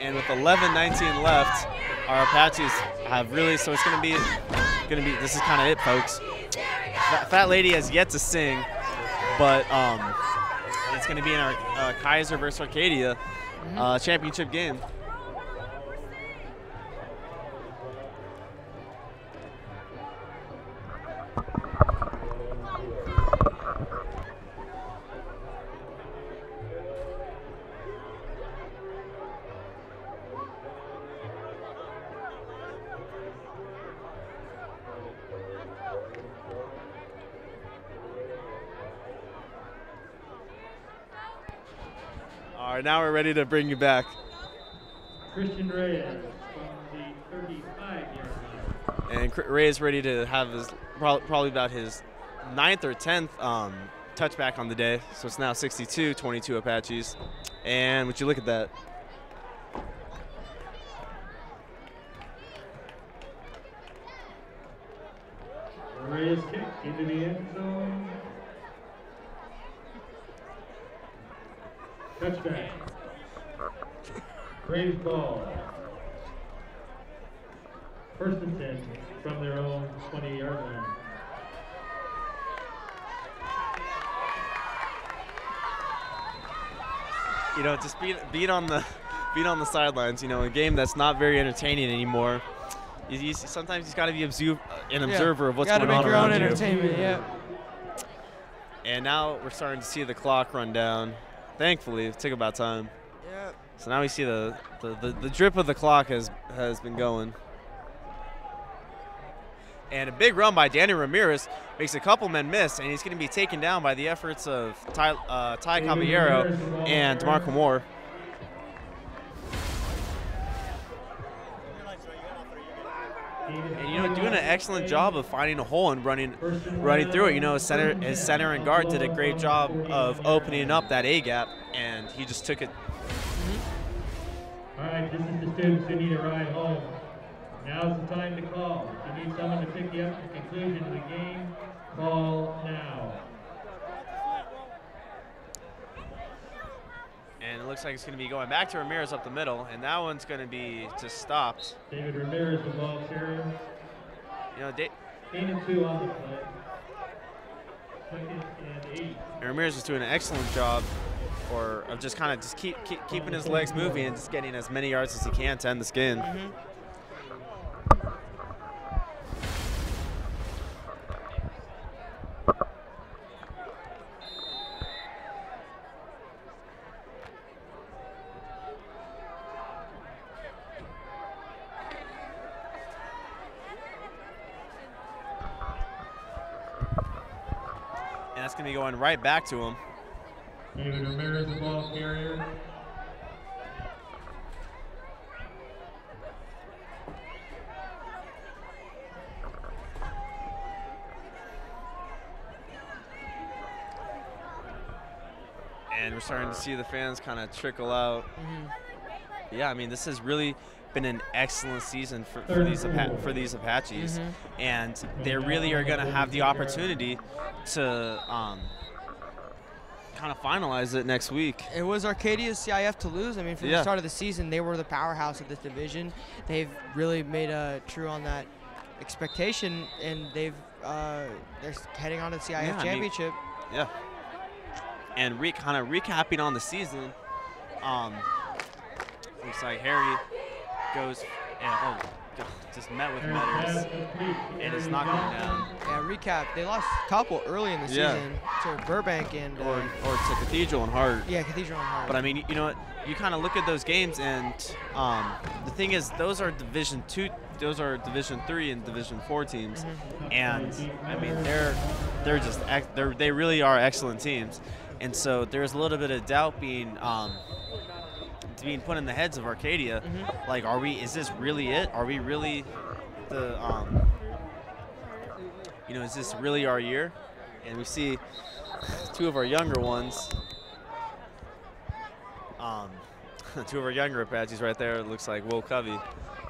and with 11:19 left, our Apaches have really, so it's gonna be, this is kind of it, folks. Fat Lady has yet to sing, but it's gonna be in our Kaiser versus Arcadia championship game. All right, now we're ready to bring you back. Christian Reyes from the 35-yard line. And Reyes ready to have his probably about his 9th or 10th touchback on the day. So it's now 62-22 Apaches. And would you look at that? Reyes kick into the end zone. Touchback. Braves ball. First and 10 from their own 20-yard line. You know, just beat on the sidelines. You know, a game that's not very entertaining anymore. Sometimes you got to be an observer of what's going on around you. Got to make your own entertainment. Yeah. And now we're starting to see the clock run down. Thankfully, it took about time. Yeah. So now we see the drip of the clock has been going. And a big run by Danny Ramirez makes a couple men miss, and he's going to be taken down by the efforts of Ty Caballero and DeMarco Moore. And, you know, doing an excellent job of finding a hole and running through it. You know, his center and guard did a great job of opening up that A gap, and he just took it. All right, this is the students who need a ride home. Now's the time to call. If you need someone to pick you up at the conclusion of the game, call now. And it looks like it's going to be going back to Ramirez up the middle, and that one's going to be just stopped. David Ramirez, the ball carrier. You know, 8 and 2 on the play. 2nd and 8. And Ramirez is doing an excellent job of just kind of keeping his legs moving and just getting as many yards as he can to end this game. And that's going to be going right back to him. David Ramirez, the ball carrier. And we're starting to see the fans kind of trickle out. Yeah, I mean, this has really been an excellent season for these Apaches, and they really are going to have the opportunity to kind of finalize it next week. It was Arcadia's CIF to lose. I mean, from the start of the season, they were the powerhouse of this division. They've really made true on that expectation, and they're heading on to the CIF championship. And kind of recapping on the season, looks like Harry goes and just met with Metters and is not going down. Yeah, recap. They lost a couple early in the season to Burbank and or to Cathedral and Hart. Yeah, Cathedral and Hart. But I mean, you know what? You kind of look at those games, and the thing is, those are Division 2, those are Division 3 and Division 4 teams, and I mean, they really are excellent teams. And so there's a little bit of doubt being it's being put in the heads of Arcadia. Like, is this really it? Are we really the, you know, is this really our year? And we see two of our younger ones. Two of our younger Apaches right there. It looks like Will Covey.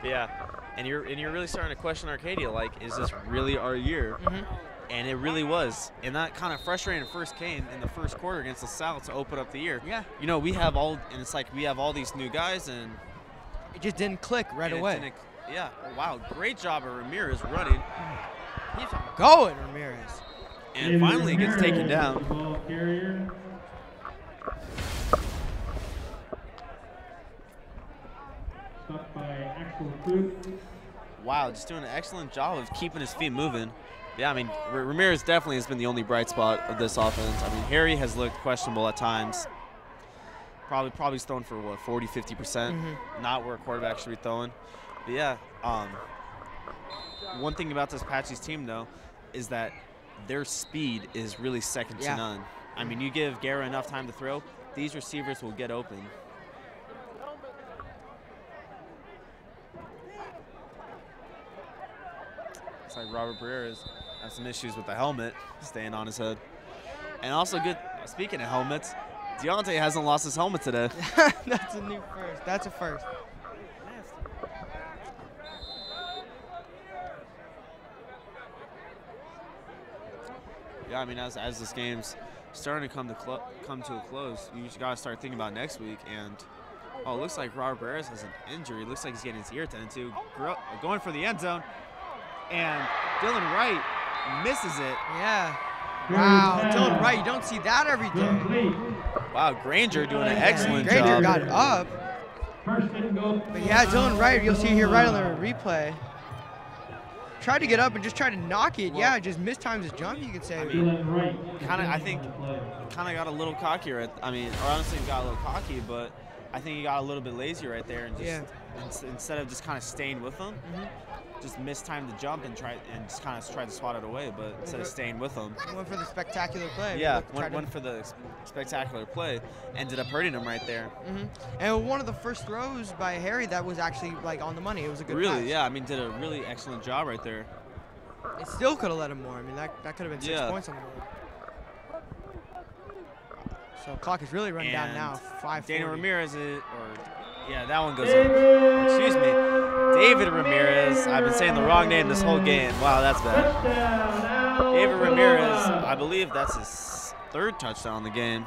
But yeah, and you're really starting to question Arcadia. Like, is this really our year? And it really was. And that kind of frustrating first came in the first quarter against LaSalle to open up the year. Yeah. You know, we have all these new guys, and it just didn't click right away. Yeah. Wow. Great job of Ramirez running. He's going, Ramirez. And finally gets taken down. Ball carrier. Stopped by Axel Krug. Wow, just doing an excellent job of keeping his feet moving. Yeah, I mean, Ramirez definitely has been the only bright spot of this offense. I mean, Harry has looked questionable at times. Probably thrown for, what, 40, 50%? Not where a quarterback should be throwing. But yeah, one thing about this Apaches team, though, is that their speed is really second to none. I mean, you give Guerra enough time to throw, these receivers will get open. Looks like Robert Barreras has some issues with the helmet staying on his head. And also good, speaking of helmets, Deontay hasn't lost his helmet today. That's a new first. That's a first. Yeah, I mean, as this game's starting to come to a close, you just gotta start thinking about next week. And it looks like Robert Barreras has an injury. It looks like he's getting his ear attended to. Going for the end zone, and Dylan Wright misses it. Yeah. Wow, Dylan Wright, you don't see that every day. Wow, Granger doing an excellent job. Granger got up. But yeah, Dylan Wright, you'll see here right on the replay. Tried to get up and just tried to knock it. Yeah, just mistimed his jump, you could say. I think kind of got a little cocky or honestly got a little cocky, but I think he got a little bit lazy right there and just instead of just kind of staying with him, just mistimed the jump and tried to swat it away, but instead of staying with him. Went for the spectacular play. Yeah, went for the spectacular play, ended up hurting him right there. And one of the first throws by Harry that was actually like on the money. It was a good pass. Yeah. I mean, did a really excellent job right there. It still could have led him more. I mean, that could have been 6 points on the board. So clock is really running down now. 5:40. Daniel Ramirez that one goes in. Excuse me. David Ramirez. I've been saying the wrong name this whole game. Wow, that's bad. David Ramirez, I believe that's his third touchdown in the game.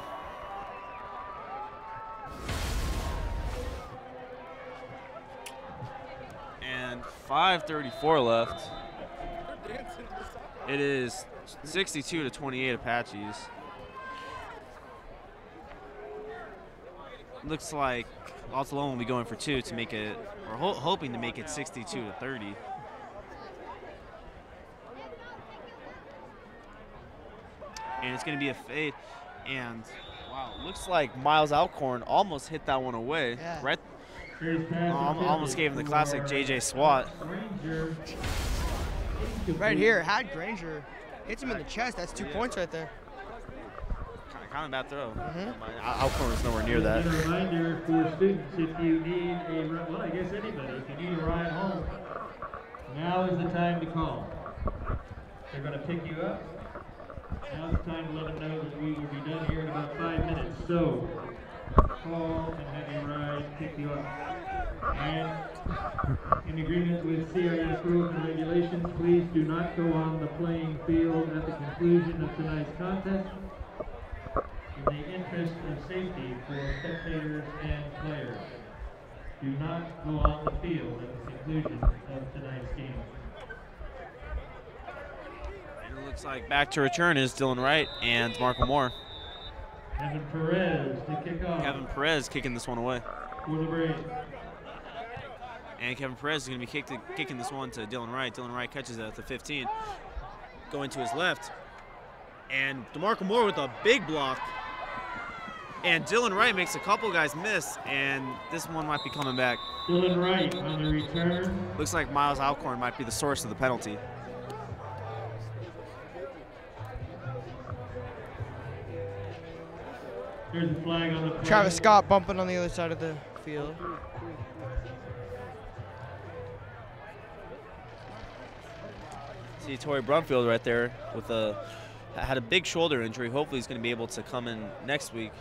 And 5:34 left. It is 62-28 Apaches. Looks like Alta Loma will be going for 2 to make it, or hoping to make it 62-30. And it's going to be a fade. And wow, looks like Miles Alcorn almost hit that one away. Yeah. Right, almost gave him the classic JJ swat. Right here, had Granger hits him in the chest. That's 2 points right there. Kind of bad throw. Alcorn was nowhere near that. A reminder for students, if you need I guess anybody, if you need a ride home, now is the time to call. They're going to pick you up. Now's the time to let them know that we will be done here in about 5 minutes. So, call and have your ride pick you up. And in agreement with CIF rules and regulations, please do not go on the playing field at the conclusion of tonight's contest. In the interest of safety for spectators and players, do not go on the field at the conclusion of tonight's game. And it looks like back to return is Dylan Wright and Marco Moore. Kevin Perez to kick off. Kevin Perez kicking this one away. For the break. And Kevin Perez is going to be kicking this one to Dylan Wright. Dylan Wright catches it at the 15. Going to his left. And DeMarco Moore with a big block. And Dylan Wright makes a couple guys miss, and this one might be coming back. Dylan Wright on the return. Looks like Miles Alcorn might be the source of the penalty. There's a flag on the play. Travis Scott bumping on the other side of the field. See Torrey Brumfield right there with had a big shoulder injury. Hopefully he's going to be able to come in next week.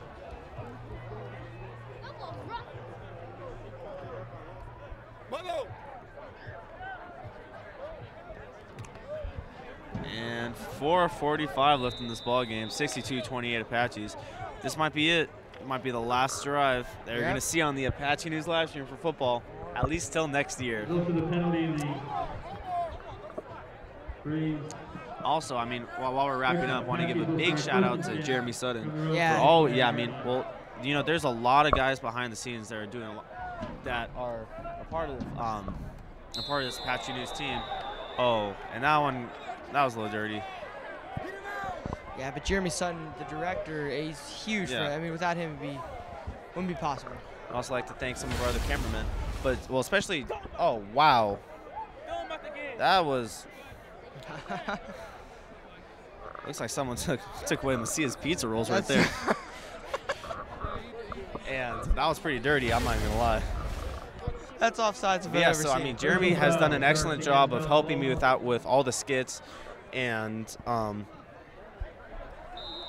And 4:45 left in this ball game. 62-28 Apaches. This might be it. It might be the last drive that you're going to see on the Apache News live stream for football, at least till next year. Goes to the penalty league. Also, I mean, while we're wrapping up, I want to give a big shout out to Jeremy Sutton. Yeah. For all, yeah, I mean, well, you know, there's a lot of guys behind the scenes that are doing a lot, that are a part of this Apache News team. Oh, and that was a little dirty. Yeah, but Jeremy Sutton, the director, he's huge. Yeah. I mean, without him, wouldn't be possible. I'd also like to thank some of our other cameramen, but well, especially, oh wow, that was. Looks like someone took away Messiah's pizza rolls right there. And that was pretty dirty, I'm not even gonna lie. That's offsides. Yeah, so I mean, Jeremy has done an excellent job of helping me with all the skits, and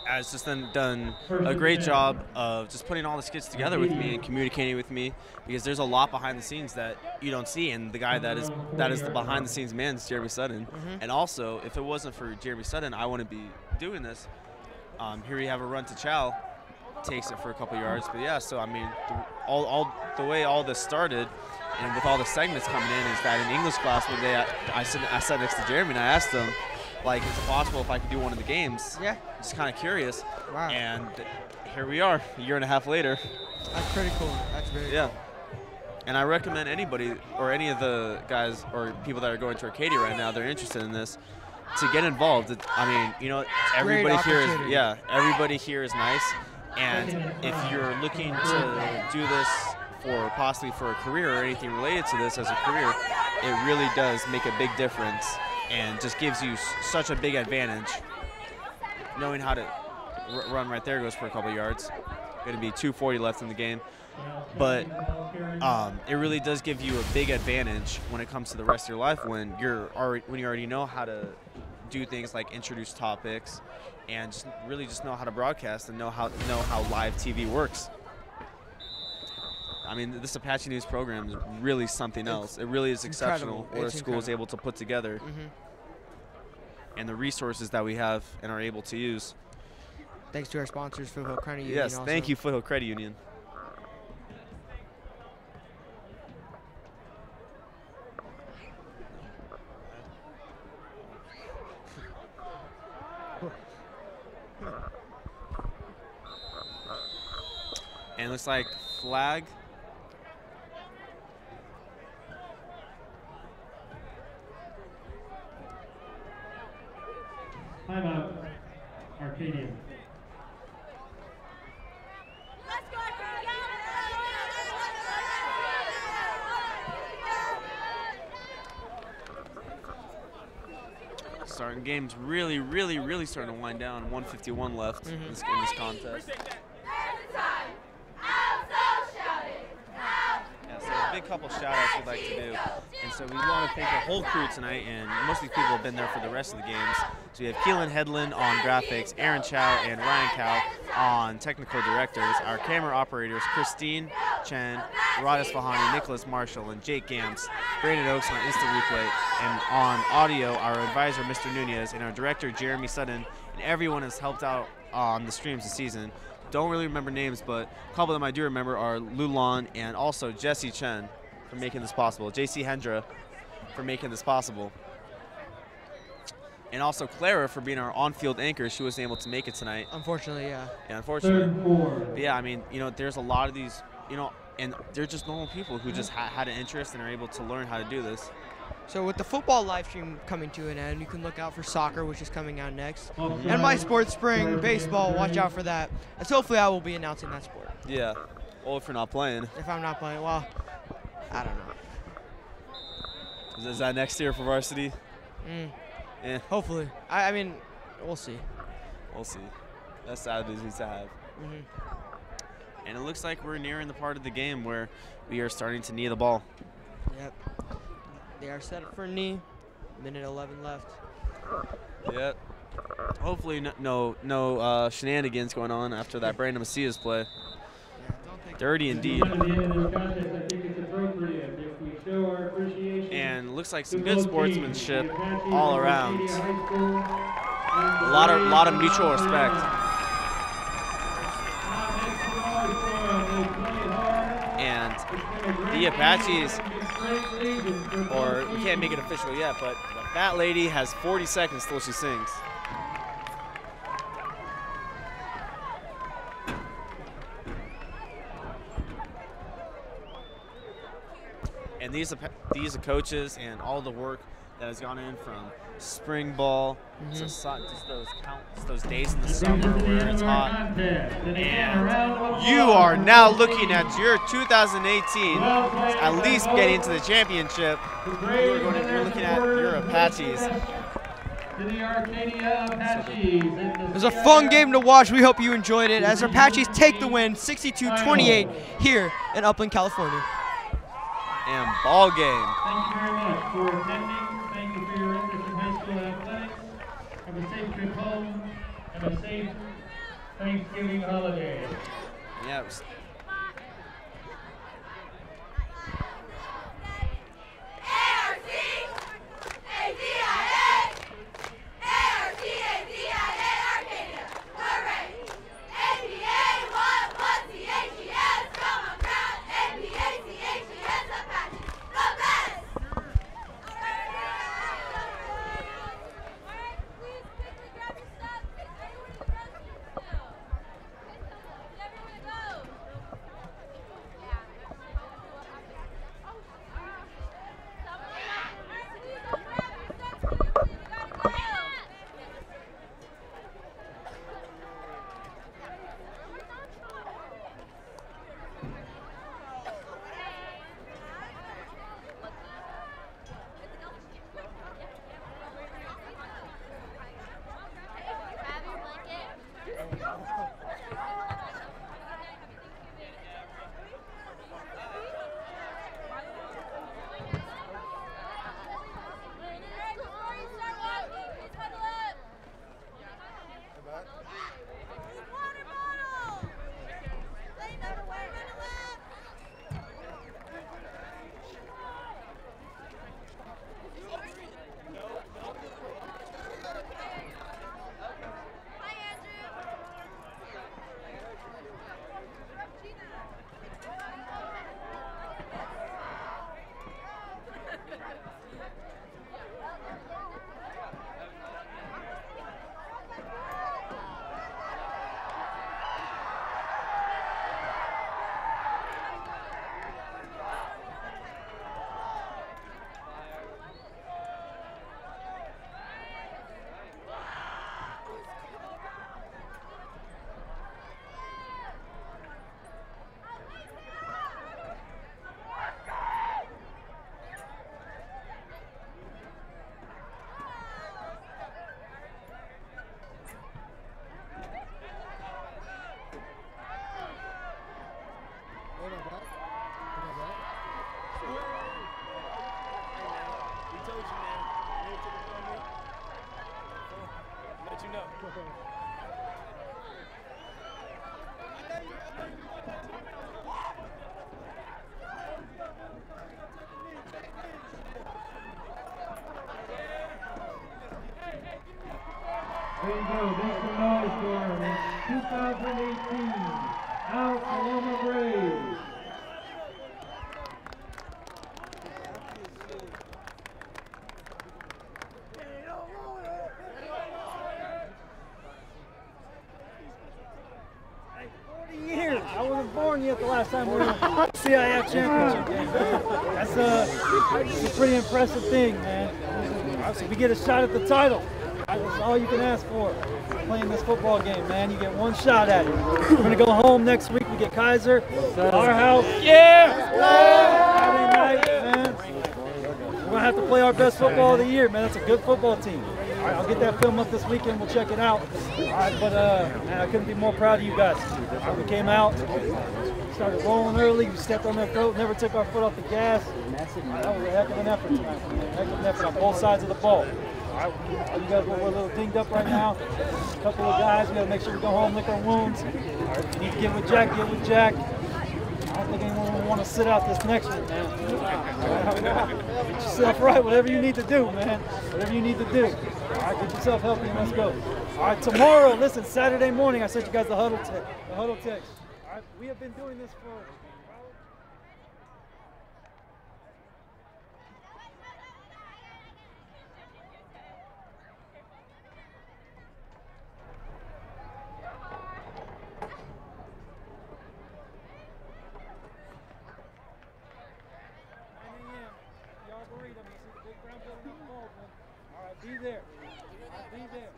has just done a great job of just putting all the skits together with me and communicating with me, because there's a lot behind the scenes that you don't see, and the guy that is the behind the scenes man is Jeremy Sutton. And also, if it wasn't for Jeremy Sutton, I wouldn't be doing this. Here we have a run to Chow, takes it for a couple yards, but yeah, so I mean, all the way all this started, and with all the segments coming in, is that in English class one day I sat next to Jeremy and I asked him, like, is it possible if I could do one of the games? Yeah. Just kind of curious. Wow. And here we are, a year and a half later. That's pretty cool. That's very cool. And I recommend anybody or any of the guys or people that are going to Arcadia right now, they're interested in this, to get involved. I mean, you know, everybody here is nice. And if you're looking to do this possibly for a career or anything related to this as a career, it really does make a big difference and just gives you such a big advantage. Knowing how to run right there goes for a couple yards. Going to be 2:40 left in the game. But it really does give you a big advantage when it comes to the rest of your life when you already know how to do things like introduce topics and just really know how to broadcast and know how live TV works. I mean, this Apache News program is really something else. It really is exceptional what a school is able to put together and the resources that we have and are able to use. Thanks to our sponsors, Foothill Credit Union. Yes, thank you, Foothill Credit Union. And it looks like flag. Timeout, Arcadia. Let's go, Arcadia! Starting game's really starting to wind down. 1:51 left in this contest. Yeah, so a big couple shout-outs we'd like to do. And so we want to thank the whole crew tonight, and most of these people have been there for the rest of the games. So we have Keelan Headland on graphics, Aaron Chow and Ryan Cow on technical directors, our camera operators, Christine Chen, Rod Esfahani, Nicholas Marshall, and Jake Gams, Brandon Oaks on instant replay, and on audio, our advisor, Mr. Nunez, and our director, Jeremy Sutton, and everyone has helped out on the streams this season. Don't really remember names, but a couple of them I do remember are Lulon and also Jesse Chen for making this possible. JC Hendra for making this possible. And also Clara for being our on-field anchor. She wasn't able to make it tonight. Unfortunately, yeah. Yeah, unfortunately. But yeah, I mean, you know, there's a lot of these, you know, and they're just normal people who just had an interest and are able to learn how to do this. So with the football live stream coming to an end, you can look out for soccer, which is coming out next. And my sports spring, baseball, watch out for that. And so hopefully I will be announcing that sport. Yeah. Well, if you're not playing. If I'm not playing, well, I don't know. Is that next year for varsity? Yeah. Hopefully. I mean, we'll see. We'll see. That's sad news to have. And it looks like we're nearing the part of the game where we are starting to knee the ball. Yep. They are set up for a knee. Minute 11 left. Yep. Hopefully no shenanigans going on after that Brandon Macias play. Dirty indeed. And looks like some good sportsmanship all around. A lot of mutual respect. And the Apaches, or we can't make it official yet, but the fat lady has 40 seconds till she sings. And these are coaches and all the work that has gone in from spring ball to just those days in the summer where it's hot. And you are now looking at your 2018, at least getting into the championship. You're looking at your Apaches. The Arcadia Apaches. It was a fun game to watch. We hope you enjoyed it as our Apaches take the win 62-28 here in Upland, California. And ball game. Thank you very much for attending. Thank you for your interest in high school athletics. Have a safe trip home and a safe Thanksgiving holiday. Yeah, it was There you go. Make some noise for him. 2018 Alta Loma Braves. Years. I wasn't born yet the last time we were in the CIF championship game. That's a pretty impressive thing, man. Obviously, we get a shot at the title. That's all you can ask for playing this football game, man. You get one shot at it. We're going to go home next week. We get Kaiser, our house. Yeah! Saturday night, man. We're going to have to play our best football of the year, man. That's a good football team. right, I'll get that film up this weekend. We'll check it out. All right, but man, I couldn't be more proud of you guys. All right, we came out, started rolling early. We stepped on their throat, never took our foot off the gas. That was a heck of an effort tonight. A heck of an effort on both sides of the ball. All right, you guys, we're a little dinged up right now. A couple of guys, we got to make sure we go home, lick our wounds. All right, if you need to get with Jack, get with Jack. I don't think anyone will want to sit out this next one, man. Get yourself right, whatever you need to do, man. Whatever you need to do. All right, get yourself healthy and let's go. All right, tomorrow, listen, Saturday morning, I sent you guys the huddle text. All right, we have been doing this for... Be there. Be there.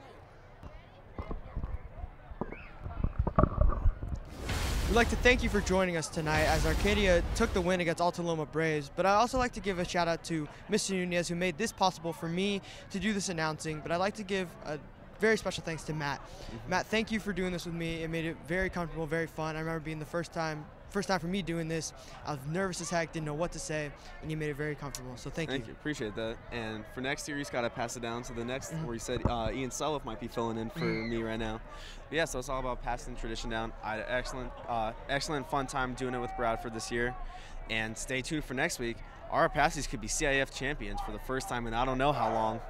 We'd like to thank you for joining us tonight as Arcadia took the win against Alta Loma Braves, but I'd also like to give a shout out to Mr. Nunez, who made this possible for me to do this announcing, but I'd like to give a very special thanks to Matt. Matt, thank you for doing this with me. It made it very comfortable, very fun. I remember being the first time for me doing this. I was nervous as heck, didn't know what to say, and you made it very comfortable. So thank you. Appreciate that. And for next year, you just got to pass it down to the next, where you said Ian Sullivan might be filling in for me right now. But yeah, so it's all about passing the tradition down. I had an excellent fun time doing it with Bradford this year. And stay tuned for next week. Our Apaches could be CIF champions for the first time in I don't know how long.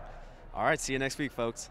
All right, see you next week, folks.